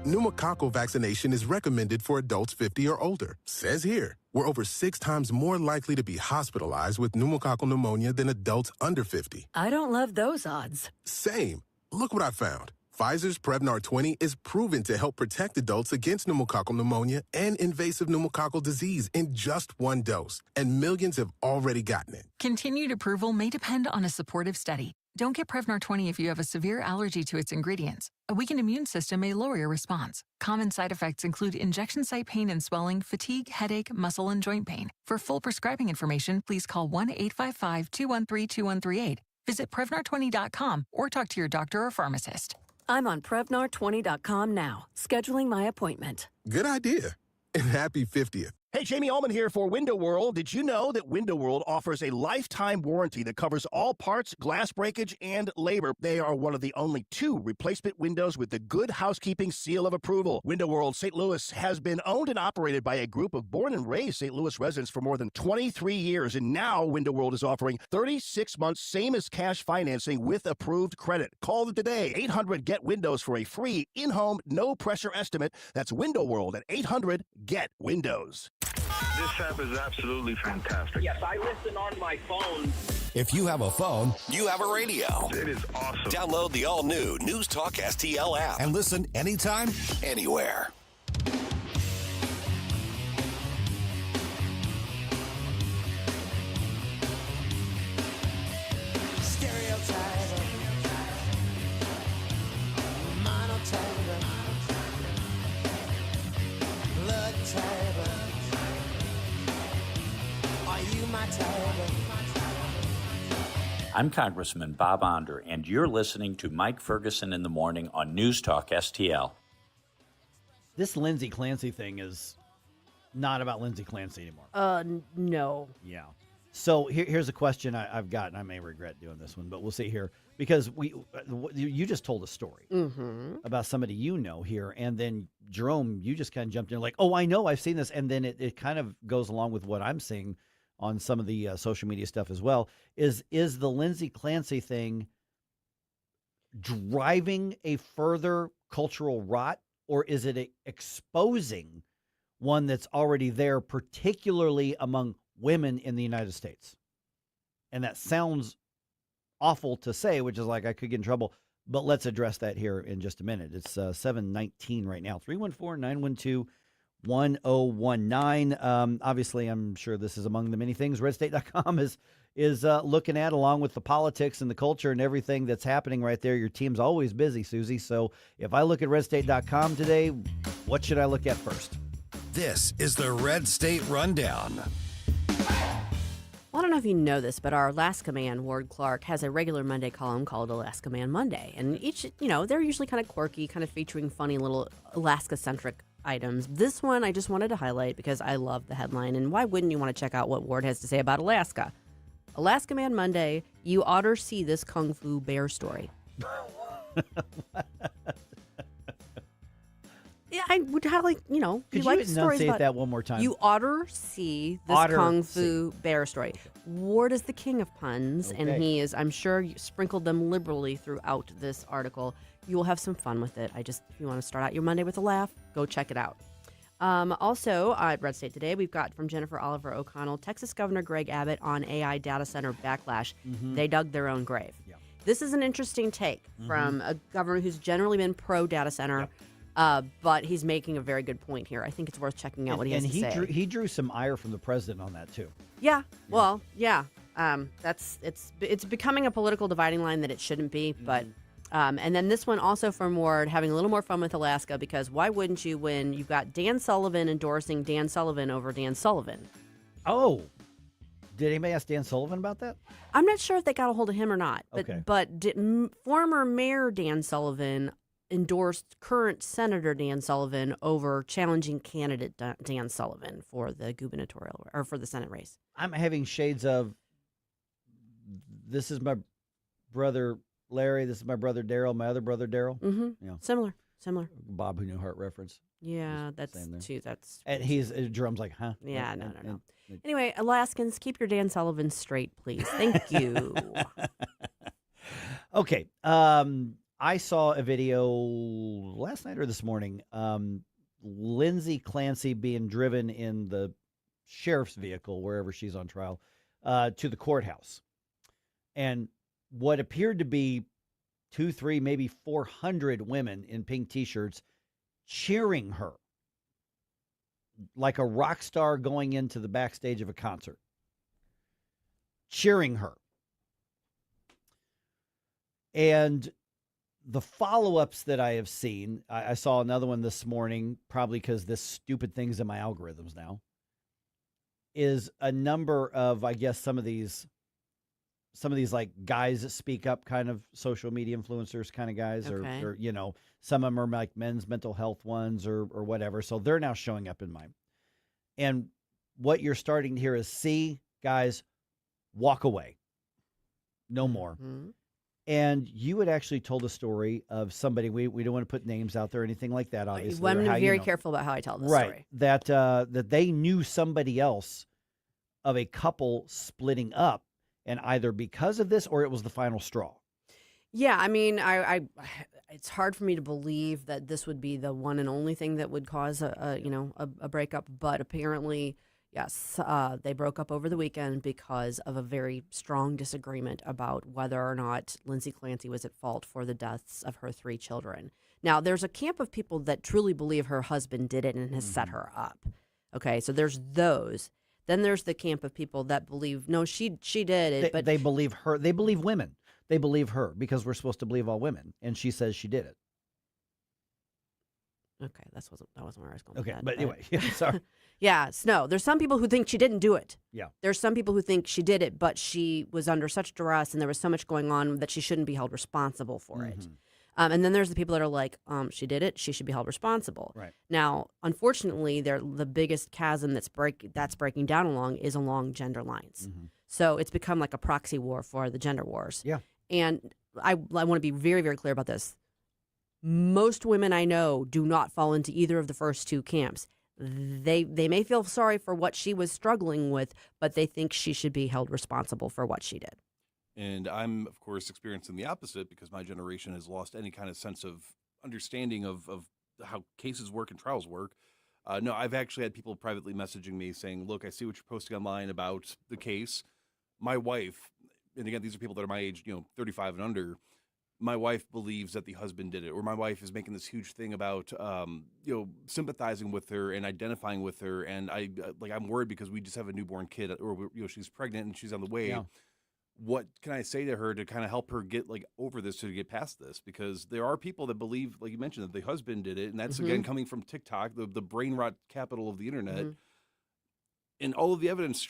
Pneumococcal vaccination is recommended for adults 50 or older. Says here, we're over 6 times more likely to be hospitalized with pneumococcal pneumonia than adults under 50. I don't love those odds. Same. Look what I found. Pfizer's Prevnar 20 is proven to help protect adults against pneumococcal pneumonia and invasive pneumococcal disease in just 1 dose, and millions have already gotten it. Continued approval may depend on a supportive study. Don't get Prevnar 20 if you have a severe allergy to its ingredients. A weakened immune system may lower your response. Common side effects include injection site pain and swelling, fatigue, headache, muscle, and joint pain. For full prescribing information, please call 1-855-213-2138. Visit Prevnar20.com or talk to your doctor or pharmacist. I'm on Prevnar20.com now, scheduling my appointment. Good idea. And happy 50th. Hey, Jamie Ullman here for Window World. Did you know that Window World offers a lifetime warranty that covers all parts, glass breakage, and labor? They are one of the only 2 replacement windows with the Good Housekeeping seal of approval. Window World St. Louis has been owned and operated by a group of born and raised St. Louis residents for more than 23 years. And now Window World is offering 36 months, same as cash financing with approved credit. Call them today, 800-GET-WINDOWS for a free in-home, no-pressure estimate. That's Window World at 800-GET-WINDOWS. This app is absolutely fantastic. Yes, I listen on my phone. If you have a phone, you have a radio. It is awesome. Download the all-new News Talk STL app and listen anytime, anywhere. Stereotype, monotype, blood type. Are you my type? I'm Congressman Bob Onder, and you're listening to Mike Ferguson in the Morning on News Talk STL. This Lindsay Clancy thing is not about Lindsay Clancy anymore. No. Yeah. So here's a question I've got, and I may regret doing this one, but we'll see here. Because you just told a story about somebody you know here, and then Jerome, you just kind of jumped in like, oh, I know, I've seen this. And then it kind of goes along with what I'm seeing on some of the social media stuff as well. Is the Lindsay Clancy thing driving a further cultural rot, or is it exposing one that's already there, particularly among women in the United States? And that sounds awful to say, which is like I could get in trouble. But let's address that here in just a minute. It's 7:19 right now. 314-912-1019. Obviously, I'm sure this is among the many things RedState.com is looking at, along with the politics and the culture and everything that's happening right there. Your team's always busy, Susie. So if I look at RedState.com today, what should I look at first? This is the Red State Rundown. Well, I don't know if you know this, but our Alaska Man, Ward Clark, has a regular Monday column called Alaska Man Monday. And each, they're usually kind of quirky, kind of featuring funny little Alaska-centric items. This one I just wanted to highlight because I love the headline. And why wouldn't you want to check out what Ward has to say about Alaska? Alaska Man Monday, you oughter see this Kung Fu bear story. Yeah, I would have Could you enunciate that one more time? You oughter see this Kung Fu bear story. Ward is the king of puns, and he is, I'm sure, sprinkled them liberally throughout this article. You will have some fun with it. If you want to start out your Monday with a laugh, go check it out. Also, at Red State Today, we've got from Jennifer Oliver O'Connell, Texas Governor Greg Abbott on AI data center backlash. They dug their own grave. Yeah. This is an interesting take from a governor who's generally been pro-data center. But he's making a very good point here. I think it's worth checking out what he has to say. He drew some ire from the president on that too. Yeah. Well, yeah. It's becoming a political dividing line that it shouldn't be. But and then this one also from Ward, having a little more fun with Alaska, because why wouldn't you when you've got Dan Sullivan endorsing Dan Sullivan over Dan Sullivan? Oh. Did anybody ask Dan Sullivan about that? I'm not sure if they got a hold of him or not. But former Mayor Dan Sullivan endorsed current Senator Dan Sullivan over challenging candidate Dan Sullivan for the gubernatorial or for the Senate race. I'm having shades of, this is my brother Larry, this is my brother Daryl, my other brother Daryl. Yeah. Similar. Bob Who Knew Heart reference. Yeah, that's too. That's and Jerome's like, huh? Yeah, no. Anyway, Alaskans, keep your Dan Sullivan straight, please. Thank you. Okay. I saw a video last night or this morning. Lindsay Clancy being driven in the sheriff's vehicle, wherever she's on trial, to the courthouse. And what appeared to be 200, 300, maybe 400 women in pink T-shirts cheering her like a rock star going into the backstage of a concert. Cheering her. And the follow-ups that I have seen, I saw another one this morning, probably because this stupid thing's in my algorithms now, is a number of, I guess, some of these like guys that speak up kind of social media influencers kind of guys, or some of them are like men's mental health ones or whatever. So they're now showing up in mine. And what you're starting to hear is, see, guys, walk away. No more. Mm-hmm. And you had actually told a story of somebody, we don't want to put names out there or anything like that, obviously. I'm very careful about how I tell this story. Right, that they knew somebody else of a couple splitting up, and either because of this or it was the final straw. Yeah, I mean, I it's hard for me to believe that this would be the one and only thing that would cause a breakup, but apparently, yes, they broke up over the weekend because of a very strong disagreement about whether or not Lindsay Clancy was at fault for the deaths of her 3 children. Now, there's a camp of people that truly believe her husband did it and has set her up. Okay, so there's those. Then there's the camp of people that believe, no, she did it. But they believe her. They believe women. They believe her because we're supposed to believe all women, and she says she did it. Okay, that wasn't where I was going. Okay, with that, but anyway, sorry. Yeah, no, there's some people who think she didn't do it. Yeah. There's some people who think she did it, but she was under such duress and there was so much going on that she shouldn't be held responsible for it. And then there's the people that are like, she did it, she should be held responsible. Right. Now, unfortunately, the biggest chasm that's breaking down along gender lines. So it's become like a proxy war for the gender wars. Yeah. And I want to be very, very clear about this. Most women I know do not fall into either of the first two camps. They may feel sorry for what she was struggling with, but they think she should be held responsible for what she did. And I'm, of course, experiencing the opposite because my generation has lost any kind of sense of understanding of how cases work and trials work. No, I've actually had people privately messaging me saying, look, I see what you're posting online about the case. My wife and again, these are people that are my age, 35 and under. My wife believes that the husband did it, or my wife is making this huge thing about, sympathizing with her and identifying with her. And I'm worried because we just have a newborn kid, or she's pregnant and she's on the way. Yeah. What can I say to her to kind of help her get over this, to get past this? Because there are people that believe, like you mentioned, that the husband did it, and that's again coming from TikTok, the brain rot capital of the internet. And all of the evidence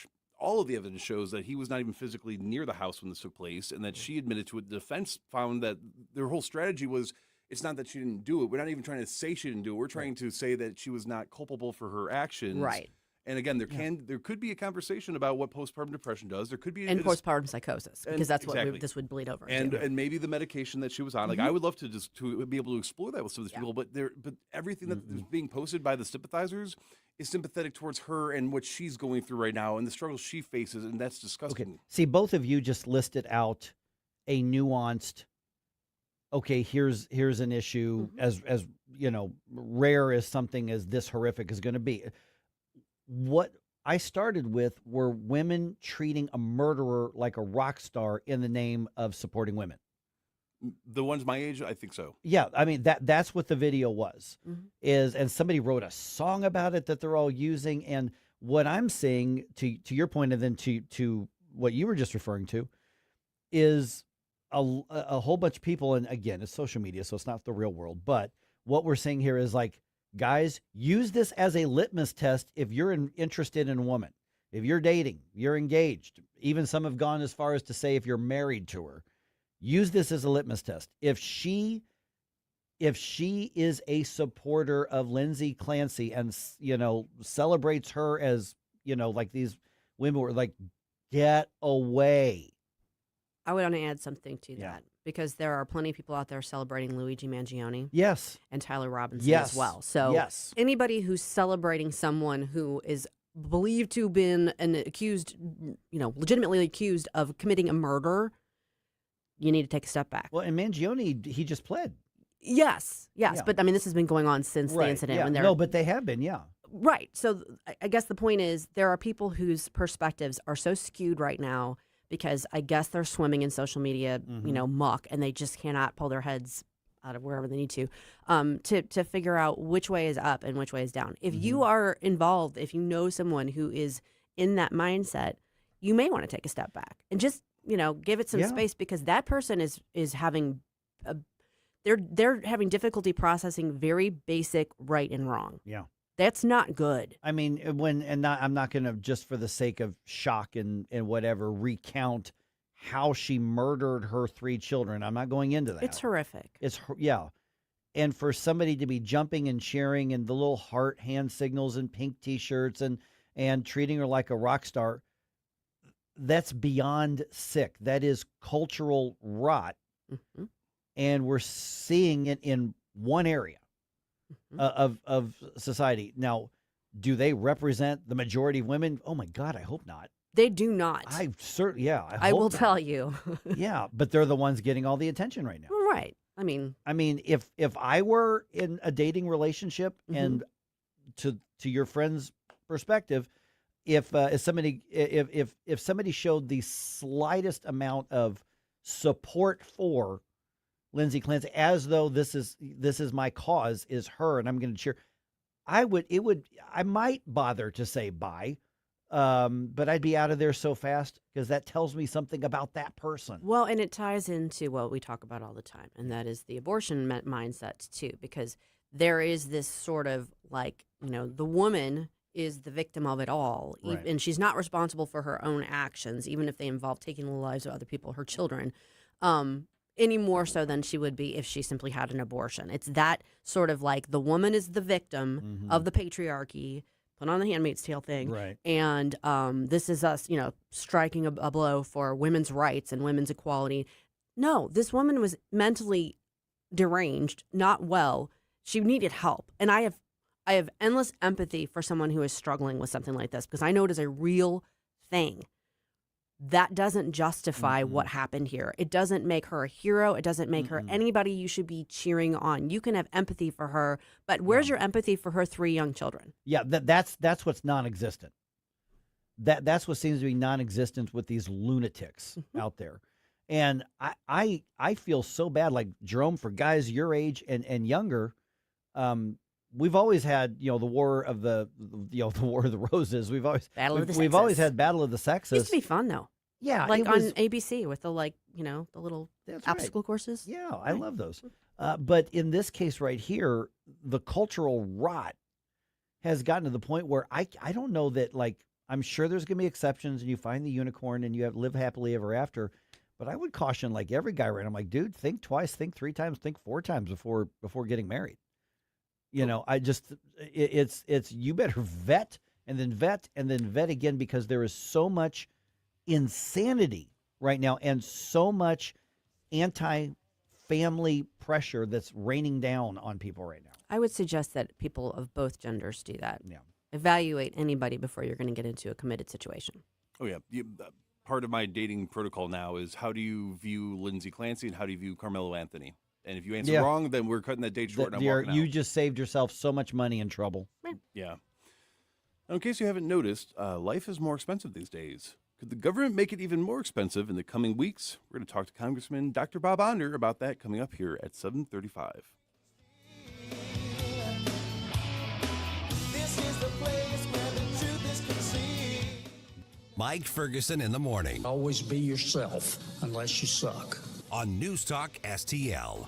shows that he was not even physically near the house when this took place, and that she admitted to it. The defense found that their whole strategy was, it's not that she didn't do it. We're not even trying to say she didn't do it. We're trying to say that she was not culpable for her actions. Right. And again, there could be a conversation about what postpartum depression does. There could be postpartum psychosis, because that's what this would bleed over into. And maybe the medication that she was on. I would love to to be able to explore that with some of these people. But everything that is being posted by the sympathizers is sympathetic towards her and what she's going through right now and the struggles she faces, and that's disgusting. Okay. See, both of you just listed out a nuanced. Okay, here's an issue as rare as something as this horrific is going to be. What I started with were women treating a murderer like a rock star in the name of supporting women. The ones my age, I think so. Yeah, I mean that's what the video was. And somebody wrote a song about it that they're all using. And what I'm seeing, to your point, and then to what you were just referring to, is a whole bunch of people. And again, it's social media, so it's not the real world. But what we're seeing here is guys, use this as a litmus test if you're interested in a woman. If you're dating, you're engaged. Even some have gone as far as to say if you're married to her. Use this as a litmus test. If she is a supporter of Lindsay Clancy and celebrates her as like these women were get away. I would want to add something to that, because there are plenty of people out there celebrating Luigi Mangione. Yes. And Tyler Robinson as well. So anybody who's celebrating someone who is believed to have been legitimately accused of committing a murder, you need to take a step back. Well, and Mangione, he just pled. Yes. But I mean, this has been going on since the incident. Yeah. No, but they have been, Right. So I guess the point is, there are people whose perspectives are so skewed right now because I guess they're swimming in social media, muck, and they just cannot pull their heads out of wherever they need to figure out which way is up and which way is down. If you are involved, if you know someone who is in that mindset, you may want to take a step back and just, give it some space, because that person is having they're having difficulty processing very basic right and wrong. Yeah. That's not good. I mean, I'm not going to, just for the sake of shock and whatever, recount how she murdered her 3 children. I'm not going into that. It's horrific. And for somebody to be jumping and cheering and the little heart hand signals and pink T-shirts and treating her like a rock star, that's beyond sick. That is cultural rot. And we're seeing it in one area of society. Now, do they represent the majority of women? Oh my God, I hope not. They do not. I certainly, I will tell you. Yeah, but they're the ones getting all the attention right now. Right. I mean, if I were in a dating relationship, and to your friend's perspective, if somebody showed the slightest amount of support for Lindsay Clancy, as though this is my cause, is her, and I'm going to cheer, I might bother to say bye, but I'd be out of there so fast, because that tells me something about that person. Well, and it ties into what we talk about all the time, and that is the abortion mindset too, because there is this sort of the woman is the victim of it all, Right. and she's not responsible for her own actions, even if they involve taking the lives of other people, her children. Any more so than she would be if she simply had an abortion. It's that sort of the woman is the victim of the patriarchy, put on the Handmaid's Tale thing. Right. And this is us, striking a blow for women's rights and women's equality. No, this woman was mentally deranged, not well. She needed help. And I have endless empathy for someone who is struggling with something like this, because I know it is a real thing. That doesn't justify what happened here. It doesn't make her a hero. It doesn't make her anybody you should be cheering on. You can have empathy for her, but where's your empathy for her 3 young children? Yeah, that's what's non-existent. That's what seems to be non-existent with these lunatics out there. And I feel so bad, like Jerome, for guys your age and younger. We've always had, the war of the war of the roses. We've always we've always had battle of the sexes. It used to be fun though. Yeah, like on ABC with the the little obstacle courses. Yeah, I love those. But in this case right here, the cultural rot has gotten to the point where I don't know that, like, I'm sure there's going to be exceptions and you find the unicorn and you live happily ever after. But I would caution, like, every guy right now, I'm like, dude, think twice, think 3 times, think 4 times before getting married. It's you better vet and then vet and then vet again, because there is so much insanity right now and so much anti-family pressure that's raining down on people right now. I would suggest that people of both genders do that. Yeah. Evaluate anybody before you're going to get into a committed situation. Oh, yeah. Part of my dating protocol now is, how do you view Lindsay Clancy and how do you view Carmelo Anthony? And if you answer wrong, then we're cutting that date short and I'm walking out. You just saved yourself so much money and trouble. Yeah. Now, in case you haven't noticed, life is more expensive these days. Could the government make it even more expensive in the coming weeks? We're going to talk to Congressman Dr. Bob Onder about that coming up here at 7:35. Mike Ferguson in the morning. Always be yourself, unless you suck. On News Talk STL.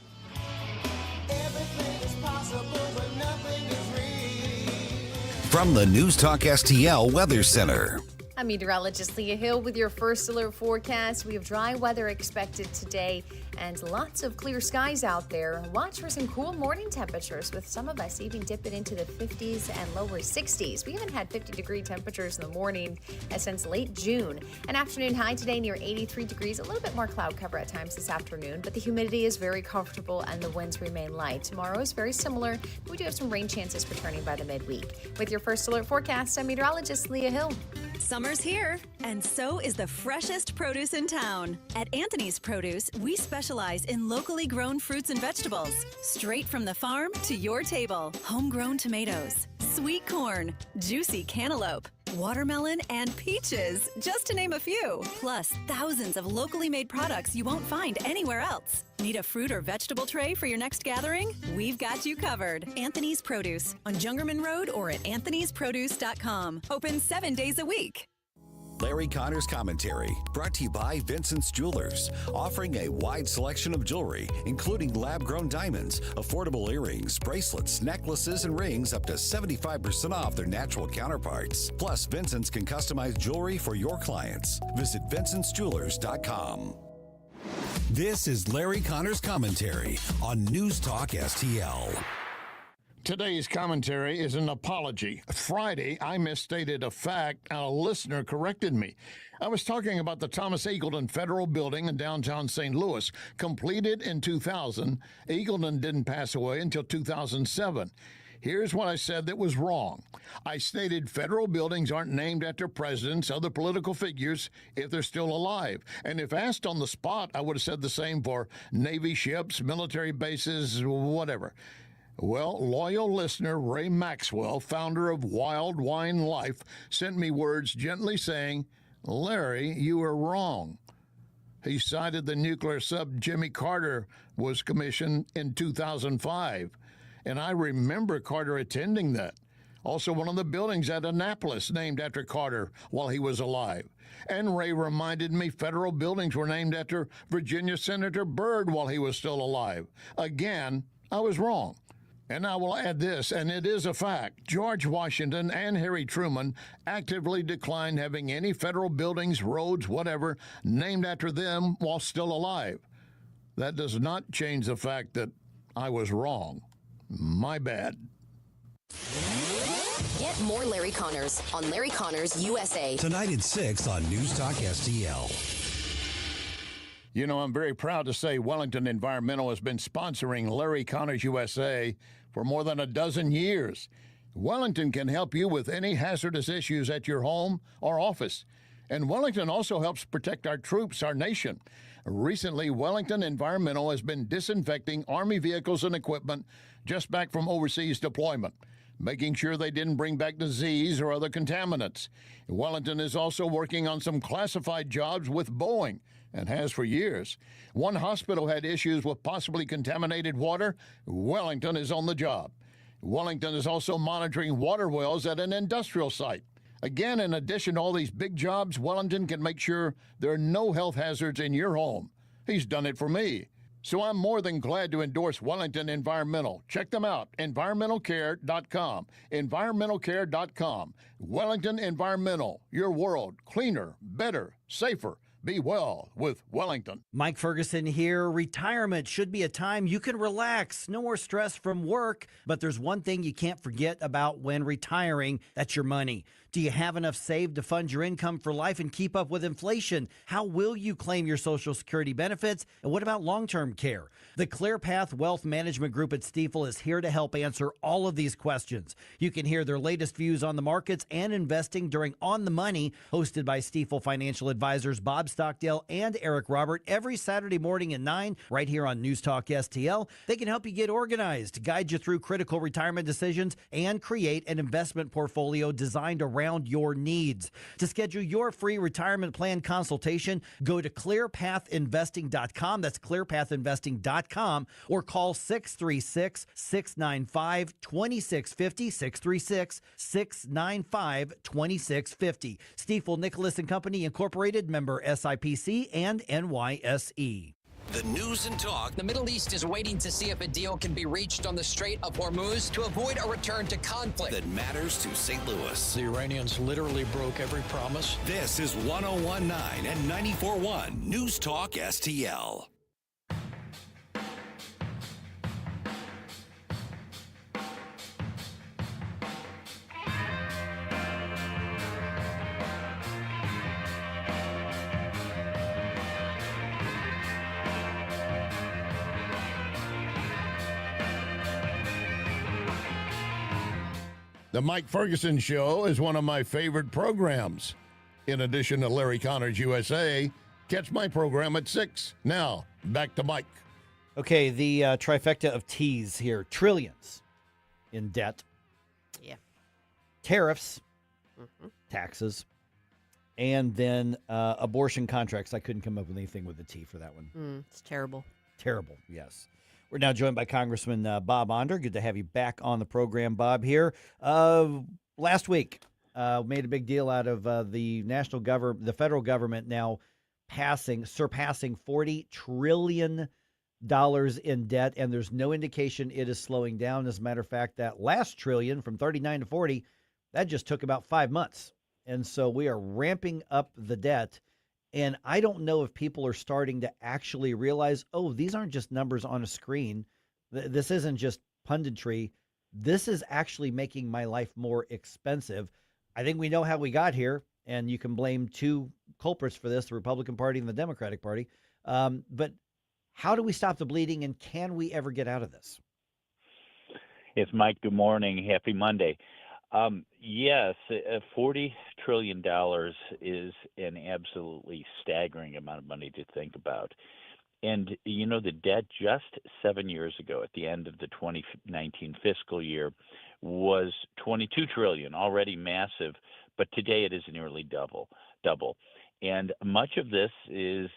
Everything is possible, but nothing is real. From the News Talk STL Weather Center. I'm meteorologist Leah Hill with your first alert forecast. We have dry weather expected today and lots of clear skies out there. Watch for some cool morning temperatures, with some of us even dipping into the 50s and lower 60s. We haven't had 50-degree temperatures in the morning since late June. An afternoon high today near 83 degrees. A little bit more cloud cover at times this afternoon, but the humidity is very comfortable and the winds remain light. Tomorrow is very similar. We do have some rain chances returning by the midweek. With your first alert forecast, I'm meteorologist Leah Hill. Summer's here, and so is the freshest produce in town. At Anthony's Produce, we specialize in locally grown fruits and vegetables, straight from the farm to your table. Homegrown tomatoes, sweet corn, juicy cantaloupe, watermelon, and peaches, just to name a few. Plus, thousands of locally made products you won't find anywhere else. Need a fruit or vegetable tray for your next gathering? We've got you covered. Anthony's Produce on Jungerman Road or at anthonysproduce.com. Open 7 days a week. Larry Connor's Commentary, brought to you by Vincent's Jewelers, offering a wide selection of jewelry, including lab-grown diamonds, affordable earrings, bracelets, necklaces, and rings up to 75% off their natural counterparts. Plus, Vincent's can customize jewelry for your clients. Visit vincentsjewelers.com. This is Larry Connor's Commentary on News Talk STL. Today's commentary is an apology. Friday, I misstated a fact and a listener corrected me. I was talking about the Thomas Eagleton Federal Building in downtown St. Louis, completed in 2000. Eagleton didn't pass away until 2007. Here's what I said that was wrong. I stated federal buildings aren't named after presidents, other political figures, if they're still alive. And if asked on the spot, I would have said the same for Navy ships, military bases, whatever. Well, loyal listener Ray Maxwell, founder of Wild Wine Life, sent me words gently saying, Larry, you were wrong. He cited the nuclear sub Jimmy Carter was commissioned in 2005, and I remember Carter attending that. Also, one of the buildings at Annapolis named after Carter while he was alive. And Ray reminded me federal buildings were named after Virginia Senator Byrd while he was still alive. Again, I was wrong. And I will add this, and it is a fact. George Washington and Harry Truman actively declined having any federal buildings, roads, whatever, named after them while still alive. That does not change the fact that I was wrong. My bad. Get more Larry Connors on Larry Connors USA. Tonight at 6 on News Talk STL. You know, I'm very proud to say Wellington Environmental has been sponsoring Larry Connors USA for more than a dozen years. Wellington can help you with any hazardous issues at your home or office. And Wellington also helps protect our troops, our nation. Recently, Wellington Environmental has been disinfecting Army vehicles and equipment just back from overseas deployment. making sure they didn't bring back disease or other contaminants. Wellington is also working on some classified jobs with Boeing, and has for years. One hospital had issues with possibly contaminated water. Wellington is on the job. Wellington is also monitoring water wells at an industrial site. Again, in addition to all these big jobs, Wellington can make sure there are no health hazards in your home. He's done it for me. So I'm more than glad to endorse Wellington Environmental. Check them out, environmentalcare.com. Environmentalcare.com. Wellington Environmental, your world cleaner, better, safer. Be well with Wellington. Mike Ferguson here. Retirement should be a time you can relax. No more stress from work. But there's one thing you can't forget about when retiring. That's your money. Do you have enough saved to fund your income for life and keep up with inflation? How will you claim your Social Security benefits? And what about long-term care? The ClearPath Wealth Management Group at Stifel is here to help answer all of these questions. You can hear their latest views on the markets and investing during On the Money, hosted by Stifel financial advisors Bob Stockdale and Eric Robert, every Saturday morning at 9, right here on News Talk STL. They can help you get organized, guide you through critical retirement decisions, and create an investment portfolio designed around your needs. To schedule your free retirement plan consultation, go to clearpathinvesting.com. That's clearpathinvesting.com, or call 636-695-2650, 636-695-2650. Stifel Nicholas and Company Incorporated, member SIPC and NYSE. The news and talk. The Middle East is waiting to see if a deal can be reached on the Strait of Hormuz to avoid a return to conflict that matters to St. Louis. The Iranians literally broke every promise. This is 101.9 and 94.1 News Talk STL. The Mike Ferguson Show is one of my favorite programs. In addition to Larry Connor's USA, catch my program at 6. Now, back to Mike. Okay, the trifecta of T's here. Trillions in debt. Yeah. Tariffs, taxes, and then abortion contracts. I couldn't come up with anything with a T for that one. It's terrible. Terrible, yes. We're now joined by Congressman Bob Onder. Good to have you back on the program, Bob, here. Last week, made a big deal out of the federal government now surpassing $40 trillion in debt, and there's no indication it is slowing down. As a matter of fact, that last trillion from 39 to 40, that just took about 5 months. And so we are ramping up the debt. And I don't know if people are starting to actually realize, oh, these aren't just numbers on a screen. This isn't just punditry. This is actually making my life more expensive. I think we know how we got here, and you can blame two culprits for this, the Republican Party and the Democratic Party. But how do we stop the bleeding, and can we ever get out of this? It's Mike. Good morning. Happy Monday. Yes, $40 trillion is an absolutely staggering amount of money to think about. And, you know, the debt just 7 years ago at the end of the 2019 fiscal year was $22 trillion, already massive, but today it is nearly double. And much of this is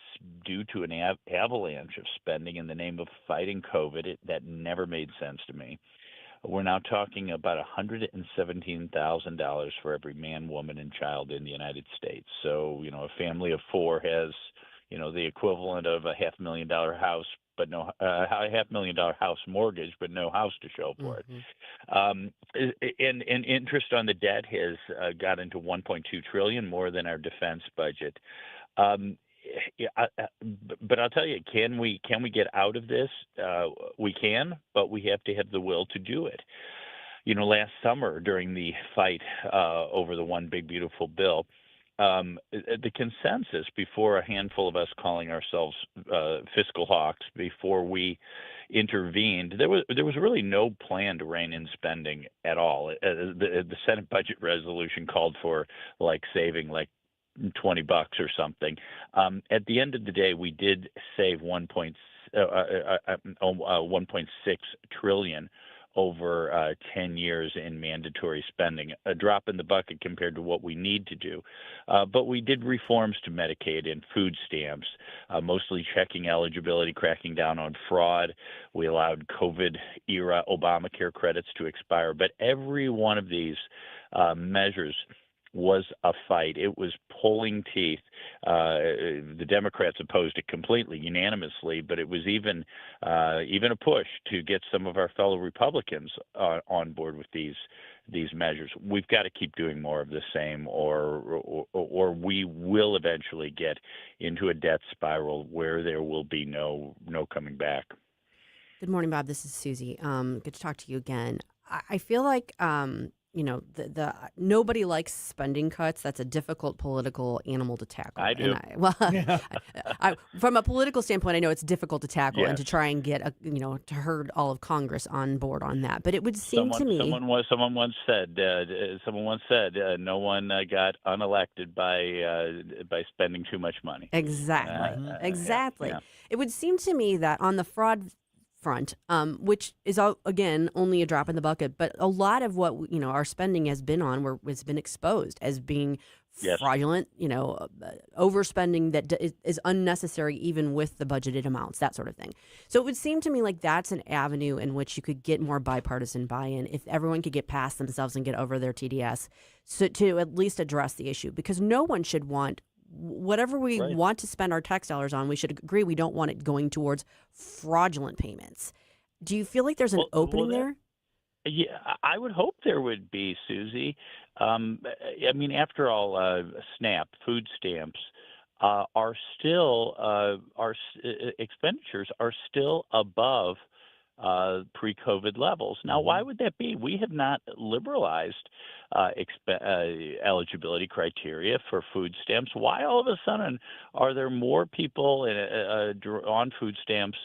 due to an avalanche of spending in the name of fighting COVID. That never made sense to me. We're now talking about $117,000 for every man, woman, and child in the United States. So, you know, a family of four has, you know, the equivalent of a $500,000 house, but no $500,000 house mortgage, but no house to show for it. And interest on the debt has gotten to $1.2 trillion, more than our defense budget. But I'll tell you, can we get out of this? We can, but we have to have the will to do it. You know, last summer during the fight over the One Big Beautiful Bill, the consensus before a handful of us calling ourselves fiscal hawks, before we intervened, there was really no plan to rein in spending at all. The Senate budget resolution called for saving $20 or something. At the end of the day, we did save 1.6 trillion over 10 years in mandatory spending, a drop in the bucket compared to what we need to do. But we did reforms to Medicaid and food stamps, mostly checking eligibility, cracking down on fraud. We allowed COVID-era Obamacare credits to expire. But every one of these measures was a fight. It was pulling teeth. The Democrats opposed it completely, unanimously, but it was even a push to get some of our fellow Republicans on board with these measures. We've got to keep doing more of the same, or we will eventually get into a debt spiral where there will be no coming back. Good morning, Bob. This is Susie. Good to talk to you again. I feel like the nobody likes spending cuts. That's a difficult political animal to tackle. I do. From a political standpoint, I know it's difficult to tackle and Yes. to try and get to herd all of Congress on board on that. But it would seem to me someone once said no one got unelected by spending too much money. Exactly. Yeah. It would seem to me that on the fraud front, which is again only a drop in the bucket, but a lot of what our spending has been on has been exposed as being fraudulent, overspending that is unnecessary even with the budgeted amounts, that sort of thing. So it would seem to me like that's an avenue in which you could get more bipartisan buy-in if everyone could get past themselves and get over their TDS, so to at least address the issue, because no one should want whatever we want to spend our tax dollars on, we should agree we don't want it going towards fraudulent payments. Do you feel like there's an opening there? Yeah, I would hope there would be, Susie. I mean, after all, SNAP, food stamps, are still our expenditures are still above pre-COVID levels. Now, why would that be? We have not liberalized eligibility criteria for food stamps. Why all of a sudden are there more people on food stamps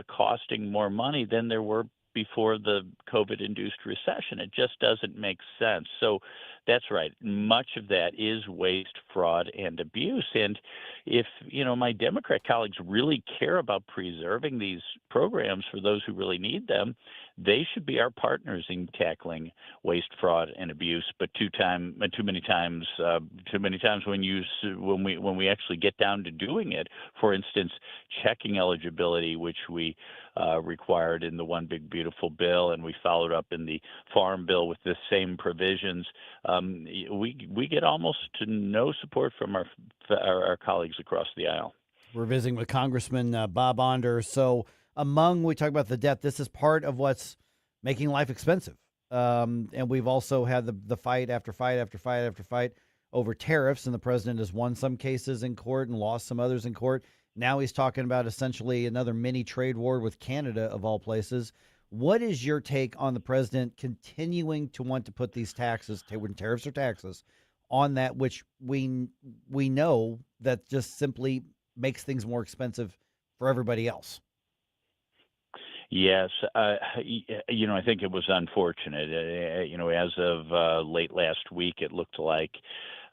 costing more money than there were before the COVID-induced recession? It just doesn't make sense. So that's right. Much of that is waste, fraud, and abuse. And if, my Democrat colleagues really care about preserving these programs for those who really need them, they should be our partners in tackling waste, fraud, and abuse. But too many times when we actually get down to doing it, for instance, checking eligibility, which we required in the One Big Beautiful Bill, and we followed up in the Farm Bill with the same provisions, we get almost no support from our colleagues across the aisle. We're visiting with Congressman Bob Onder. So we talk about the debt. This is part of what's making life expensive. And we've also had the fight after fight after fight after fight over tariffs, and the president has won some cases in court and lost some others in court. Now he's talking about essentially another mini trade war with Canada, of all places. What is your take on the president continuing to want to put these taxes, tariffs or taxes, on that which we know that just simply makes things more expensive for everybody else? Yes, I think it was unfortunate. As of late last week, it looked like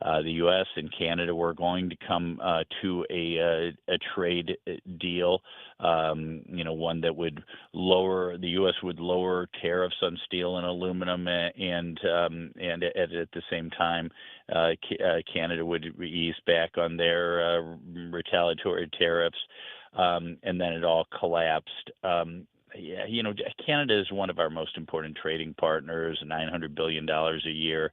the U.S. and Canada were going to come to a trade deal, one that would the U.S. would lower tariffs on steel and aluminum, and at the same time, Canada would ease back on their retaliatory tariffs, and then it all collapsed. Canada is one of our most important trading partners, $900 billion a year.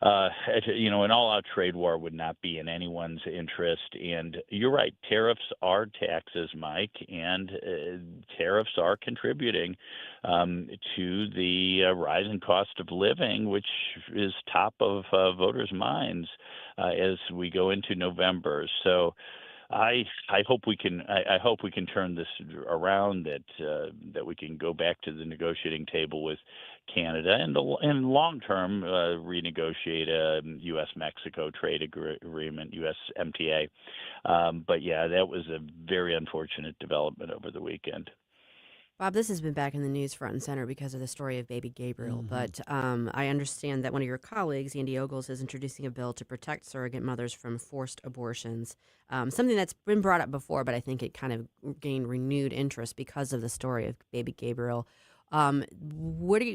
An all-out trade war would not be in anyone's interest. And you're right, tariffs are taxes, Mike, and tariffs are contributing to the rising cost of living, which is top of voters' minds as we go into November. So I hope we can turn this around, that we can go back to the negotiating table with Canada and long term renegotiate a U.S.-Mexico trade agreement, USMTA. But yeah, that was a very unfortunate development over the weekend. Bob, this has been back in the news front and center because of the story of baby Gabriel. But I understand that one of your colleagues, Andy Ogles, is introducing a bill to protect surrogate mothers from forced abortions, something that's been brought up before, but I think it kind of gained renewed interest because of the story of baby Gabriel. What do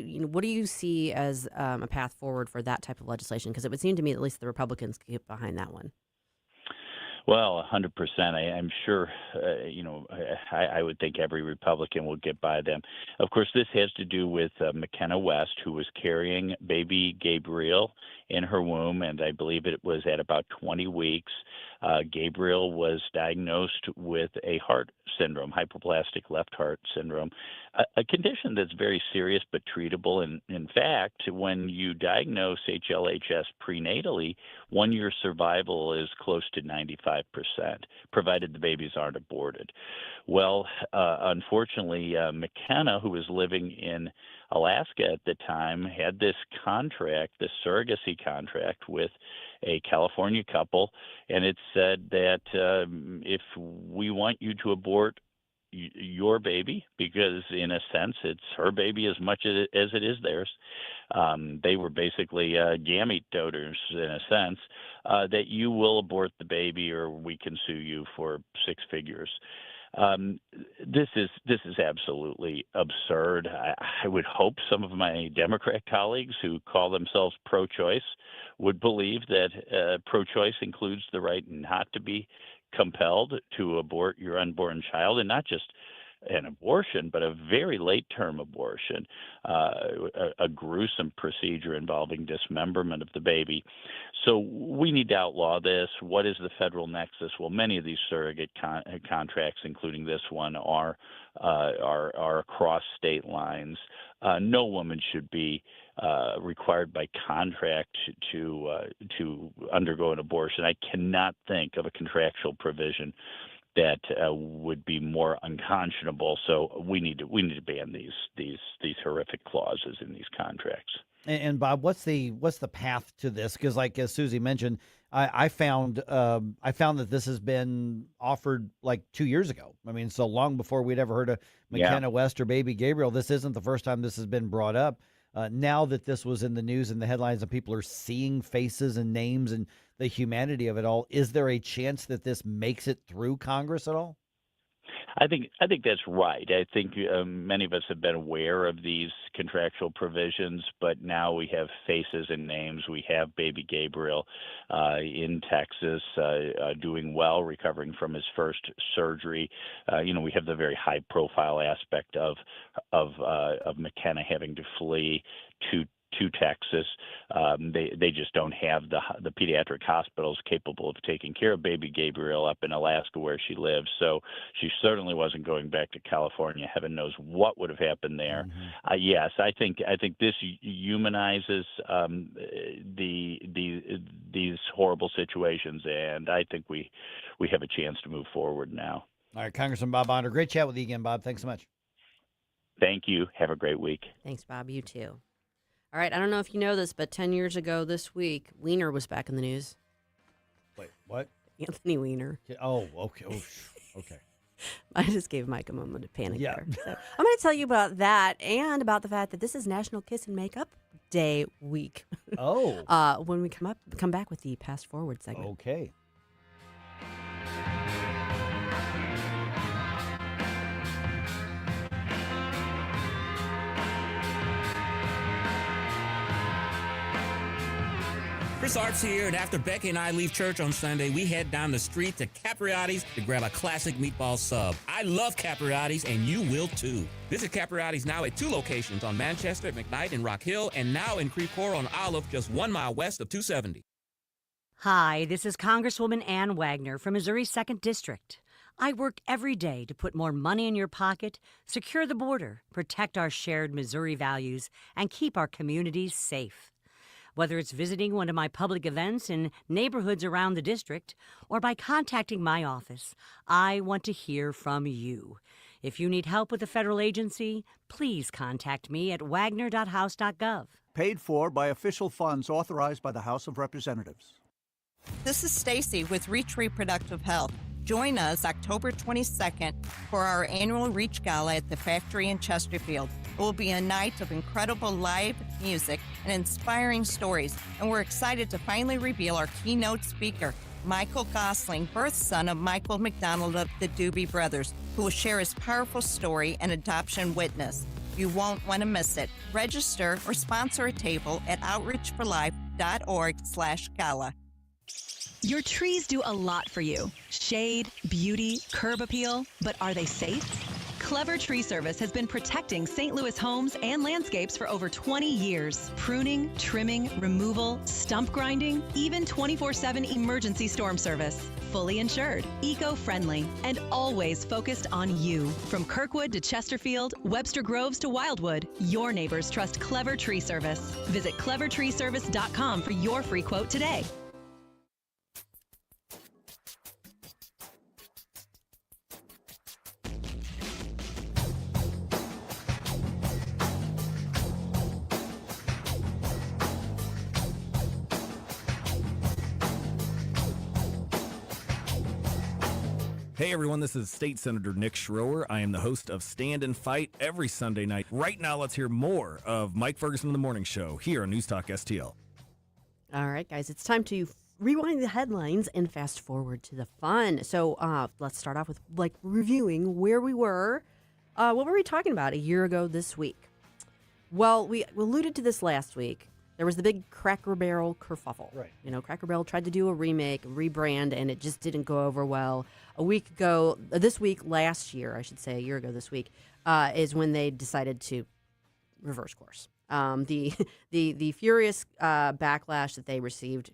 you see as a path forward for that type of legislation? Because it would seem to me at least the Republicans could get behind that one. Well, 100%. I'm sure, I would think every Republican will get by them. Of course, this has to do with McKenna West, who was carrying baby Gabriel in her womb, and I believe it was at about 20 weeks. Gabriel was diagnosed with a heart syndrome, hypoplastic left heart syndrome, a condition that's very serious but treatable. And in fact, when you diagnose HLHS prenatally, 1-year survival is close to 95%, provided the babies aren't aborted. Well, unfortunately, McKenna, who was living in Alaska at the time, had this contract, this surrogacy contract with a California couple, and it said that if we want you to abort your baby, because in a sense it's her baby as much as it is theirs, they were basically gamete donors in a sense, that you will abort the baby or we can sue you for 6 figures. This is absolutely absurd. I would hope some of my Democrat colleagues who call themselves pro-choice would believe that pro-choice includes the right not to be compelled to abort your unborn child, and not just an abortion, but a very late-term abortion, a gruesome procedure involving dismemberment of the baby. So we need to outlaw this. What is the federal nexus? Well, many of these surrogate contracts, including this one, are across state lines. No woman should be required by contract to undergo an abortion. I cannot think of a contractual provision that would be more unconscionable. So we need to ban these horrific clauses in these contracts. And Bob, what's the path to this? Because, like as Susie mentioned, I found that this has been offered like 2 years ago. I mean, so long before we'd ever heard of McKenna West or baby Gabriel. This isn't the first time this has been brought up. Now that this was in the news and the headlines and people are seeing faces and names and the humanity of it all, is there a chance that this makes it through Congress at all? I think that's right. I think many of us have been aware of these contractual provisions, but now we have faces and names. We have baby Gabriel in Texas doing well, recovering from his first surgery. We have the very high-profile aspect of McKenna having to flee to Texas. They just don't have the pediatric hospitals capable of taking care of baby Gabriel up in Alaska where she lives. So she certainly wasn't going back to California. Heaven knows what would have happened there. Mm-hmm. Yes, I think this humanizes these horrible situations, and I think we have a chance to move forward now. All right, Congressman Bob Onder, great chat with you again, Bob. Thanks so much. Thank you. Have a great week. Thanks, Bob. You too. All right, I don't know if you know this, but 10 years ago this week, Weiner was back in the news. Wait, what? Anthony Weiner. Oh, okay. Oh, okay. I just gave Mike a moment to panic there. So I'm going to tell you about that and about the fact that this is National Kiss and Makeup Day week. Oh. When we come back with the Past Forward segment. Okay. Chris Arts here, and after Becky and I leave church on Sunday, we head down the street to Capriotti's to grab a classic meatball sub. I love Capriotti's, and you will too. Visit Capriotti's now at 2 locations on Manchester, McKnight, and Rock Hill, and now in Creve Coeur on Olive, just 1 mile west of 270. Hi, this is Congresswoman Ann Wagner from Missouri's 2nd District. I work every day to put more money in your pocket, secure the border, protect our shared Missouri values, and keep our communities safe. Whether it's visiting one of my public events in neighborhoods around the district or by contacting my office, I want to hear from you. If you need help with a federal agency, please contact me at wagner.house.gov. Paid for by official funds authorized by the House of Representatives. This is Stacy with Reach Reproductive Health. Join us October 22nd for our annual Reach Gala at the Factory in Chesterfield. It will be a night of incredible live music and inspiring stories, and we're excited to finally reveal our keynote speaker, Michael Gosling, birth son of Michael McDonald of the Doobie Brothers, who will share his powerful story and adoption witness. You won't want to miss it. Register or sponsor a table at outreachforlife.org/gala. Your trees do a lot for you. Shade, beauty, curb appeal, but are they safe? Clever Tree Service has been protecting St. Louis homes and landscapes for over 20 years. Pruning, trimming, removal, stump grinding, even 24/7 emergency storm service. Fully insured, eco-friendly, and always focused on you. From Kirkwood to Chesterfield, Webster Groves to Wildwood, your neighbors trust Clever Tree Service. Visit clevertreeservice.com for your free quote today. Hey everyone, this is State Senator Nick Schroer. I am the host of Stand and Fight every Sunday night. Right now, let's hear more of Mike Ferguson in the Morning Show here on News Talk STL. All right, guys, it's time to rewind the headlines and fast forward to the fun. So let's start off with reviewing where we were. What were we talking about a year ago this week? Well, we alluded to this last week. There was the big Cracker Barrel kerfuffle. Right. You know, Cracker Barrel tried to do a remake, a rebrand, and it just didn't go over well. A year ago this week, is when they decided to reverse course. The furious backlash that they received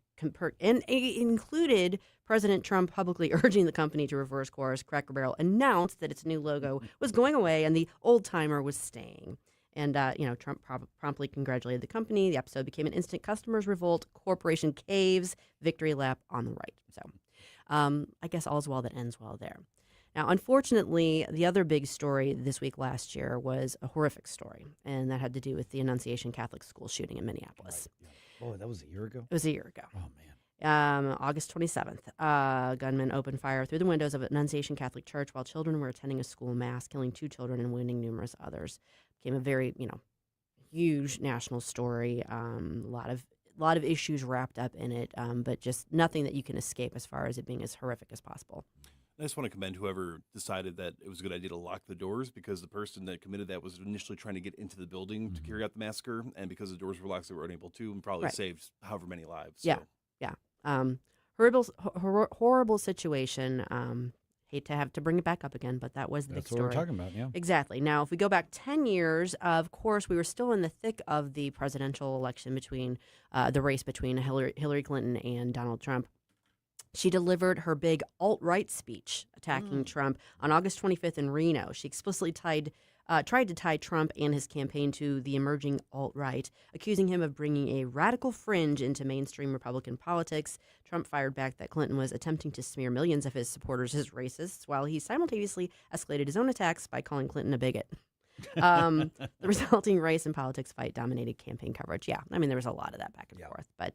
and it included President Trump publicly urging the company to reverse course. Cracker Barrel announced that its new logo was going away and the old timer was staying. And, Trump promptly congratulated the company. The episode became an instant customers revolt, corporation caves, victory lap on the right. So I guess all's well that ends well there. Now, unfortunately, the other big story this week last year was a horrific story, and that had to do with the Annunciation Catholic School shooting in Minneapolis. Right, yeah. Oh, that was a year ago? It was a year ago. Oh, man. August 27th, gunmen opened fire through the windows of Annunciation Catholic Church while children were attending a school mass, killing 2 children and wounding numerous others. Became a very, huge national story. A lot of issues wrapped up in it, but just nothing that you can escape as far as it being as horrific as possible. I just want to commend whoever decided that it was a good idea to lock the doors, because the person that committed that was initially trying to get into the building to carry out the massacre, and because the doors were locked, they were unable to, and probably saved however many lives. So. Yeah. Horrible situation. Hate to have to bring it back up again, but that was the big story. That's what we're talking about, yeah. Exactly. Now, if we go back 10 years, of course, we were still in the thick of the presidential election between the race between Hillary Clinton and Donald Trump. She delivered her big alt-right speech attacking Trump on August 25th in Reno. She explicitly tried to tie Trump and his campaign to the emerging alt-right, accusing him of bringing a radical fringe into mainstream Republican politics. Trump fired back that Clinton was attempting to smear millions of his supporters as racists, while he simultaneously escalated his own attacks by calling Clinton a bigot. The resulting race and politics fight dominated campaign coverage. Yeah, I mean, there was a lot of that back and forth, but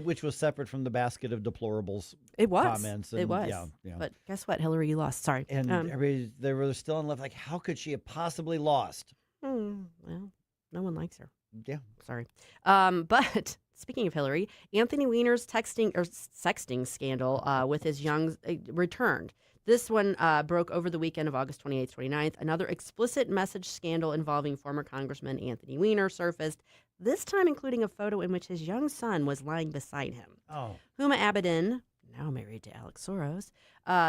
which was separate from the basket of deplorables. It was comments. And, it was. Yeah. But guess what, Hillary, you lost. Sorry. And everybody, they were still in love. Like, how could she have possibly lost? Well, no one likes her. Yeah. Sorry. But speaking of Hillary, Anthony Weiner's sexting scandal with his young returned. This one broke over the weekend of August 28th, 29th. Another explicit message scandal involving former Congressman Anthony Weiner surfaced, this time including a photo in which his young son was lying beside him. Oh. Huma Abedin, now married to Alex Soros,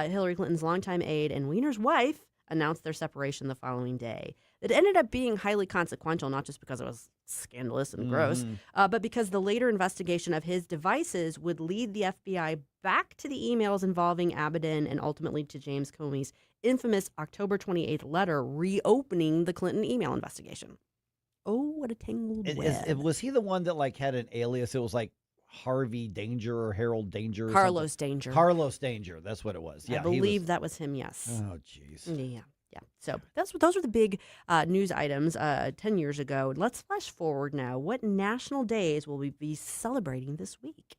Hillary Clinton's longtime aide, and Weiner's wife announced their separation the following day. It ended up being highly consequential, not just because it was scandalous and gross, but because the later investigation of his devices would lead the FBI back to the emails involving Abedin and ultimately to James Comey's infamous October 28th letter reopening the Clinton email investigation. Oh, what a tangled web. Was he the one that had an alias? It was like Harvey Danger or Harold Danger? Or Carlos something? Danger. Carlos Danger. That's what it was. Yeah, I believe that was him, yes. Oh, jeez. Yeah. So those were the big news items 10 years ago. Let's flash forward now. What national days will we be celebrating this week?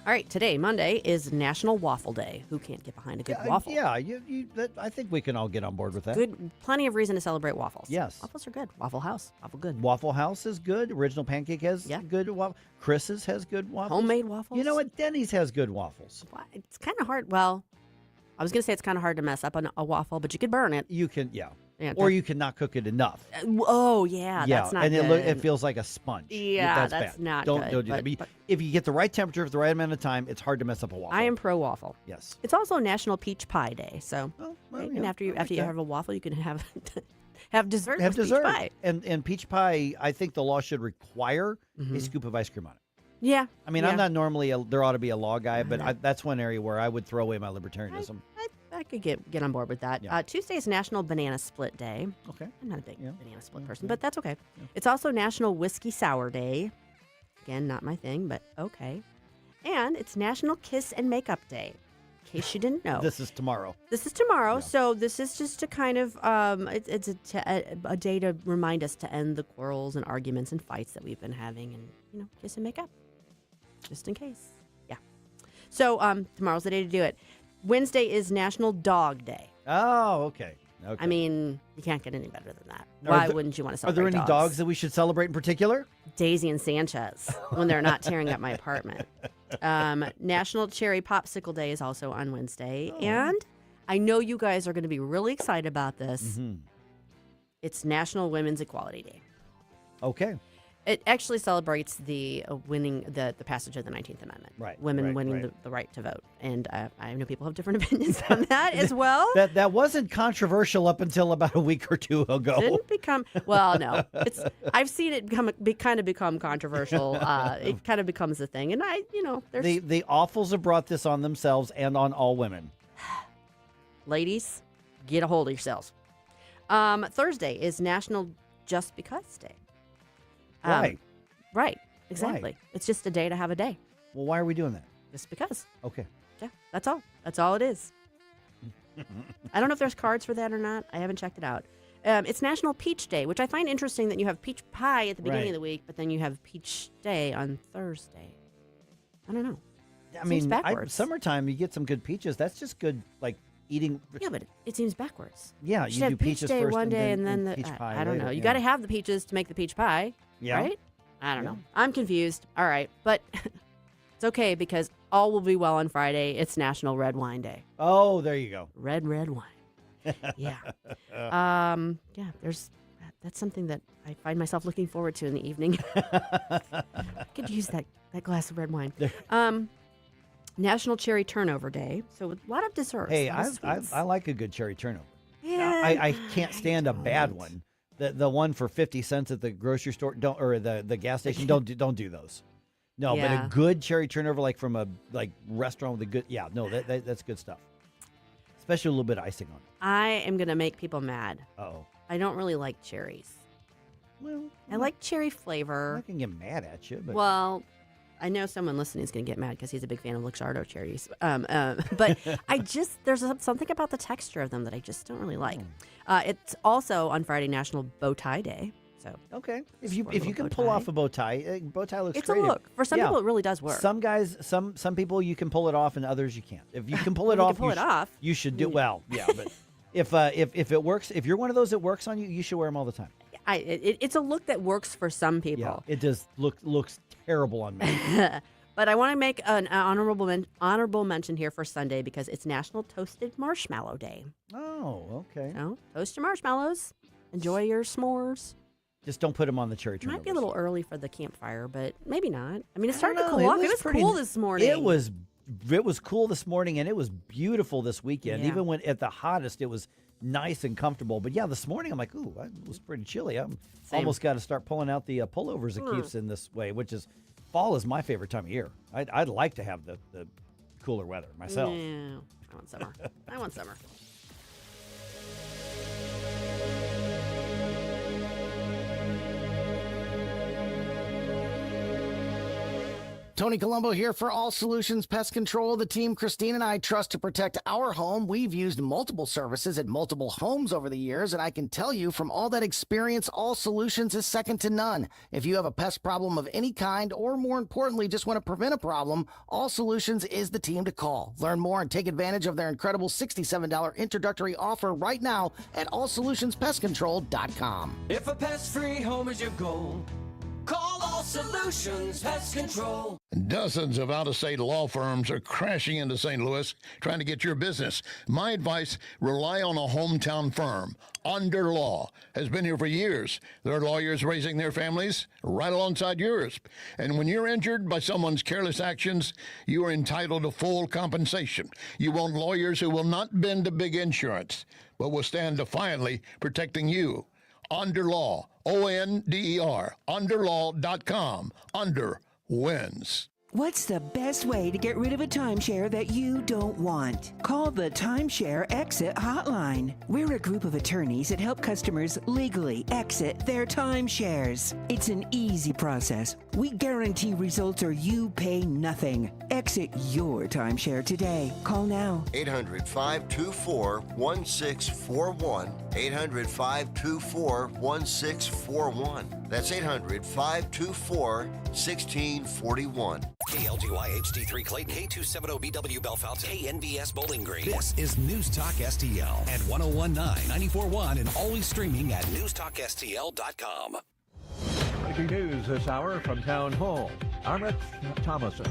All right, today, Monday, is National Waffle Day. Who can't get behind a good waffle? Yeah, I think we can all get on board with that. Good, plenty of reason to celebrate waffles. Yes. Waffles are good. Waffle House, waffle good. Waffle House is good. Original Pancake has good waffles. Chris's has good waffles. Homemade waffles. You know what? Denny's has good waffles. It's kind of hard. Well, I was going to say it's kind of hard to mess up a waffle, but you could burn it. You can, Yeah, or you can not cook it enough. That's not and good. it feels like a sponge. Yeah, that's bad. not Don't good. do that. But if you get the right temperature for the right amount of time, it's hard to mess up a waffle. I am pro waffle. Yes. It's also National Peach Pie Day, so after you have a waffle, you can have have dessert. Have with dessert. Peach pie. And peach pie, I think the law should require a scoop of ice cream on it. Yeah. I mean, I'm not normally there ought to be a law guy, but that's one area where I would throw away my libertarianism. I could get on board with that. Tuesday is National Banana Split Day. Okay. I'm not a big banana split person, but that's okay. It's also National Whiskey Sour Day. Again, not my thing, but okay. And it's National Kiss and Makeup Day. In case you didn't know. This is tomorrow. So this is just to kind of it's a day to remind us to end the quarrels and arguments and fights that we've been having, and kiss and make up, just in case. Yeah. So tomorrow's the day to do it. Wednesday is National Dog Day. Oh, okay. I mean, you can't get any better than that. Why wouldn't you want to celebrate? Are there any dogs that we should celebrate in particular? Daisy and Sanchez, when they're not tearing up my apartment. National Cherry Popsicle Day is also on Wednesday. And I know you guys are going to be really excited about this. Mm-hmm. It's National Women's Equality Day. Okay. It actually celebrates the winning the passage of the 19th Amendment. Right. Women winning the right to vote. And I know people have different opinions on that as well. That wasn't controversial up until about a week or two ago. Didn't become, well, no. I've seen it kind of become controversial. It kind of becomes a thing. And there's... The awfuls have brought this on themselves and on all women. Ladies, get a hold of yourselves. Thursday is National Just Because Day. Right. Exactly. Right. It's just a day to have a day. Well, why are we doing that? Just because. Okay. Yeah, that's all. That's all it is. I don't know if there's cards for that or not. I haven't checked it out. It's National Peach Day, which I find interesting that you have peach pie at the beginning of the week, but then you have Peach Day on Thursday. I don't know. Seems backwards. Summertime, you get some good peaches. That's just good, like eating. Yeah, but it seems backwards. Yeah, you do have peaches Peach Day first one day and then the peach pie I don't later. know. You Yeah. got to have the peaches to make the peach pie. Yeah. Right? I don't know. I'm confused. All right, but it's okay because all will be well on Friday. It's National Red Wine Day. Oh, there you go. Red wine. Yeah. That's something that I find myself looking forward to in the evening. I could use that glass of red wine. National Cherry Turnover Day. So a lot of desserts. Hey, a lot of sweets. I like a good cherry turnover. Yeah. I can't stand a bad one. The one for 50 cents at the grocery store or the gas station don't do those. No, but a good cherry turnover like from a restaurant with a good that's good stuff. Especially a little bit of icing on it. I am going to make people mad. Uh-oh. I don't really like cherries. Well, I like cherry flavor. I can get mad at you, but well, I know someone listening is going to get mad because he's a big fan of Luxardo cherries. But there's something about the texture of them that I just don't really like. It's also on Friday National Bow Tie Day. So okay, if you can pull off a bow tie looks it's great. a look. For some people, it really does work. Some guys, some people you can pull it off, and others you can't. If you can pull it off, you should do well. Yeah, but if it works, if you're one of those that works on you, you should wear them all the time. It's a look that works for some people. Yeah, it does looks terrible on me. But I want to make an honorable mention here for Sunday because it's National Toasted Marshmallow Day. Oh, okay. So toast your marshmallows, enjoy your s'mores. Just don't put them on the cherry turnovers. Might be a little early for the campfire, but maybe not. I mean, it's starting to cool off. It was cool this morning. It was cool this morning, and it was beautiful this weekend. Yeah. Even when at the hottest, it was nice and comfortable. But yeah, this morning I'm like, ooh, it was pretty chilly. I'm almost got to start pulling out the pullovers it keeps in this way, which is fall is my favorite time of year. I'd like to have the cooler weather myself. Yeah, I want summer. I want summer. Tony Colombo here for All Solutions Pest Control, the team Christine and I trust to protect our home. We've used multiple services at multiple homes over the years, and I can tell you from all that experience, All Solutions is second to none. If you have a pest problem of any kind, or more importantly, just want to prevent a problem, All Solutions is the team to call. Learn more and take advantage of their incredible $67 introductory offer right now at allsolutionspestcontrol.com. If a pest-free home is your goal, call All Solutions Pest Control. Dozens of out-of-state law firms are crashing into St. Louis trying to get your business. My advice, rely on a hometown firm. Onder Law has been here for years. Their lawyers raising their families right alongside yours. And when you're injured by someone's careless actions, you are entitled to full compensation. You want lawyers who will not bend to big insurance, but will stand defiantly protecting you. Onder Law, O-N-D-E-R, underlaw.com. Under wins. What's the best way to get rid of a timeshare that you don't want? Call the Timeshare Exit Hotline. We're a group of attorneys that help customers legally exit their timeshares. It's an easy process. We guarantee results or you pay nothing. Exit your timeshare today. Call now. 800-524-1641. 800-524-1641. That's 800-524-1641. KLGY HD3 Clayton, K270BW Bellefonte, KNBS Bowling Green. This is News Talk STL at 1019, 94.1, and always streaming at NewsTalkSTL.com. Breaking news this hour from Town Hall. I'm Rich Thomason.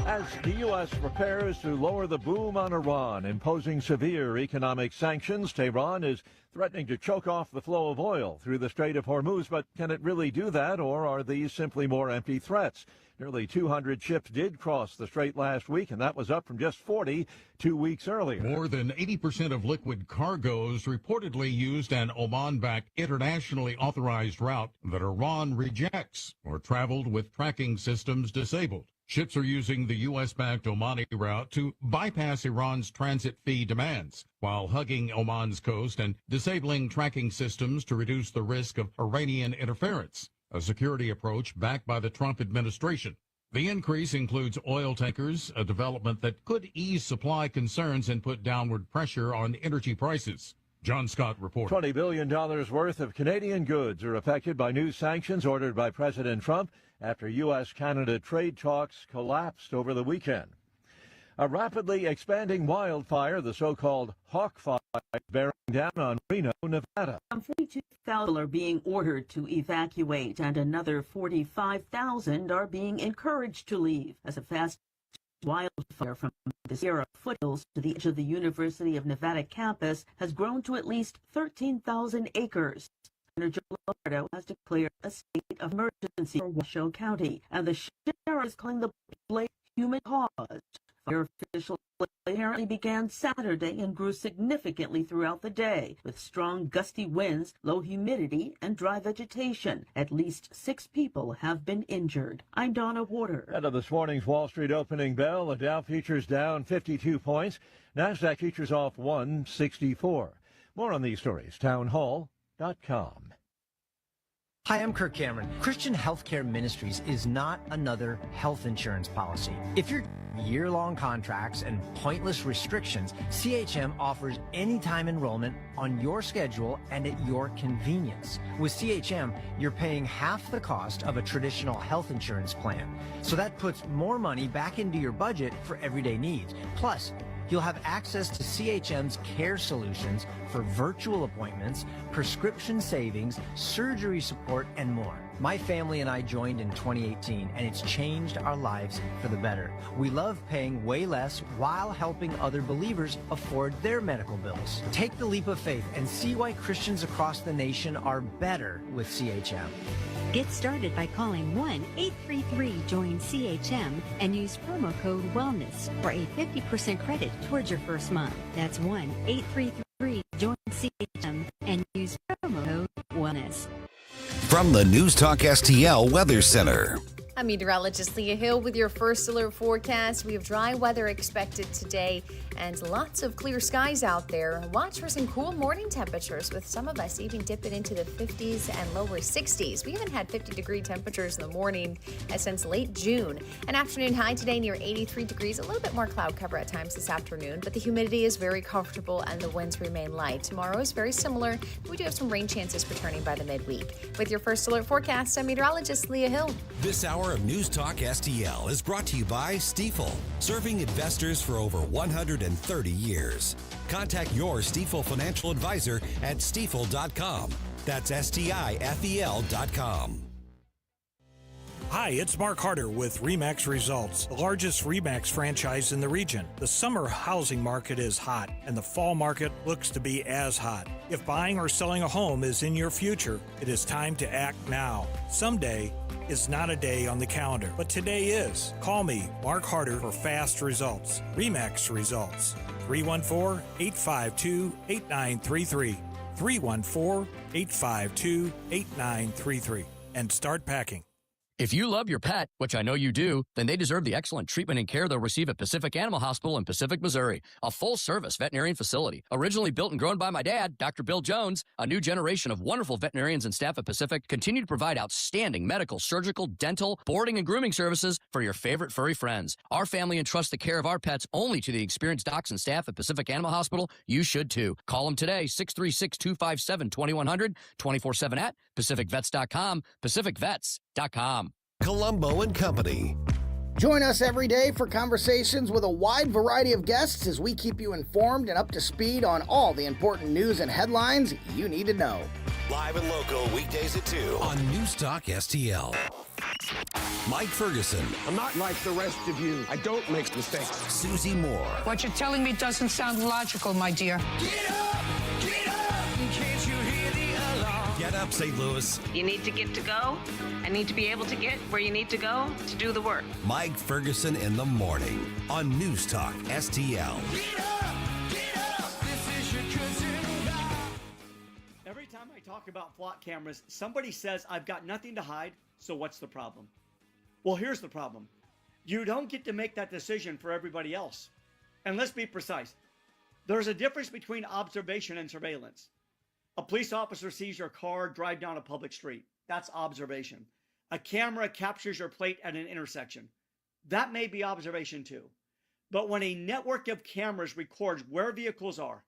As the U.S. prepares to lower the boom on Iran, imposing severe economic sanctions, Tehran is threatening to choke off the flow of oil through the Strait of Hormuz. But can it really do that, or are these simply more empty threats? Nearly 200 ships did cross the strait last week, and that was up from just 40 2 weeks earlier. More than 80% of liquid cargoes reportedly used an Oman-backed internationally authorized route that Iran rejects or traveled with tracking systems disabled. Ships are using the U.S.-backed Omani route to bypass Iran's transit fee demands, while hugging Oman's coast and disabling tracking systems to reduce the risk of Iranian interference, a security approach backed by the Trump administration. The increase includes oil tankers, a development that could ease supply concerns and put downward pressure on energy prices. John Scott reports. $20 billion worth of Canadian goods are affected by new sanctions ordered by President Trump after U.S.-Canada trade talks collapsed over the weekend. A rapidly expanding wildfire, the so-called Hawk Fire, bearing down on Reno, Nevada. 42,000 are being ordered to evacuate, and another 45,000 are being encouraged to leave as a fast wildfire from the Sierra foothills to the edge of the University of Nevada campus has grown to at least 13,000 acres. Governor Joe Lombardo has declared a state of emergency for Washoe County, and the sheriff is calling the blaze human caused. Fire officials apparently began Saturday and grew significantly throughout the day, with strong gusty winds, low humidity, and dry vegetation. At least 6 people have been injured. I'm Donna Warder. And of this morning's Wall Street opening bell, the Dow futures down 52 points. NASDAQ futures off 164. More on these stories, townhall.com. Hi, I'm Kirk Cameron. Christian Healthcare Ministries is not another health insurance policy. If you're year-long contracts and pointless restrictions, CHM offers anytime enrollment on your schedule and at your convenience. With CHM, you're paying half the cost of a traditional health insurance plan. So that puts more money back into your budget for everyday needs. Plus, you'll have access to CHM's care solutions for virtual appointments, prescription savings, surgery support, and more. My family and I joined in 2018, and it's changed our lives for the better. We love paying way less while helping other believers afford their medical bills. Take the leap of faith and see why Christians across the nation are better with CHM. Get started by calling 1-833-JOIN-CHM and use promo code WELLNESS for a 50% credit towards your first month. That's 1-833-JOIN-CHM and use promo code WELLNESS. From the News Talk STL Weather Center. I'm meteorologist Leah Hill with your first alert forecast. We have dry weather expected today and lots of clear skies out there. Watch for some cool morning temperatures, with some of us even dipping into the 50s and lower 60s. We haven't had 50-degree temperatures in the morning since late June. An afternoon high today near 83 degrees, a little bit more cloud cover at times this afternoon, but the humidity is very comfortable and the winds remain light. Tomorrow is very similar. We do have some rain chances returning by the midweek. With your first alert forecast, I'm meteorologist Leah Hill. This hour of News Talk STL is brought to you by Stifel, serving investors for over 130 years. Contact your Stifel financial advisor at stifel.com. That's STIFEL.com. Hi, it's Mark Harder with RE/MAX Results, the largest RE/MAX franchise in the region. The summer housing market is hot, and the fall market looks to be as hot. If buying or selling a home is in your future, it is time to act now. Someday is not a day on the calendar, but today is. Call me, Mark Harder, for fast results. RE/MAX Results, 314-852-8933. 314-852-8933. And start packing. If you love your pet, which I know you do, then they deserve the excellent treatment and care they'll receive at Pacific Animal Hospital in Pacific, Missouri, a full-service veterinarian facility. Originally built and grown by my dad, Dr. Bill Jones, a new generation of wonderful veterinarians and staff at Pacific continue to provide outstanding medical, surgical, dental, boarding, and grooming services for your favorite furry friends. Our family entrusts the care of our pets only to the experienced docs and staff at Pacific Animal Hospital. You should too. Call them today, 636-257-2100, 24/7 at PacificVets.com, PacificVets.com. Colombo and Company. Join us every day for conversations with a wide variety of guests as we keep you informed and up to speed on all the important news and headlines you need to know. Live and local weekdays at 2 on News Talk STL. Mike Ferguson. I'm not like the rest of you. I don't make mistakes. Susie Moore. What you're telling me doesn't sound logical, my dear. Get up! Can't you hear the alarm? Get up, St. Louis. You need to get to go. I need to be able to get where you need to go to do the work. Mike Ferguson in the morning on News Talk STL. Get up! This is your cousin. Every time I talk about flock cameras, somebody says I've got nothing to hide, so what's the problem? Well, here's the problem. You don't get to make that decision for everybody else. And let's be precise. There's a difference between observation and surveillance. A police officer sees your car drive down a public street. That's observation. A camera captures your plate at an intersection. That may be observation too. But when a network of cameras records where vehicles are,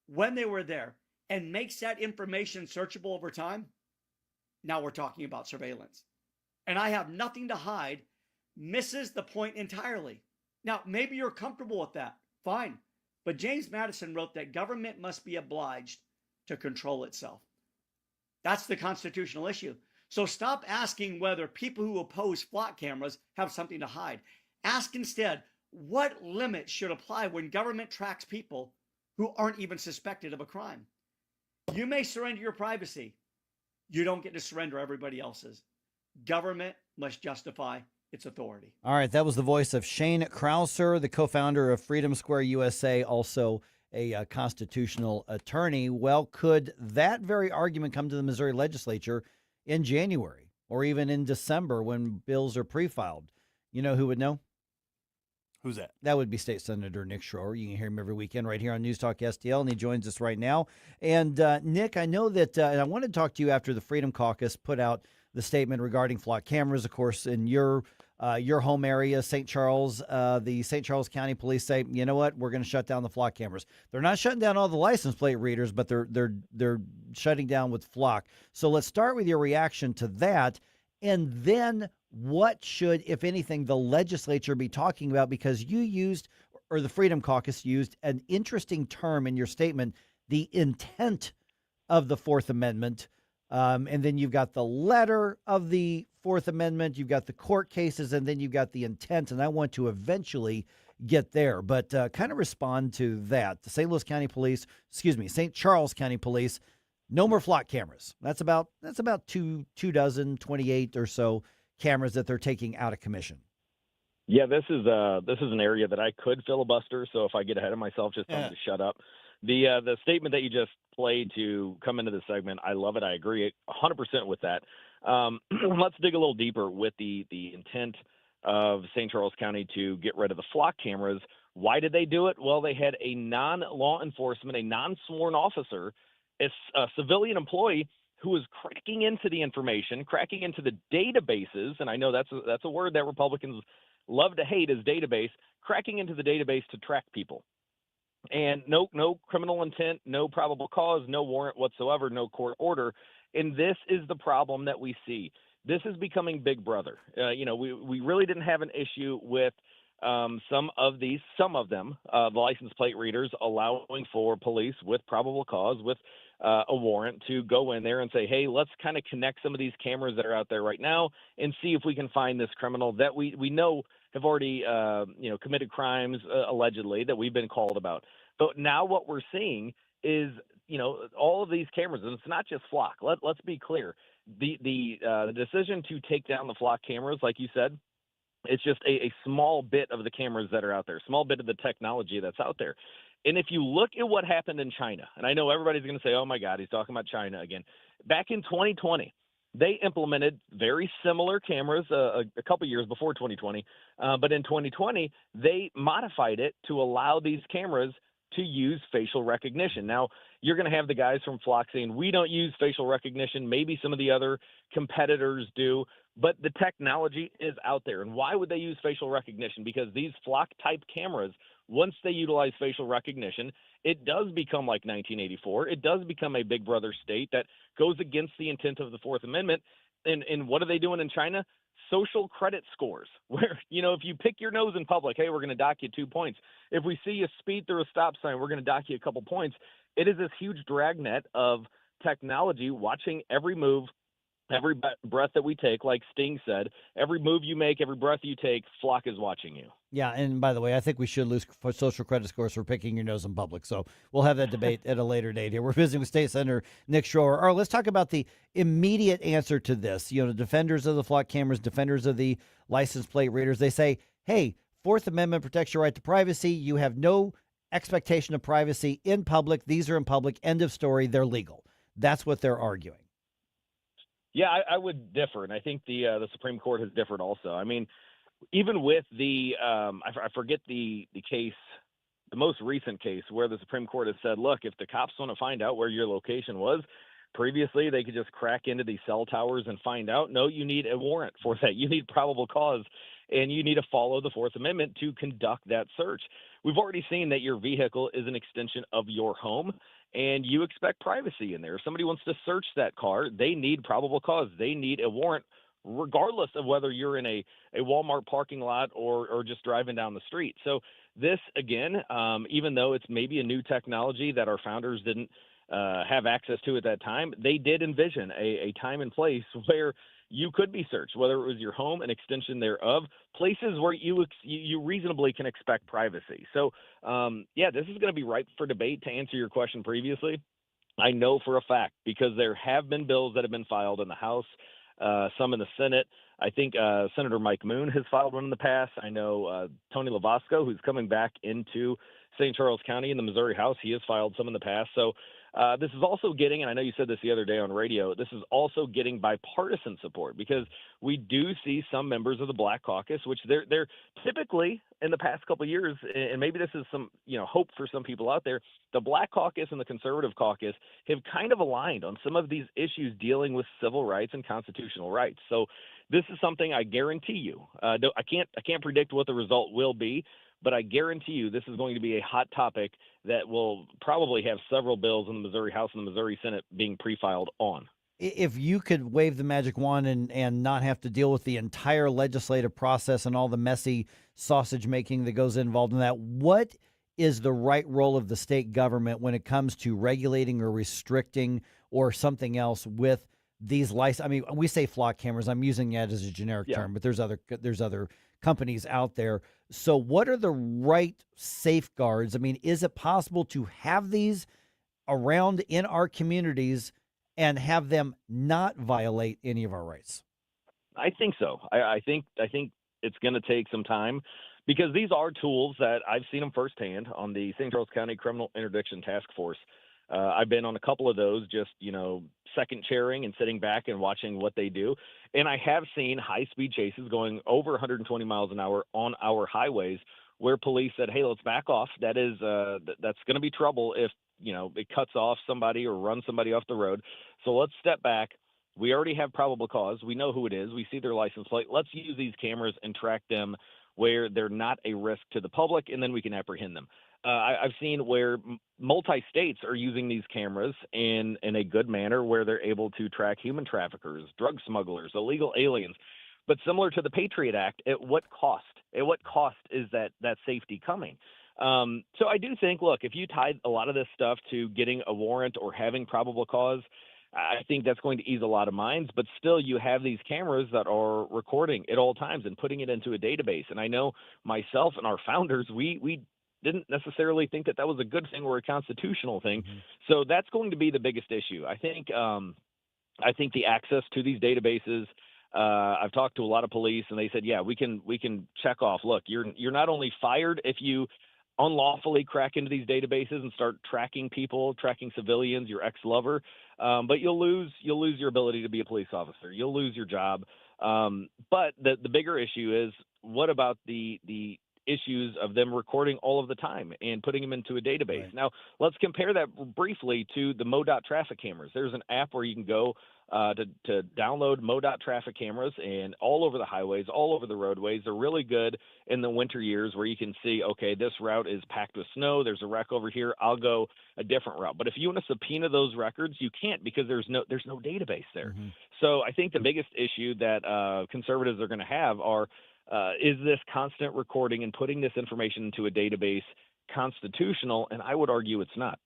when they were there, and makes that information searchable over time, now we're talking about surveillance. And I have nothing to hide misses the point entirely. Now, maybe you're comfortable with that. Fine. But James Madison wrote that government must be obliged to control itself. That's the constitutional issue. So stop asking whether people who oppose flock cameras have something to hide. Ask instead, what limits should apply when government tracks people who aren't even suspected of a crime? You may surrender your privacy. You don't get to surrender everybody else's. Government must justify its authority. All right, that was the voice of Shane Krauser, the co-founder of Freedom Square USA, also a constitutional attorney. Well, could that very argument come to the Missouri legislature in January or even in December when bills are pre-filed? You know who would know? Who's that? That would be State Senator Nick Schroer. You can hear him every weekend right here on News Talk STL, and he joins us right now. And Nick, I know that, and I want to talk to you after the Freedom Caucus put out the statement regarding flock cameras. Of course, in your home area, St. Charles, the St. Charles County Police say, you know what, we're going to shut down the flock cameras. They're not shutting down all the license plate readers, but they're shutting down with flock. So let's start with your reaction to that, and then what should, if anything, the legislature be talking about? Because you used, or the Freedom Caucus used, an interesting term in your statement, the intent of the Fourth Amendment. And then you've got the letter of the Fourth Amendment, you've got the court cases, and then you've got the intent. And I want to eventually get there, but kind of respond to that. The St. Charles County Police, no more flock cameras. That's about 28 or so cameras that they're taking out of commission. Yeah, this is an area that I could filibuster. So if I get ahead of myself, just tell me to shut up. The statement that you just played to come into the segment, I love it. I agree 100% with that. Let's dig a little deeper with the intent of St. Charles County to get rid of the flock cameras. Why did they do it? Well, they had a non-law enforcement, a non-sworn officer, a civilian employee who was cracking into the information, cracking into the databases, and I know that's a word that Republicans love to hate, is database, cracking into the database to track people. And no criminal intent, no probable cause, no warrant whatsoever, no court order. And this is the problem that we see. This is becoming Big Brother. We really didn't have an issue with some of them, the license plate readers allowing for police with probable cause, with a warrant to go in there and say, hey, let's kind of connect some of these cameras that are out there right now and see if we can find this criminal that we know have already committed crimes allegedly that we've been called about. But now what we're seeing is all of these cameras, and it's not just flock. Let's be clear. The decision to take down the flock cameras, like you said, it's just a small bit of the cameras that are out there, small bit of the technology that's out there. And if you look at what happened in China, and I know everybody's going to say, oh, my God, he's talking about China again. Back in 2020, they implemented very similar cameras a couple years before 2020. But in 2020, they modified it to allow these cameras to use facial recognition. Now, you're going to have the guys from Flock saying, we don't use facial recognition. Maybe some of the other competitors do, but the technology is out there. And why would they use facial recognition? Because these Flock-type cameras, once they utilize facial recognition, it does become like 1984. It does become a Big Brother state that goes against the intent of the Fourth Amendment. And what are they doing in China? Social credit scores, where, if you pick your nose in public, hey, we're going to dock you 2 points. If we see you speed through a stop sign, we're going to dock you a couple points. It is this huge dragnet of technology watching every move, every breath that we take, like Sting said, every move you make, every breath you take, Flock is watching you. Yeah, and by the way, I think we should lose social credit scores for picking your nose in public. So we'll have that debate at a later date here. We're visiting with State Senator Nick Schroer. All right, let's talk about the immediate answer to this. The defenders of the flock cameras, defenders of the license plate readers, they say, hey, Fourth Amendment protects your right to privacy. You have no expectation of privacy in public. These are in public. End of story. They're legal. That's what they're arguing. Yeah, I would differ, and I think the Supreme Court has differed also. I mean, even with the I forget the case, the most recent case where the Supreme Court has said, look, if the cops want to find out where your location was, previously they could just crack into these cell towers and find out. No, you need a warrant for that. You need probable cause, and you need to follow the Fourth Amendment to conduct that search. We've already seen that your vehicle is an extension of your home, and you expect privacy in there. If somebody wants to search that car, they need probable cause. They need a warrant, regardless of whether you're in a Walmart parking lot or just driving down the street. So this, again, even though it's maybe a new technology that our founders didn't have access to at that time, they did envision a time and place where you could be searched, whether it was your home, an extension thereof, places where you reasonably can expect privacy. So, this is going to be ripe for debate. To answer your question previously, I know for a fact, because there have been bills that have been filed in the House, some in the Senate. I think Senator Mike Moon has filed one in the past. I know Tony Lavasco, who's coming back into St. Charles County in the Missouri House, he has filed some in the past. So this is also getting, and I know you said this the other day on radio, this is also getting bipartisan support, because we do see some members of the Black Caucus, which they're typically in the past couple of years, and maybe this is some hope for some people out there, the Black Caucus and the Conservative Caucus have kind of aligned on some of these issues dealing with civil rights and constitutional rights. So this is something I guarantee you. I can't predict what the result will be, but I guarantee you this is going to be a hot topic that will probably have several bills in the Missouri House and the Missouri Senate being pre-filed on. If you could wave the magic wand and not have to deal with the entire legislative process and all the messy sausage making that goes involved in that, what is the right role of the state government when it comes to regulating or restricting or something else with these license? I mean, we say flock cameras. I'm using that as a generic term, but there's other companies out there. So what are the right safeguards? I mean, is it possible to have these around in our communities and have them not violate any of our rights? I think so. I think it's going to take some time, because these are tools that I've seen them firsthand on the St. Charles County Criminal Interdiction Task Force. I've been on a couple of those just, second chairing and sitting back and watching what they do. And I have seen high-speed chases going over 120 miles an hour on our highways where police said, hey, let's back off. That is that's going to be trouble if, it cuts off somebody or runs somebody off the road. So let's step back. We already have probable cause. We know who it is. We see their license plate. Let's use these cameras and track them where they're not a risk to the public, and then we can apprehend them. I've seen where multi-states are using these cameras in a good manner where they're able to track human traffickers, drug smugglers, illegal aliens. But similar to the Patriot Act, at what cost? At what cost is that safety coming? So I do think, look, if you tied a lot of this stuff to getting a warrant or having probable cause, I think that's going to ease a lot of minds. But still, you have these cameras that are recording at all times and putting it into a database. And I know myself and our founders, we didn't necessarily think that was a good thing or a constitutional thing. Mm-hmm. So that's going to be the biggest issue. I think the access to these databases. I've talked to a lot of police, and they said, yeah, we can check off. Look, you're not only fired if you unlawfully crack into these databases and start tracking people, tracking civilians, your ex-lover, but you'll lose your ability to be a police officer. You'll lose your job. But the bigger issue is, what about the issues of them recording all of the time and putting them into a database? Right. Now, let's compare that briefly to the MoDOT traffic cameras. There's an app where you can go to download MoDOT traffic cameras, and all over the highways, all over the roadways. They're really good in the winter years where you can see, okay, this route is packed with snow. There's a wreck over here. I'll go a different route. But if you want to subpoena those records, you can't, because there's no database there. Mm-hmm. So I think the biggest issue that conservatives are going to have are, is this constant recording and putting this information into a database constitutional? And I would argue it's not.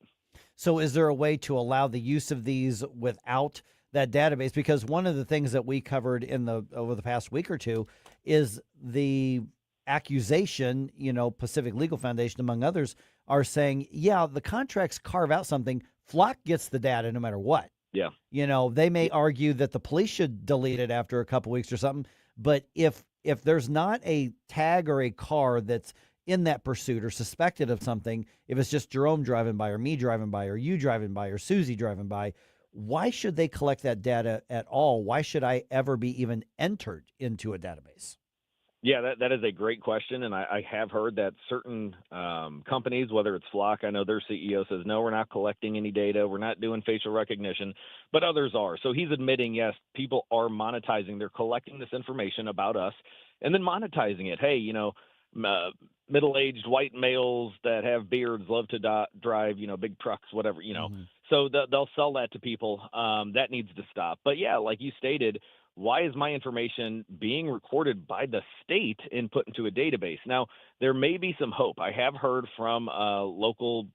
So is there a way to allow the use of these without that database? Because one of the things that we covered over the past week or two is the accusation, Pacific Legal Foundation, among others, are saying, yeah, the contracts carve out something. Flock gets the data no matter what. Yeah. They may argue that the police should delete it after a couple weeks or something. But if there's not a tag or a car that's in that pursuit or suspected of something, if it's just Jerome driving by or me driving by or you driving by or Susie driving by, why should they collect that data at all? Why should I ever be even entered into a database? Yeah, that is a great question. And I have heard that certain companies, whether it's Flock, I know their CEO says, no, we're not collecting any data. We're not doing facial recognition, but others are. So he's admitting, yes, people are monetizing. They're collecting this information about us and then monetizing it. Hey, middle-aged white males that have beards love to drive, big trucks, whatever, Mm-hmm. So they'll sell that to people. That needs to stop. But yeah, like you stated, why is my information being recorded by the state and put into a database? Now, there may be some hope. I have heard from local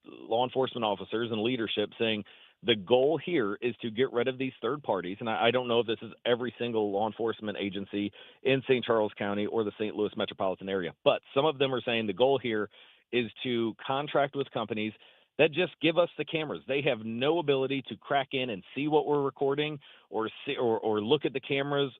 law enforcement officers and leadership saying the goal here is to get rid of these third parties. And I don't know if this is every single law enforcement agency in St. Charles County or the St. Louis metropolitan area, but some of them are saying the goal here is to contract with companies that just give us the cameras. They have no ability to crack in and see what we're recording or look at the cameras.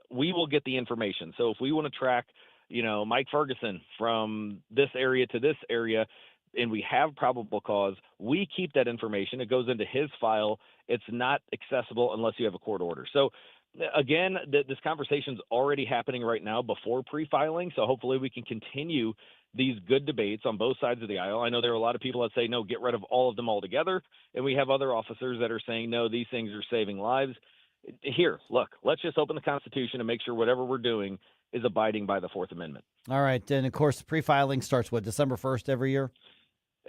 We will get the information. So if we want to track, Mike Ferguson from this area to this area, and we have probable cause, we keep that information. It goes into his file. It's not accessible unless you have a court order. So again, this conversation's already happening right now before pre-filing. So hopefully we can continue these good debates on both sides of the aisle. I know there are a lot of people that say, no, get rid of all of them altogether. And we have other officers that are saying, no, these things are saving lives. Here, look, let's just open the Constitution and make sure whatever we're doing is abiding by the Fourth Amendment. All right. And of course, pre-filing starts, December 1st every year?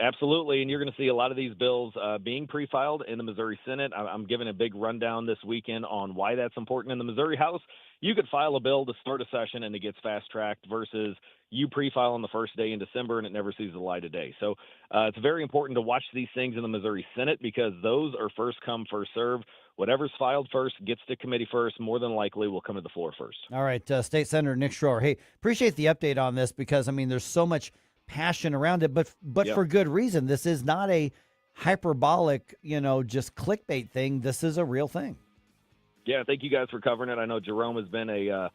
Absolutely, and you're going to see a lot of these bills being pre-filed in the Missouri Senate. I'm giving a big rundown this weekend on why that's important. In the Missouri House, you could file a bill to start a session and it gets fast-tracked versus you pre-file on the first day in December and it never sees the light of day. So it's very important to watch these things in the Missouri Senate because those are first come, first serve. Whatever's filed first gets to committee first, more than likely will come to the floor first. All right, State Senator Nick Schroer. Hey, appreciate the update on this because, there's so much passion around it, but yep. For good reason. This is not a hyperbolic, just clickbait thing. This is a real thing. Yeah, thank you guys for covering it. I know Jerome has been a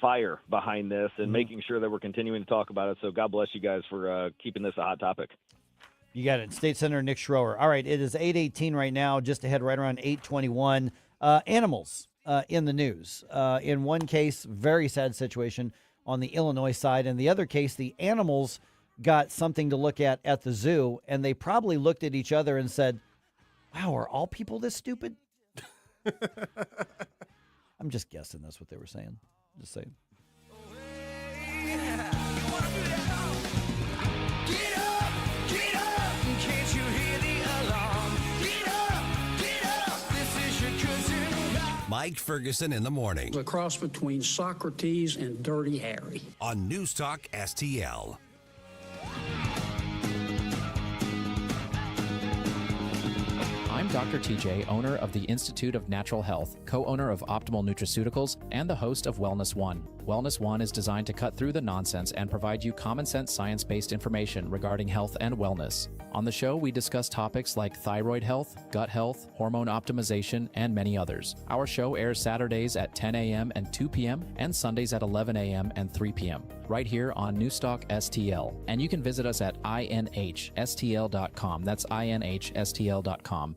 fire behind this and making sure that we're continuing to talk about it. So God bless you guys for keeping this a hot topic. You got it. State Senator Nick Schroer. All right, it is 8:18 right now, just ahead right around 8:21. Animals in the news. In one case, very sad situation on the Illinois side. In the other case, the animals got something to look at the zoo, and they probably looked at each other and said, wow, are all people this stupid? I'm just guessing that's what they were saying. Just saying. Mike Ferguson in the morning. A cross between Socrates and Dirty Harry. On News Talk STL. I'm Dr. TJ, owner of the Institute of Natural Health, co-owner of Optimal Nutraceuticals, and the host of Wellness One. Wellness One is designed to cut through the nonsense and provide you common-sense science-based information regarding health and wellness. On the show, we discuss topics like thyroid health, gut health, hormone optimization, and many others. Our show airs Saturdays at 10 a.m. and 2 p.m. and Sundays at 11 a.m. and 3 p.m. right here on NewsTalkSTL. And you can visit us at inhstl.com. That's inhstl.com.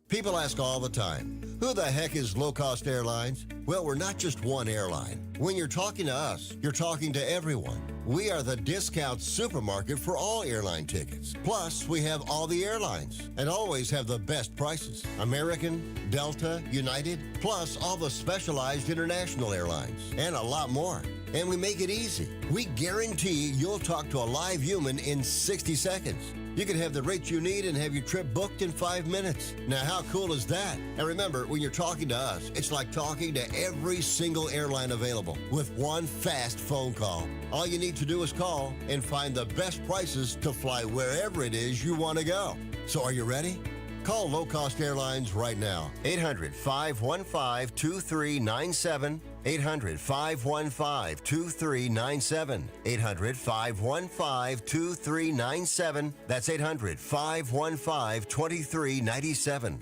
People ask all the time, who the heck is Low Cost Airlines? Well, we're not just one airline. When you're talking to us, you're talking to everyone. We are the discount supermarket for all airline tickets. Plus, we have all the airlines and always have the best prices. American, Delta, United, plus all the specialized international airlines and a lot more. And we make it easy. We guarantee you'll talk to a live human in 60 seconds. You can have the rates you need and have your trip booked in 5 minutes. Now, how cool is that? And remember, when you're talking to us, it's like talking to every single airline available with one fast phone call. All you need to do is call and find the best prices to fly wherever it is you want to go. So are you ready? Call Low Cost Airlines right now. 800-515-2397. 800-515-2397. 800-515-2397. That's 800-515-2397.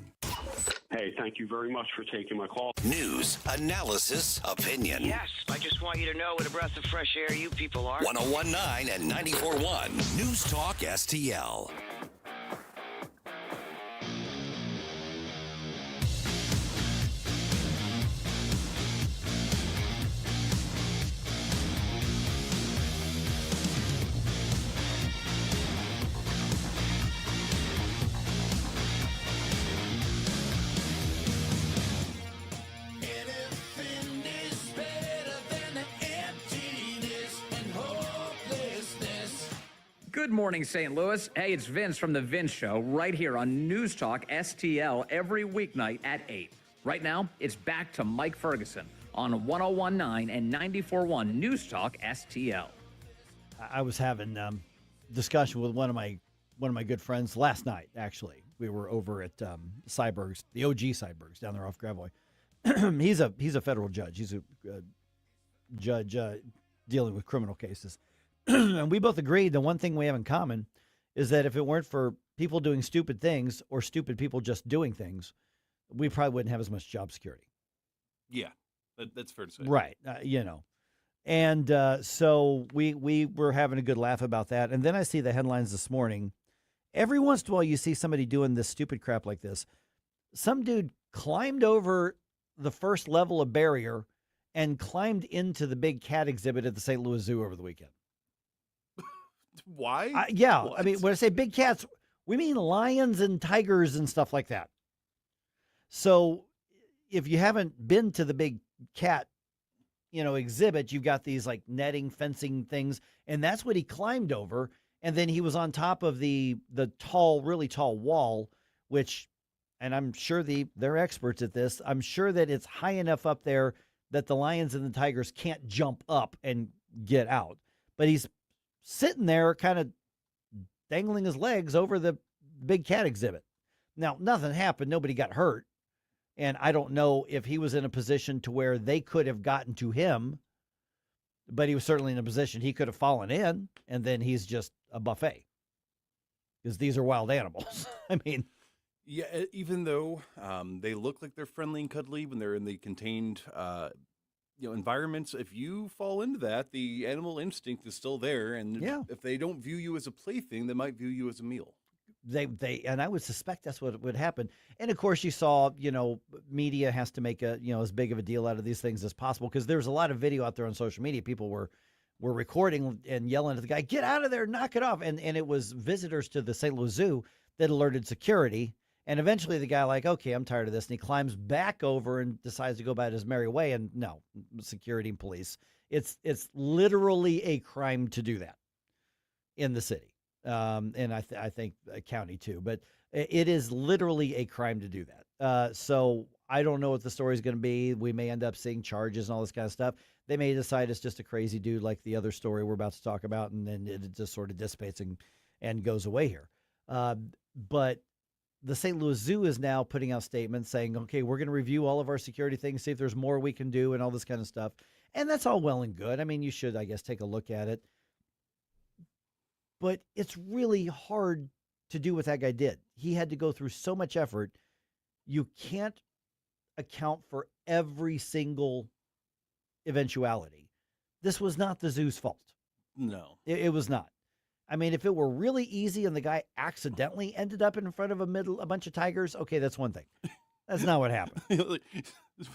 Hey, thank you very much for taking my call. News, analysis, opinion. Yes, I just want you to know what a breath of fresh air you people are. 101.9 and 94.1. News Talk STL. Good morning, St. Louis. Hey, it's Vince from The Vince Show right here on News Talk STL every weeknight at 8. Right now, it's back to Mike Ferguson on 101.9 and 94.1 News Talk STL. I was having discussion with one of my good friends last night, actually. We were over at Cyberg's, the OG Cyberg's down there off Gravois. He's a federal judge. He's a judge dealing with criminal cases. And we both agreed the one thing we have in common is that if it weren't for people doing stupid things or stupid people just doing things, we probably wouldn't have as much job security. Yeah, that's fair to say. Right. And so we were having a good laugh about that. And then I see the headlines this morning. Every once in a while you see somebody doing this stupid crap like this. Some dude climbed over the first level of barrier and climbed into the big cat exhibit at the St. Louis Zoo over the weekend. Why? Yeah. What? I mean, when I say big cats, we mean lions and tigers and stuff like that. So if you haven't been to the big cat, exhibit, you've got these like netting, fencing things. And that's what he climbed over. And then he was on top of the tall, really tall wall, which, and I'm sure they're experts at this. I'm sure that it's high enough up there that the lions and the tigers can't jump up and get out. But he's sitting there kind of dangling his legs over the big cat exhibit. Now, nothing happened. Nobody got hurt. And I don't know if he was in a position to where they could have gotten to him, but he was certainly in a position he could have fallen in, and then he's just a buffet because these are wild animals. I mean, yeah, even though they look like they're friendly and cuddly when they're in the contained environments, if you fall into that, the animal instinct is still there. And if they don't view you as a plaything, they might view you as a meal. they and I would suspect that's what would happen. And of course, you saw, media has to make a, as big of a deal out of these things as possible, because there's a lot of video out there on social media. People were recording and yelling at the guy, "Get out of there, knock it off." And it was visitors to the St. Louis Zoo that alerted security. And eventually the guy okay, I'm tired of this. And he climbs back over and decides to go about his merry way. And no, security and police. It's literally a crime to do that in the city. And I think a county too, but it is literally a crime to do that. So I don't know what the story is going to be. We may end up seeing charges and all this kind of stuff. They may decide it's just a crazy dude like the other story we're about to talk about, and then it just sort of dissipates and goes away here. But the St. Louis Zoo is now putting out statements saying, okay, we're going to review all of our security things, see if there's more we can do and all this kind of stuff. And that's all well and good. I mean, you should, I guess, take a look at it. But it's really hard to do what that guy did. He had to go through so much effort. You can't account for every single eventuality. This was not the zoo's fault. No. It was not. I mean, if it were really easy and the guy accidentally ended up in front of a bunch of tigers, okay, that's one thing. That's not what happened.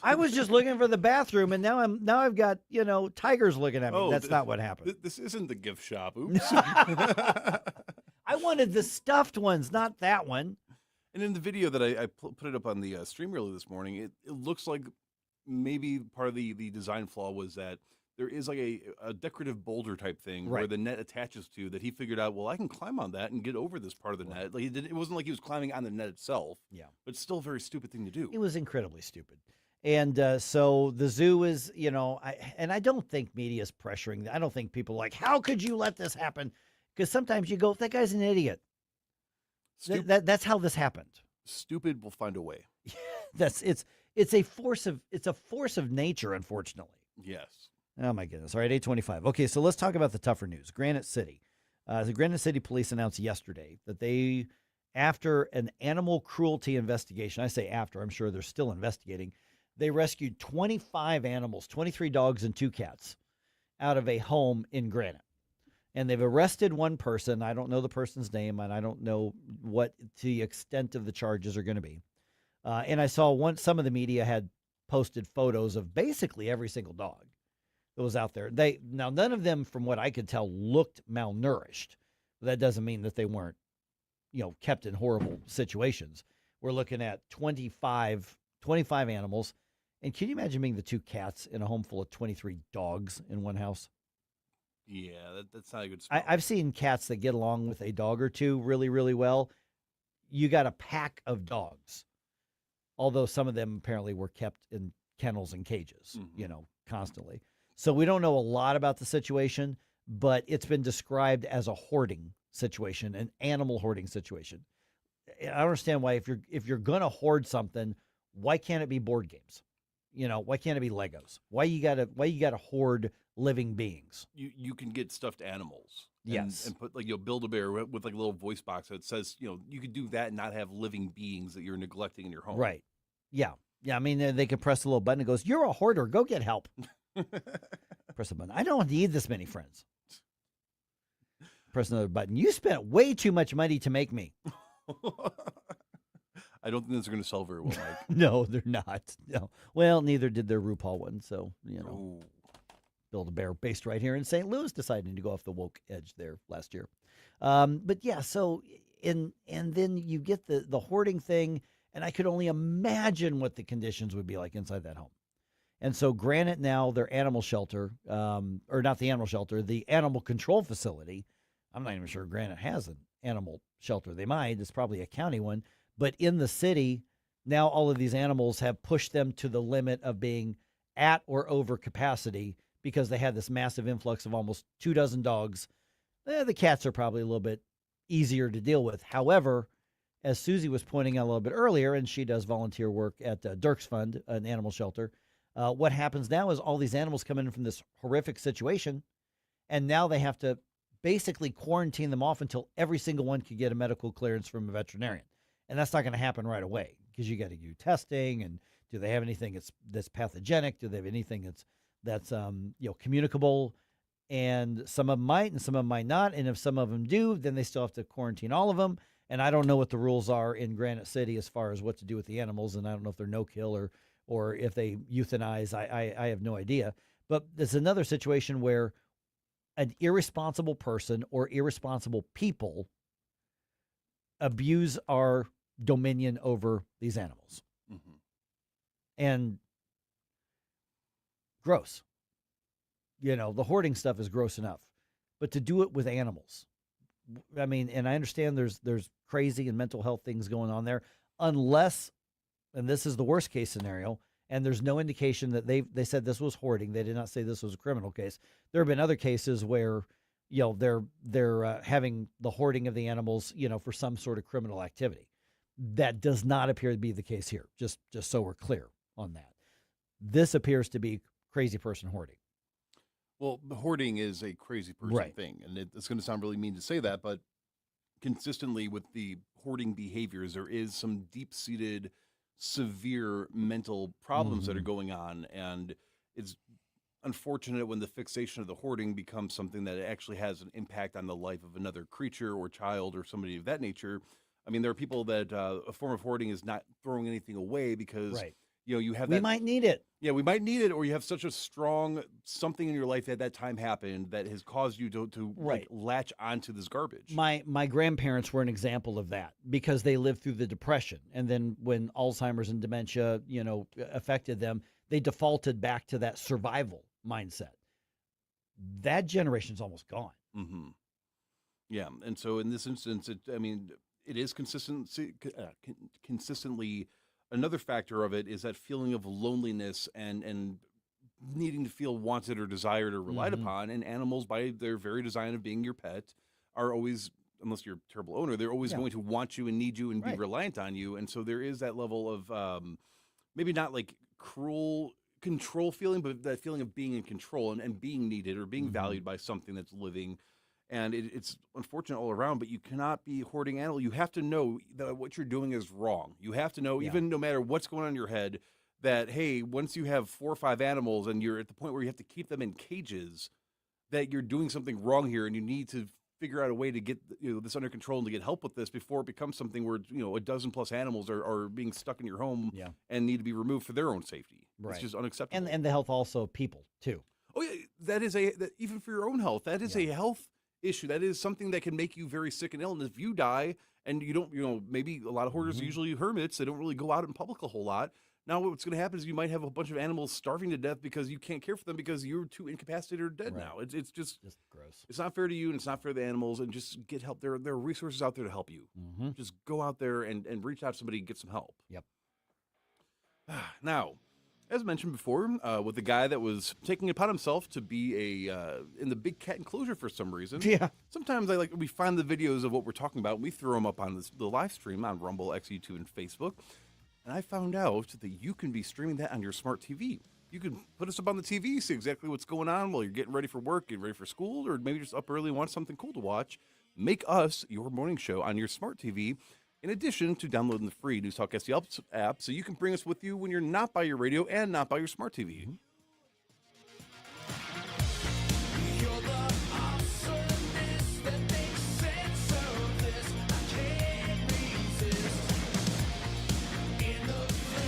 I was just looking for the bathroom, and now I've got, tigers looking at me. That's not what happened. This isn't the gift shop. Oops. I wanted the stuffed ones, not that one. And in the video that I put it up on the stream earlier this morning, it looks like maybe part of the design flaw was that there is like a decorative boulder type thing where the net attaches to that he figured out, well, I can climb on that and get over this part of the net. Like it wasn't like he was climbing on the net itself. Yeah. But still a very stupid thing to do. It was incredibly stupid. And so the zoo is, I don't think media is pressuring. I don't think people are like, how could you let this happen? Because sometimes you go, that guy's an idiot. That's how this happened. Stupid will find a way. It's a force of nature, unfortunately. Yes. Oh my goodness. All right, 8:25. Okay, so let's talk about the tougher news. Granite City. The Granite City police announced yesterday that they, after an animal cruelty investigation, I say after, I'm sure they're still investigating, they rescued 25 animals, 23 dogs and 2 cats out of a home in Granite. And they've arrested one person. I don't know the person's name, and I don't know what the extent of the charges are going to be. And I saw some of the media had posted photos of basically every single dog that was out there. Now, none of them, from what I could tell, looked malnourished. But that doesn't mean that they weren't, kept in horrible situations. We're looking at 25 animals. And can you imagine being the 2 cats in a home full of 23 dogs in one house? Yeah, that's not a good spot. I've seen cats that get along with a dog or two really, really well. You got a pack of dogs, although some of them apparently were kept in kennels and cages, constantly. So we don't know a lot about the situation, but it's been described as a hoarding situation, an animal hoarding situation. I don't understand why if you're going to hoard something, why can't it be board games? Why can't it be Legos? Why you gotta hoard living beings? You can get stuffed animals. Yes. And put Build-A-Bear with like a little voice box that says, you could do that and not have living beings that you're neglecting in your home. Right. Yeah. Yeah. I mean, they could press a little button. It goes, "You're a hoarder. Go get help." Press a button. "I don't need this many friends." Press another button. "You spent way too much money to make me." I don't think those are going to sell very well, Mike. No, they're not. No. Well, neither did their RuPaul one. So, Build-A-Bear, based right here in St. Louis, deciding to go off the woke edge there last year. But yeah, so and then you get the hoarding thing, and I could only imagine what the conditions would be like inside that home. And so Granite now, their animal shelter, or not the animal shelter, the animal control facility. I'm not even sure Granite has an animal shelter. They might. It's probably a county one. But in the city, now all of these animals have pushed them to the limit of being at or over capacity because they had this massive influx of almost 24 dogs. The cats are probably a little bit easier to deal with. However, as Susie was pointing out a little bit earlier, and she does volunteer work at Dirk's Fund, an animal shelter, what happens now is all these animals come in from this horrific situation, and now they have to basically quarantine them off until every single one can get a medical clearance from a veterinarian. And that's not going to happen right away because you got to do testing. And do they have anything that's pathogenic? Do they have anything that's communicable? And some of them might, and some of them might not. And if some of them do, then they still have to quarantine all of them. And I don't know what the rules are in Granite City as far as what to do with the animals, and I don't know if they're no-kill or if they euthanize. I have no idea. But there's another situation where an irresponsible person or irresponsible people abuse our dominion over these animals. Mm-hmm. And gross. The hoarding stuff is gross enough. But to do it with animals, I mean, and I understand there's crazy and mental health things going on there, unless, and this is the worst case scenario, and there's no indication that they said this was hoarding. They did not say this was a criminal case. There have been other cases where, they're having the hoarding of the animals, for some sort of criminal activity. That does not appear to be the case here. Just so we're clear on that. This appears to be crazy person hoarding. Well, hoarding is a crazy person thing, and it's going to sound really mean to say that, but consistently with the hoarding behaviors, there is some deep-seated, severe mental problems that are going on, and it's unfortunate when the fixation of the hoarding becomes something that actually has an impact on the life of another creature or child or somebody of that nature. I mean, there are people that a form of hoarding is not throwing anything away because you have that. We might need it. Yeah, we might need it, or you have such a strong something in your life at that time happened that has caused you to like, latch onto this garbage. My grandparents were an example of that because they lived through the Depression, and then when Alzheimer's and dementia, affected them, they defaulted back to that survival mindset. That generation's almost gone. Mm-hmm. Yeah, and so in this instance, it is consistently. Another factor of it is that feeling of loneliness and needing to feel wanted or desired or relied upon. And animals, by their very design of being your pet, are always, unless you're a terrible owner, they're always going to want you and need you and be reliant on you. And so there is that level of maybe not like cruel control feeling, but that feeling of being in control and being needed or being valued by something that's living. And it's unfortunate all around, but you cannot be hoarding animal. You have to know that what you're doing is wrong. You have to know, even no matter what's going on in your head, that, hey, once you have 4 or 5 animals and you're at the point where you have to keep them in cages, that you're doing something wrong here and you need to figure out a way to get this under control and to get help with this before it becomes something where, a dozen plus animals are being stuck in your home and need to be removed for their own safety. It's just unacceptable. And the health also of people, too. Oh, yeah, that is even for your own health, that is a health issue. That is something that can make you very sick and ill. And if you die and you don't, maybe a lot of hoarders are usually hermits. They don't really go out in public a whole lot. Now what's going to happen is you might have a bunch of animals starving to death because you can't care for them because you're too incapacitated or dead now. It's just gross. It's not fair to you and it's not fair to the animals, and just get help. There are resources out there to help you. Just go out there and reach out to somebody and get some help. Yep. Now, as mentioned before, with the guy that was taking it upon himself to be in the big cat enclosure for some reason. Yeah. Sometimes we find the videos of what we're talking about, and we throw them up on the live stream on Rumble, X, YouTube, and Facebook. And I found out that you can be streaming that on your smart TV. You can put us up on the TV, see exactly what's going on while you're getting ready for work, getting ready for school, or maybe just up early and want something cool to watch. Make us your morning show on your smart TV. In addition to downloading the free NewsTalkSTL app, so you can bring us with you when you're not by your radio and not by your smart TV.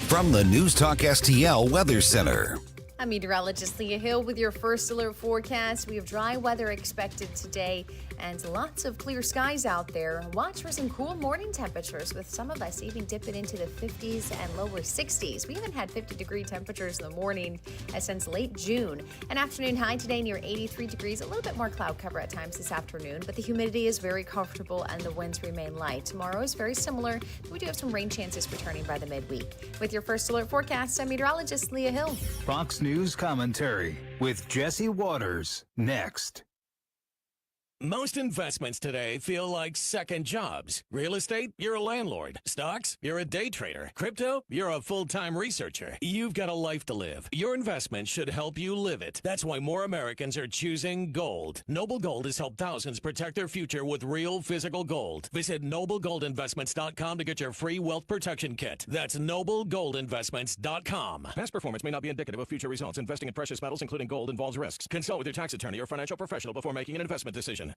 From the NewsTalkSTL Weather Center. I'm meteorologist Leah Hill with your first alert forecast. We have dry weather expected today and lots of clear skies out there. Watch for some cool morning temperatures, with some of us even dipping into the 50s and lower 60s. We haven't had 50-degree temperatures in the morning since late June. An afternoon high today near 83 degrees. A little bit more cloud cover at times this afternoon, but the humidity is very comfortable and the winds remain light. Tomorrow is very similar. We do have some rain chances returning by the midweek. With your first alert forecast, I'm meteorologist Leah Hill. Fox News commentary with Jesse Waters next. Most investments today feel like second jobs. Real estate, you're a landlord. Stocks, you're a day trader. Crypto, you're a full-time researcher. You've got a life to live. Your investment should help you live it. That's why more Americans are choosing gold. Noble Gold has helped thousands protect their future with real physical gold. Visit NobleGoldInvestments.com to get your free wealth protection kit. That's NobleGoldInvestments.com. Past performance may not be indicative of future results. Investing in precious metals, including gold, involves risks. Consult with your tax attorney or financial professional before making an investment decision.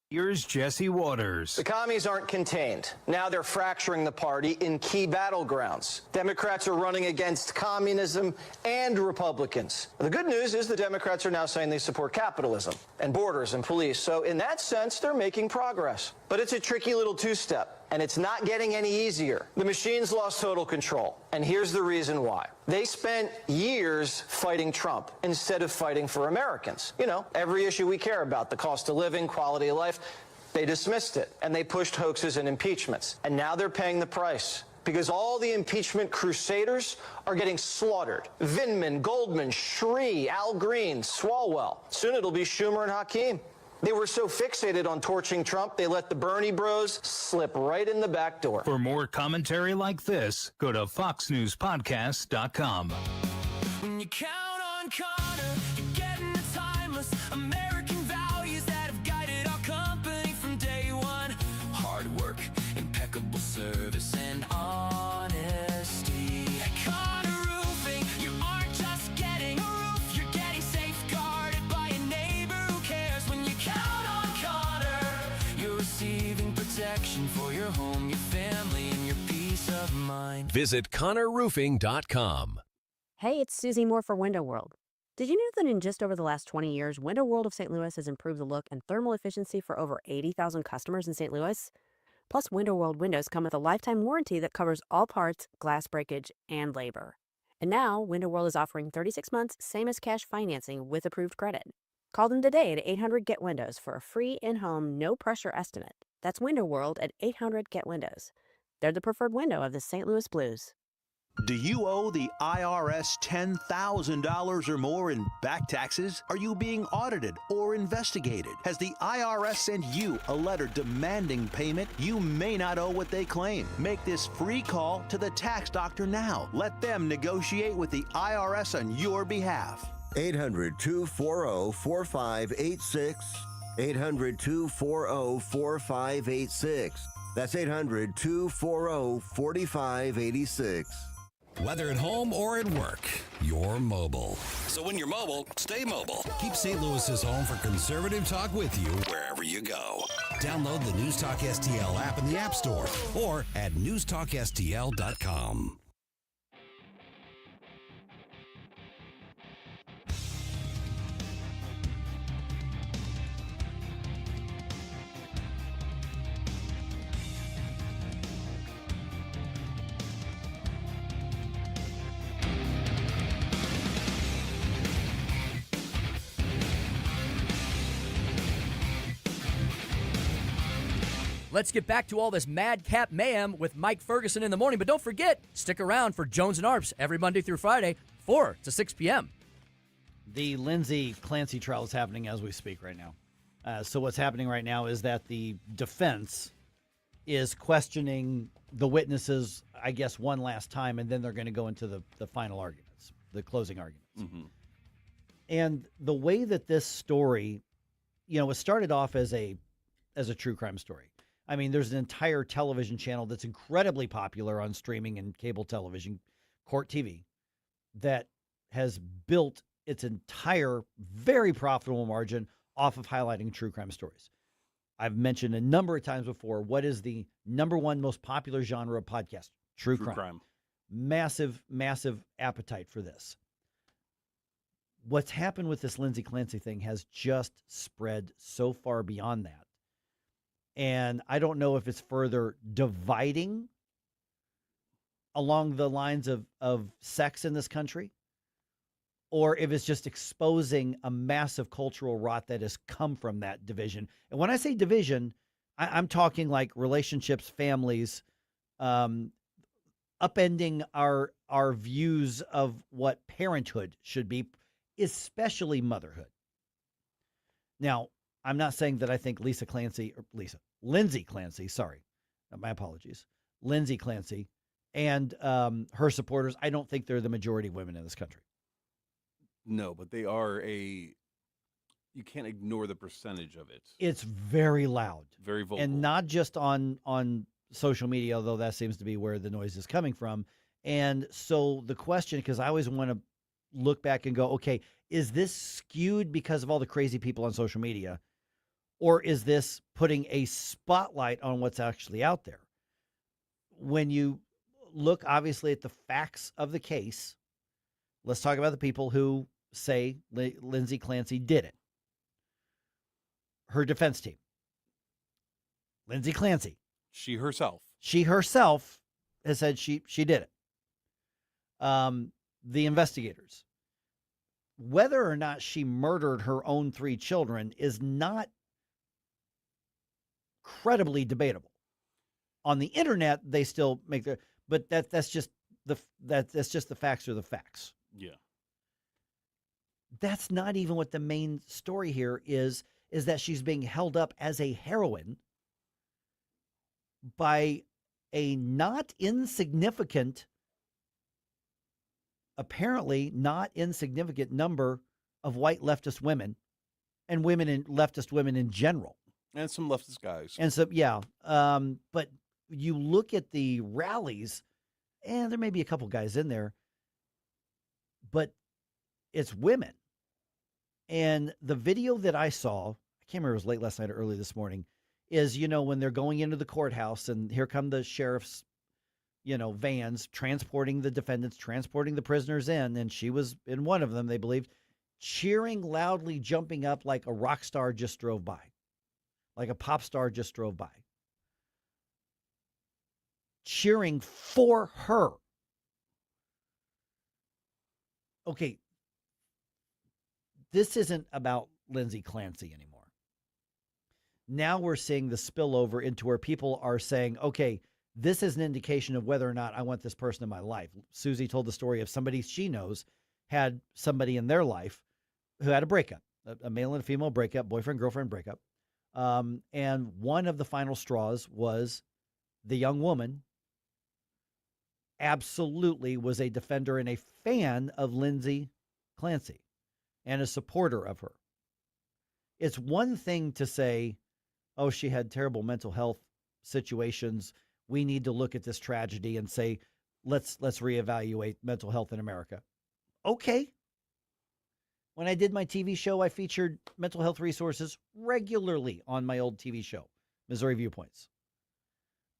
Here's Jesse Waters. The commies aren't contained. Now they're fracturing the party in key battlegrounds. Democrats are running against communism and Republicans. The good news is the Democrats are now saying they support capitalism and borders and police. So in that sense, they're making progress. But it's a tricky little two-step, and it's not getting any easier. The machines lost total control, and here's the reason why. They spent years fighting Trump instead of fighting for Americans. You know, every issue we care about, the cost of living, quality of life, they dismissed it, and they pushed hoaxes and impeachments. And now they're paying the price, because all the impeachment crusaders are getting slaughtered. Vindman, Goldman, Schroer, Al Green, Swalwell. Soon it'll be Schumer and Hakeem. They were so fixated on torching Trump, they let the Bernie bros slip right in the back door. For more commentary like this, go to foxnewspodcast.com. When you count on Connor, you're getting the timeless American values that have guided our company from day one. Hard work, impeccable service, and honesty. At Connor Roofing, you aren't just getting a roof, you're getting safeguarded by a neighbor who cares. When you count on Connor, you're receiving protection for your home, your family, and your peace of mind. Visit ConnorRoofing.com. Hey, it's Susie Moore for Window World. Did you know that in just over the last 20 years, Window World of St. Louis has improved the look and thermal efficiency for over 80,000 customers in St. Louis? Plus, Window World windows come with a lifetime warranty that covers all parts, glass breakage, and labor. And now, Window World is offering 36 months, same as cash financing with approved credit. Call them today at 800-GET-WINDOWS for a free in-home, no-pressure estimate. That's Window World at 800-GET-WINDOWS. They're the preferred window of the St. Louis Blues. Do you owe the IRS $10,000 or more in back taxes? Are you being audited or investigated? Has the IRS sent you a letter demanding payment? You may not owe what they claim. Make this free call to the tax doctor now. Let them negotiate with the IRS on your behalf. 800-240-4586. 800-240-4586. That's 800-240-4586. Whether at home or at work, you're mobile. So when you're mobile, stay mobile. Keep St. Louis's home for conservative talk with you wherever you go. Download the NewsTalk STL app in the App Store or at NewsTalkSTL.com. Let's get back to all this madcap mayhem with Mike Ferguson in the morning. But don't forget, stick around for Jones and Arps every Monday through Friday, 4 to 6 p.m. The Lindsay Clancy trial is happening as we speak right now. So what's happening right now is that the defense is questioning the witnesses, I guess, one last time, and then they're going to go into the final arguments, the closing arguments. Mm-hmm. And the way that this story, it started off as a true crime story. I mean, there's an entire television channel that's incredibly popular on streaming and cable television, Court TV, that has built its entire very profitable margin off of highlighting true crime stories. I've mentioned a number of times before, what is the number one most popular genre of podcast? True crime. Massive, massive appetite for this. What's happened with this Lindsay Clancy thing has just spread so far beyond that. And I don't know if it's further dividing along the lines of sex in this country, or if it's just exposing a massive cultural rot that has come from that division. And when I say division, I'm talking like relationships, families, upending our views of what parenthood should be, especially motherhood. Now, I'm not saying that I think Lindsay Clancy, sorry, my apologies, Lindsay Clancy and her supporters, I don't think they're the majority of women in this country. No, but they are you can't ignore the percentage of it. It's very loud. Very vocal. And not just on social media, although that seems to be where the noise is coming from. And so the question, because I always want to look back and go, okay, is this skewed because of all the crazy people on social media? Or is this putting a spotlight on what's actually out there? When you look, obviously, at the facts of the case, let's talk about the people who say Lindsay Clancy did it. Her defense team. Lindsay Clancy. She herself. She herself has said she did it. The investigators. Whether or not she murdered her own 3 children is not credibly debatable. On the internet, they still make their, but that's just the facts are the facts. Yeah. That's not even what the main story here is that she's being held up as a heroine by a not insignificant, apparently not insignificant number of white leftist women and leftist women in general. And some leftist guys. And so, yeah. But you look at the rallies, and there may be a couple guys in there, but it's women. And the video that I saw, I can't remember if it was late last night or early this morning, is, when they're going into the courthouse and here come the sheriff's, vans transporting the defendants, transporting the prisoners in. And she was in one of them, they believed, cheering loudly, jumping up like a rock star just drove by, like a pop star just drove by, cheering for her. Okay, this isn't about Lindsay Clancy anymore. Now we're seeing the spillover into where people are saying, okay, this is an indication of whether or not I want this person in my life. Susie told the story of somebody she knows had somebody in their life who had a breakup, a male and a female breakup, boyfriend-girlfriend breakup. And one of the final straws was the young woman absolutely was a defender and a fan of Lindsay Clancy and a supporter of her. It's one thing to say, oh, she had terrible mental health situations. We need to look at this tragedy and say, let's reevaluate mental health in America. Okay. When I did my TV show, I featured mental health resources regularly on my old TV show, Missouri Viewpoints.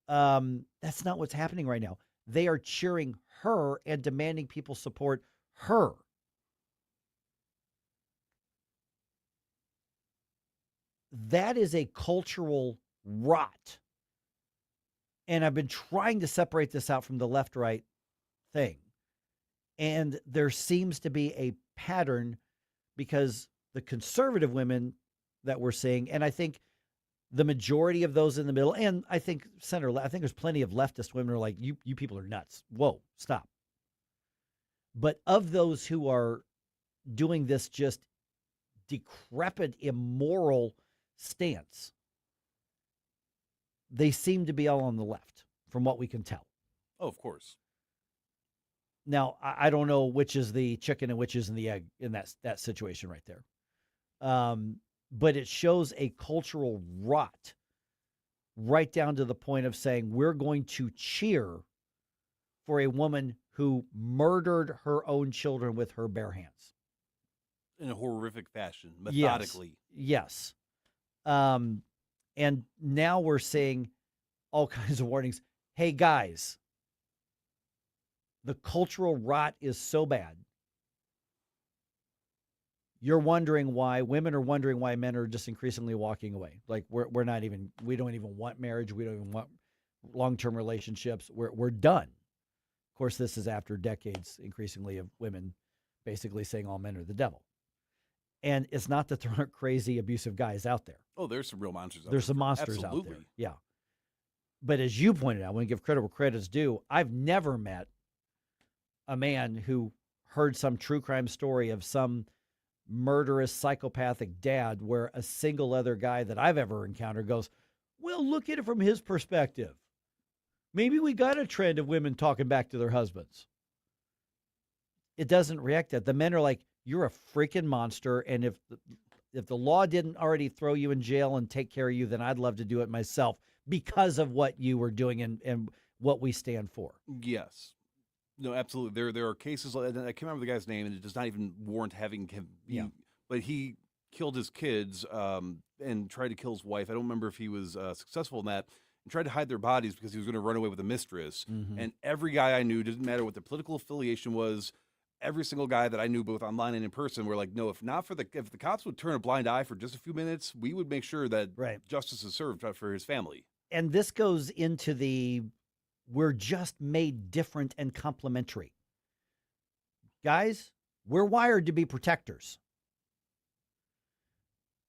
That's not what's happening right now. They are cheering her and demanding people support her. That is a cultural rot. And I've been trying to separate this out from the left-right thing. And there seems to be a pattern because the conservative women that we're seeing, and I think the majority of those in the middle, and I think I think there's plenty of leftist women who are like, you people are nuts. Whoa, stop. But of those who are doing this just decrepit, immoral stance, they seem to be all on the left, from what we can tell. Oh, of course. Now, I don't know which is the chicken and which is in the egg in that situation right there. But it shows a cultural rot right down to the point of saying we're going to cheer for a woman who murdered her own children with her bare hands. In a horrific fashion, methodically. Yes. And now we're seeing all kinds of warnings. Hey, guys, the cultural rot is so bad. You're wondering why women are wondering why men are just increasingly walking away. Like we don't even want marriage. We don't even want long-term relationships. We're done. Of course, this is after decades increasingly of women basically saying all men are the devil. And it's not that there aren't crazy, abusive guys out there. Oh, there's some real monsters out there. There's some monsters Absolutely. out there. Yeah. But as you pointed out, when you give credit where credit's due, I've never met a man who heard some true crime story of some murderous, psychopathic dad where a single other guy that I've ever encountered goes, well, look at it from his perspective. Maybe we got a trend of women talking back to their husbands. It doesn't react to that. The men are like, you're a freaking monster, and if the law didn't already throw you in jail and take care of you, then I'd love to do it myself because of what you were doing and what we stand for. Yes. No, absolutely. There are cases, I can't remember the guy's name, and it does not even warrant having him. But he killed his kids and tried to kill his wife. I don't remember if he was successful in that. And tried to hide their bodies because he was going to run away with a mistress. And every guy I knew, didn't matter what their political affiliation was, every single guy that I knew, both online and in person, were like, no, if the cops would turn a blind eye for just a few minutes, we would make sure that justice is served for his family. And this goes into we're just made different and complementary. Guys, we're wired to be protectors.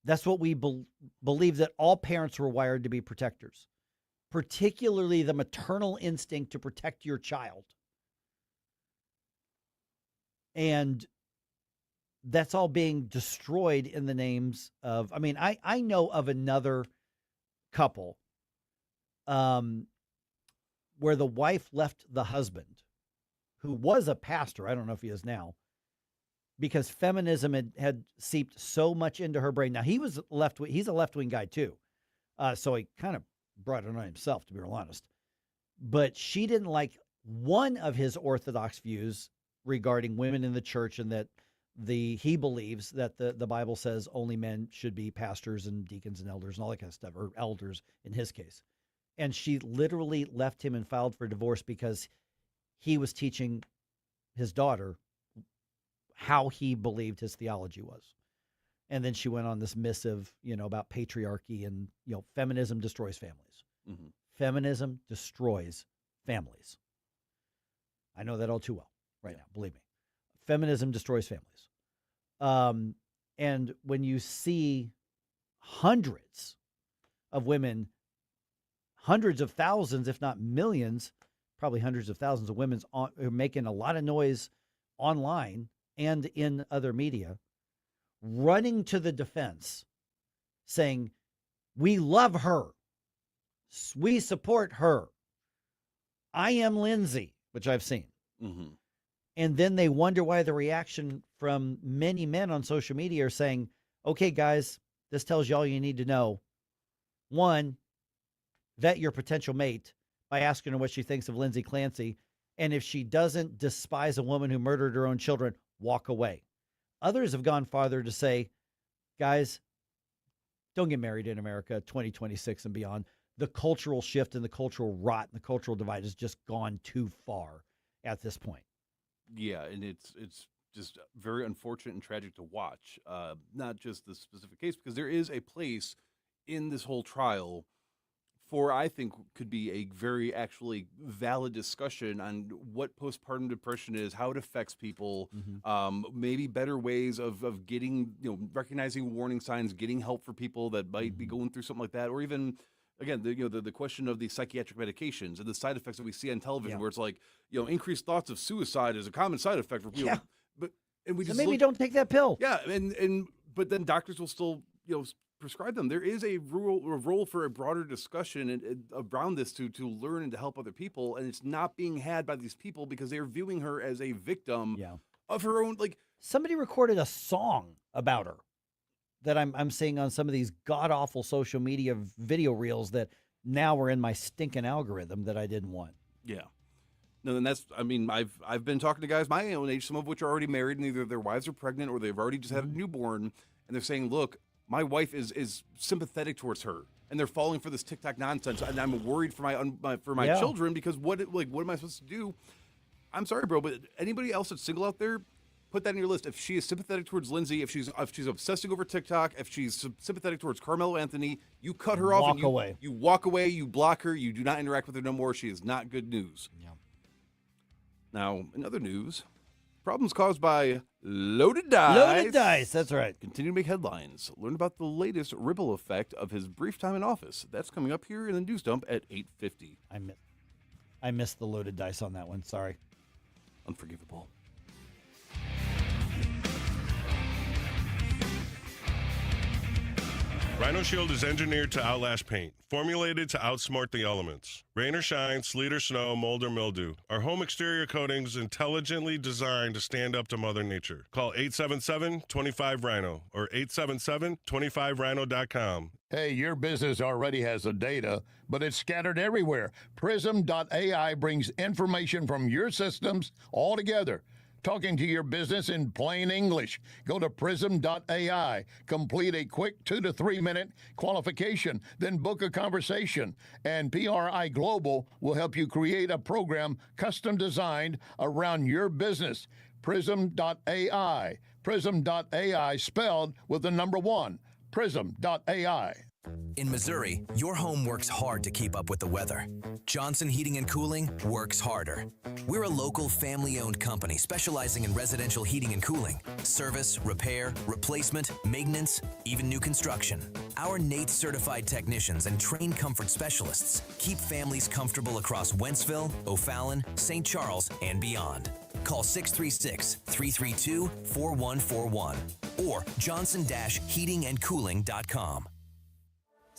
That's what we believe, that all parents were wired to be protectors, particularly the maternal instinct to protect your child. And that's all being destroyed in the names of, I know of another couple where the wife left the husband, who was a pastor, I don't know if he is now, because feminism had seeped so much into her brain. Now, he's a left-wing guy too, so he kind of brought it on himself, to be real honest. But she didn't like one of his orthodox views regarding women in the church, and that he believes that the Bible says only men should be pastors and deacons and elders and all that kind of stuff, or elders in his case. And she literally left him and filed for divorce because he was teaching his daughter how he believed his theology was. And then she went on this missive, about patriarchy and, feminism destroys families. Feminism destroys families. I know that all too well right now, believe me. Feminism destroys families. And when you see hundreds of women, hundreds of thousands, if not millions, probably hundreds of thousands of women are making a lot of noise online and in other media, running to the defense, saying, we love her. We support her. I am Lindsay, which I've seen. And then they wonder why the reaction from many men on social media are saying, okay, guys, this tells you all you need to know. One, vet your potential mate by asking her what she thinks of Lindsay Clancy. And if she doesn't despise a woman who murdered her own children, walk away. Others have gone farther to say, guys, don't get married in America 2026 and beyond. The cultural shift and the cultural rot and the cultural divide has just gone too far at this point. Yeah, and it's just very unfortunate and tragic to watch. Not just the specific case, because there is a place in this whole trial for, I think, could be a very actually valid discussion on what postpartum depression is, how it affects people, maybe better ways of getting, recognizing warning signs, getting help for people that might be going through something like that, or even, again, the question of the psychiatric medications and the side effects that we see on television, where it's like, increased thoughts of suicide is a common side effect for people. Maybe don't take that pill. Yeah, but then doctors will still, prescribe them. There is a role for a broader discussion around this to learn and to help other people, and it's not being had by these people because they're viewing her as a victim of her own. Like, somebody recorded a song about her that I'm seeing on some of these god awful social media video reels that now are in my stinking algorithm that I didn't want. Yeah. No, then I've been talking to guys my own age, some of which are already married, and either their wives are pregnant or they've already just had a newborn, and they're saying, look, my wife is sympathetic towards her, and they're falling for this TikTok nonsense, and I'm worried for my children because what am I supposed to do? I'm sorry, bro, but anybody else that's single out there, put that in your list. If she is sympathetic towards Lindsay, if she's obsessing over TikTok, if she's sympathetic towards Carmelo Anthony, you cut her off and you walk away, you block her, you do not interact with her no more. She is not good news. Yeah. Now, in other news, problems caused by loaded dice. Loaded dice, that's right. Continue to make headlines. Learn about the latest ripple effect of his brief time in office. That's coming up here in the news dump at 8:50. I missed the loaded dice on that one. Sorry. Unforgivable. Rhino Shield is engineered to outlast paint, formulated to outsmart the elements. Rain or shine, sleet or snow, mold or mildew. Our home exterior coatings intelligently designed to stand up to Mother Nature. Call 877-25-RHINO or 877-25rhino.com. Hey, your business already has the data, but it's scattered everywhere. Prism.ai brings information from your systems all together talking to your business in plain English. Go to prism.ai. Complete a quick 2 to 3 minute qualification, then book a conversation. And PRI Global will help you create a program custom designed around your business. Prism.ai. Prism.ai spelled with the number 1. Prism.ai. In Missouri, your home works hard to keep up with the weather. Johnson Heating and Cooling works harder. We're a local family-owned company specializing in residential heating and cooling, service, repair, replacement, maintenance, even new construction. Our NATE certified technicians and trained comfort specialists keep families comfortable across Wentzville, O'Fallon, St. Charles, and beyond. Call 636-332-4141 or johnson-heatingandcooling.com.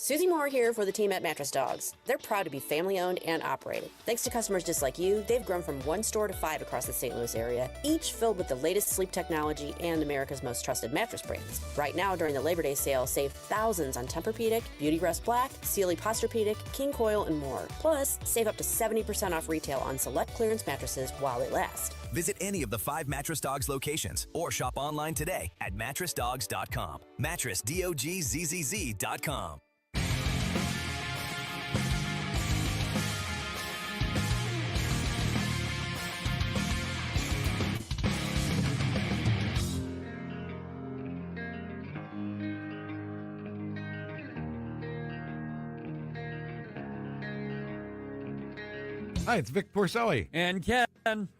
Susie Moore here for the team at Mattress Dogs. They're proud to be family-owned and operated. Thanks to customers just like you, they've grown from 1 store to 5 across the St. Louis area, each filled with the latest sleep technology and America's most trusted mattress brands. Right now, during the Labor Day sale, save thousands on Tempur-Pedic, Beautyrest Black, Sealy Posturepedic, King Coil, and more. Plus, save up to 70% off retail on select clearance mattresses while they last. Visit any of the 5 Mattress Dogs locations or shop online today at mattressdogs.com. MattressDoggzzz.com. Hi, it's Vic Porcelli. And Ken.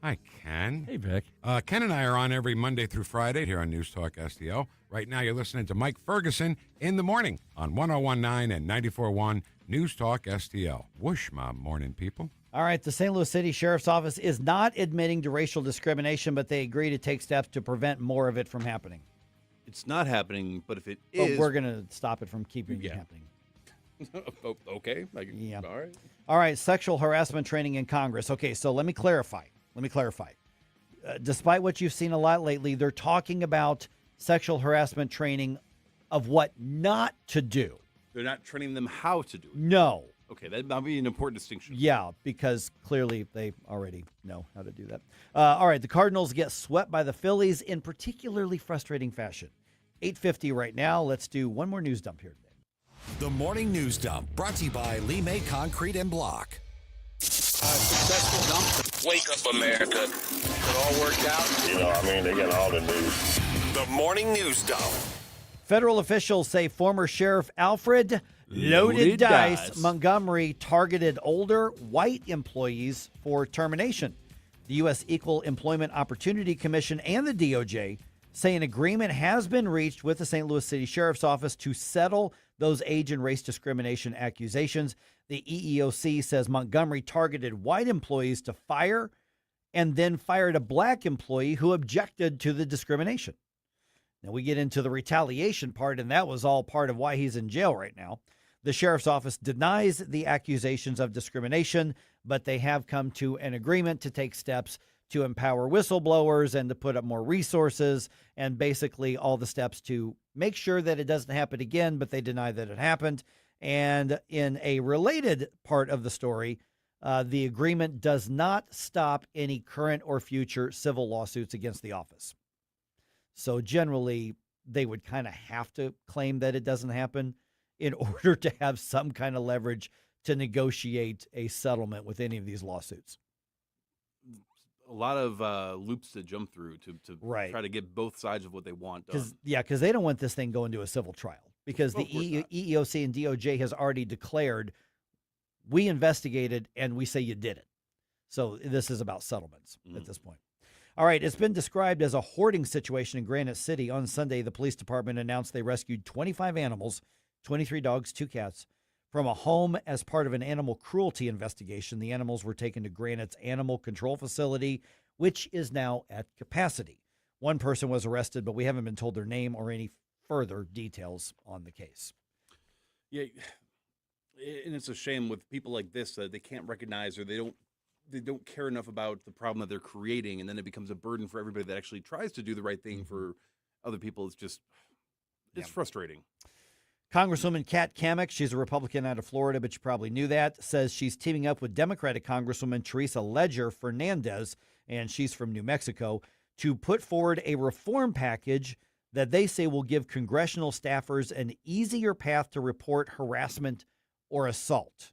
Hi, Ken. Hey, Vic. Ken and I are on every Monday through Friday here on News Talk STL. Right now, you're listening to Mike Ferguson in the morning on 101.9 and 94.1 News Talk STL. Whoosh, my morning people. All right, the St. Louis City Sheriff's Office is not admitting to racial discrimination, but they agree to take steps to prevent more of it from happening. It's not happening, but if it But is... we're going to stop it from keeping it happening. Okay. Yeah. All right. All right, sexual harassment training in Congress. Okay, so let me clarify. Despite what you've seen a lot lately, they're talking about sexual harassment training of what not to do. They're not training them how to do it. No. Okay, that'll be an important distinction. Yeah, because clearly they already know how to do that. All right, the Cardinals get swept by the Phillies in particularly frustrating fashion. 8:50 right now. Let's do one more news dump here today. The Morning News Dump, brought to you by Lee May Concrete and Block. Wake up, America. It all worked out. They got all the news. The Morning News Dump. Federal officials say former Sheriff Alfred Loaded Dice Montgomery targeted older white employees for termination. The U.S. Equal Employment Opportunity Commission and the DOJ say an agreement has been reached with the St. Louis City Sheriff's Office to settle those age and race discrimination accusations. The EEOC says Montgomery targeted white employees to fire and then fired a black employee who objected to the discrimination. Now we get into the retaliation part, and that was all part of why he's in jail right now. The sheriff's office denies the accusations of discrimination, but they have come to an agreement to take steps to empower whistleblowers and to put up more resources and basically all the steps to make sure that it doesn't happen again, but they deny that it happened. And in a related part of the story, the agreement does not stop any current or future civil lawsuits against the office. So generally, they would kind of have to claim that it doesn't happen in order to have some kind of leverage to negotiate a settlement with any of these lawsuits. A lot of loops to jump through to try to get both sides of what they want done. Because they don't want this thing going to a civil trial. Because the EEOC and DOJ has already declared, we investigated and we say you did it. So this is about settlements at this point. All right, it's been described as a hoarding situation in Granite City. On Sunday, the police department announced they rescued 25 animals, 23 dogs, 2 cats, from a home as part of an animal cruelty investigation. The animals were taken to Granite's animal control facility, which is now at capacity. One person was arrested, but we haven't been told their name or any further details on the case. Yeah, and it's a shame with people like this that they can't recognize or they don't care enough about the problem that they're creating, and then it becomes a burden for everybody that actually tries to do the right thing for other people. It's frustrating. Congresswoman Kat Kamek, she's a Republican out of Florida, but you probably knew that, says she's teaming up with Democratic Congresswoman Teresa Ledger Fernandez, and she's from New Mexico, to put forward a reform package that they say will give congressional staffers an easier path to report harassment or assault.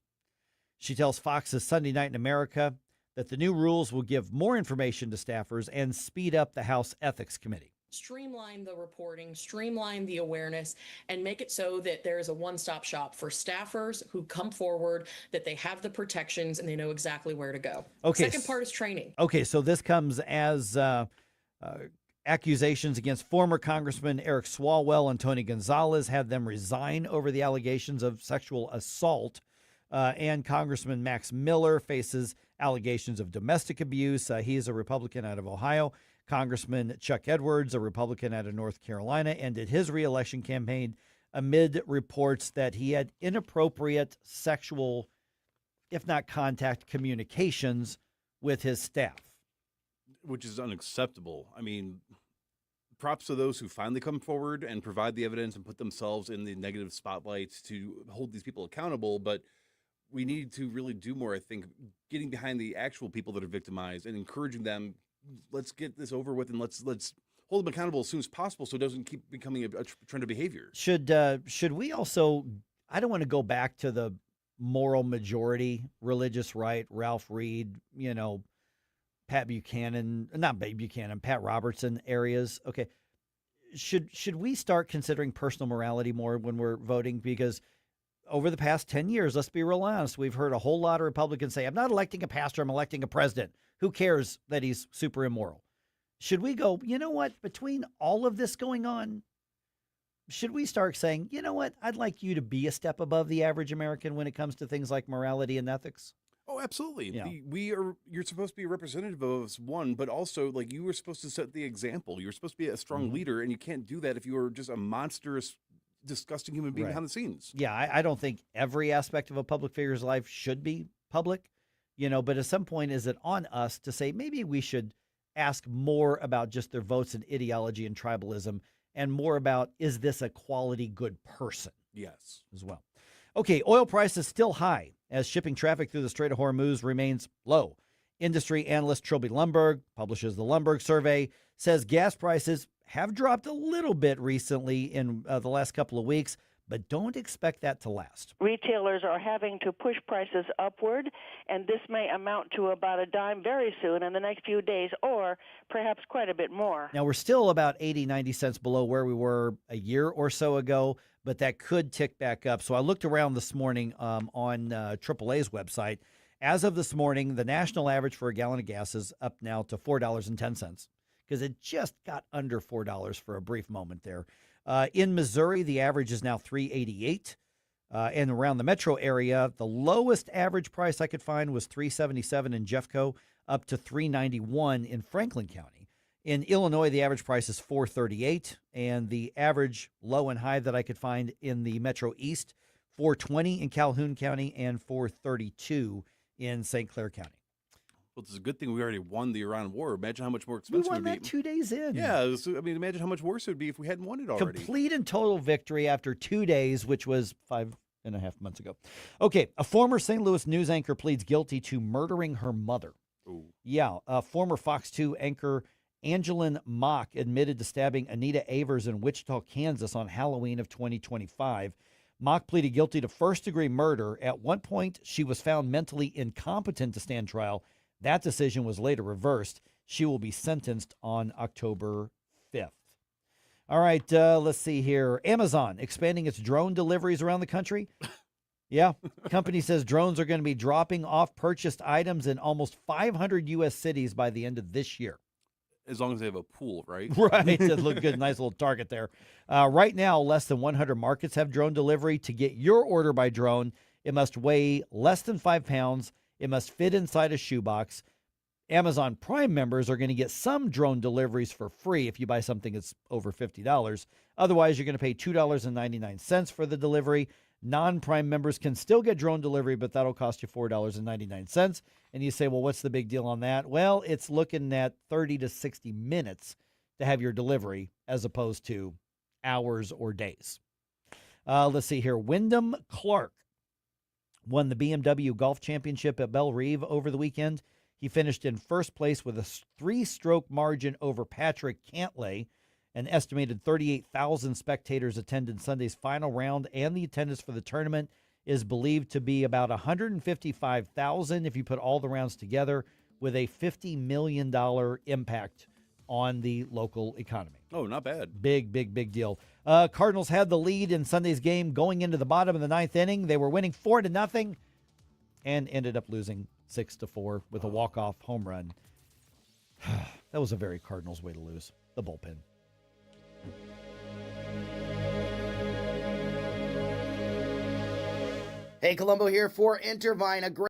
She tells Fox's Sunday Night in America that the new rules will give more information to staffers and speed up the House Ethics Committee. Streamline the reporting, streamline the awareness, and make it so that there is a one-stop shop for staffers who come forward, that they have the protections and they know exactly where to go. Okay. Second part is training. Okay, so this comes as accusations against former Congressman Eric Swalwell and Tony Gonzalez had them resign over the allegations of sexual assault. And Congressman Max Miller faces allegations of domestic abuse. He is a Republican out of Ohio. Congressman Chuck Edwards, a Republican out of North Carolina, ended his reelection campaign amid reports that he had inappropriate sexual, if not contact, communications with his staff. Which is unacceptable. I mean, props to those who finally come forward and provide the evidence and put themselves in the negative spotlight to hold these people accountable. But we need to really do more, I think, getting behind the actual people that are victimized and encouraging them. Let's get this over with and let's hold them accountable as soon as possible so it doesn't keep becoming a trend of behavior. Should we also, I don't want to go back to the moral majority, religious right, Ralph Reed, Pat Robertson areas. Okay. Should we start considering personal morality more when we're voting? Because over the past 10 years, let's be real honest, we've heard a whole lot of Republicans say, I'm not electing a pastor, I'm electing a president. Who cares that he's super immoral? Should we go, you know what, between all of this going on, should we start saying, you know what, I'd like you to be a step above the average American when it comes to things like morality and ethics? Oh, absolutely. Yeah. You're supposed to be a representative of us, one, but also like you were supposed to set the example. You're supposed to be a strong leader, and you can't do that if you are just a monstrous, disgusting human being behind the scenes. Yeah, I don't think every aspect of a public figure's life should be public, but at some point, is it on us to say maybe we should ask more about just their votes and ideology and tribalism and more about, is this a quality good person? Yes. As well. Okay, oil prices still high as shipping traffic through the Strait of Hormuz remains low. Industry analyst Trilby Lumberg publishes the Lumberg survey, says gas prices have dropped a little bit recently in the last couple of weeks, but don't expect that to last. Retailers are having to push prices upward, and this may amount to about a dime very soon in the next few days, or perhaps quite a bit more. Now, we're still about 80, 90 cents below where we were a year or so ago, but that could tick back up. So I looked around this morning on AAA's website. As of this morning, the national average for a gallon of gas is up now to $4.10 because it just got under $4 for a brief moment there. In Missouri, the average is now $3.88. And around the metro area, the lowest average price I could find was $3.77 in Jeffco, up to $3.91 in Franklin County. In Illinois, the average price is $4.38, and the average low and high that I could find in the Metro East, $4.20 in Calhoun County and $4.32 in St. Clair County. Well, it's a good thing we already won the Iran war. Imagine how much more expensive We won it would that be. 2 days in. Yeah, imagine how much worse it would be if we hadn't won it already. Complete and total victory after 2 days, which was 5.5 months ago. Okay, a former St. Louis news anchor pleads guilty to murdering her mother. Ooh. Yeah, former Fox 2 anchor Angelin Mock admitted to stabbing Anita Avers in Wichita, Kansas on Halloween of 2025. Mock pleaded guilty to first-degree murder. At one point, she was found mentally incompetent to stand trial. That decision was later reversed. She will be sentenced on October 5th. All right, let's see here. Amazon expanding its drone deliveries around the country. Yeah, company says drones are going to be dropping off purchased items in almost 500 U.S. cities by the end of this year. As long as they have a pool, right? Right. It looked good. Nice little target there. Right now, less than 100 markets have drone delivery. To get your order by drone, it must weigh less than 5 pounds. It must fit inside a shoebox. Amazon Prime members are going to get some drone deliveries for free if you buy something that's over $50. Otherwise, you're going to pay $2.99 for the delivery. Non-Prime members can still get drone delivery, but that'll cost you $4.99. And you say, well, what's the big deal on that? Well, it's looking at 30 to 60 minutes to have your delivery as opposed to hours or days. Let's see here. Wyndham Clark won the BMW Golf Championship at Belle Reve over the weekend. He finished in first place with a 3-stroke margin over Patrick Cantlay. An estimated 38,000 spectators attended Sunday's final round, and the attendance for the tournament is believed to be about 155,000 if you put all the rounds together, with a $50 million impact on the local economy. Oh, not bad. Big deal. Cardinals had the lead in Sunday's game going into the bottom of the 9th inning. They were winning 4-0 and ended up losing 6-4 with a walk-off home run. That was a very Cardinals way to lose. The bullpen. Hey, Colombo here for Intervine, a great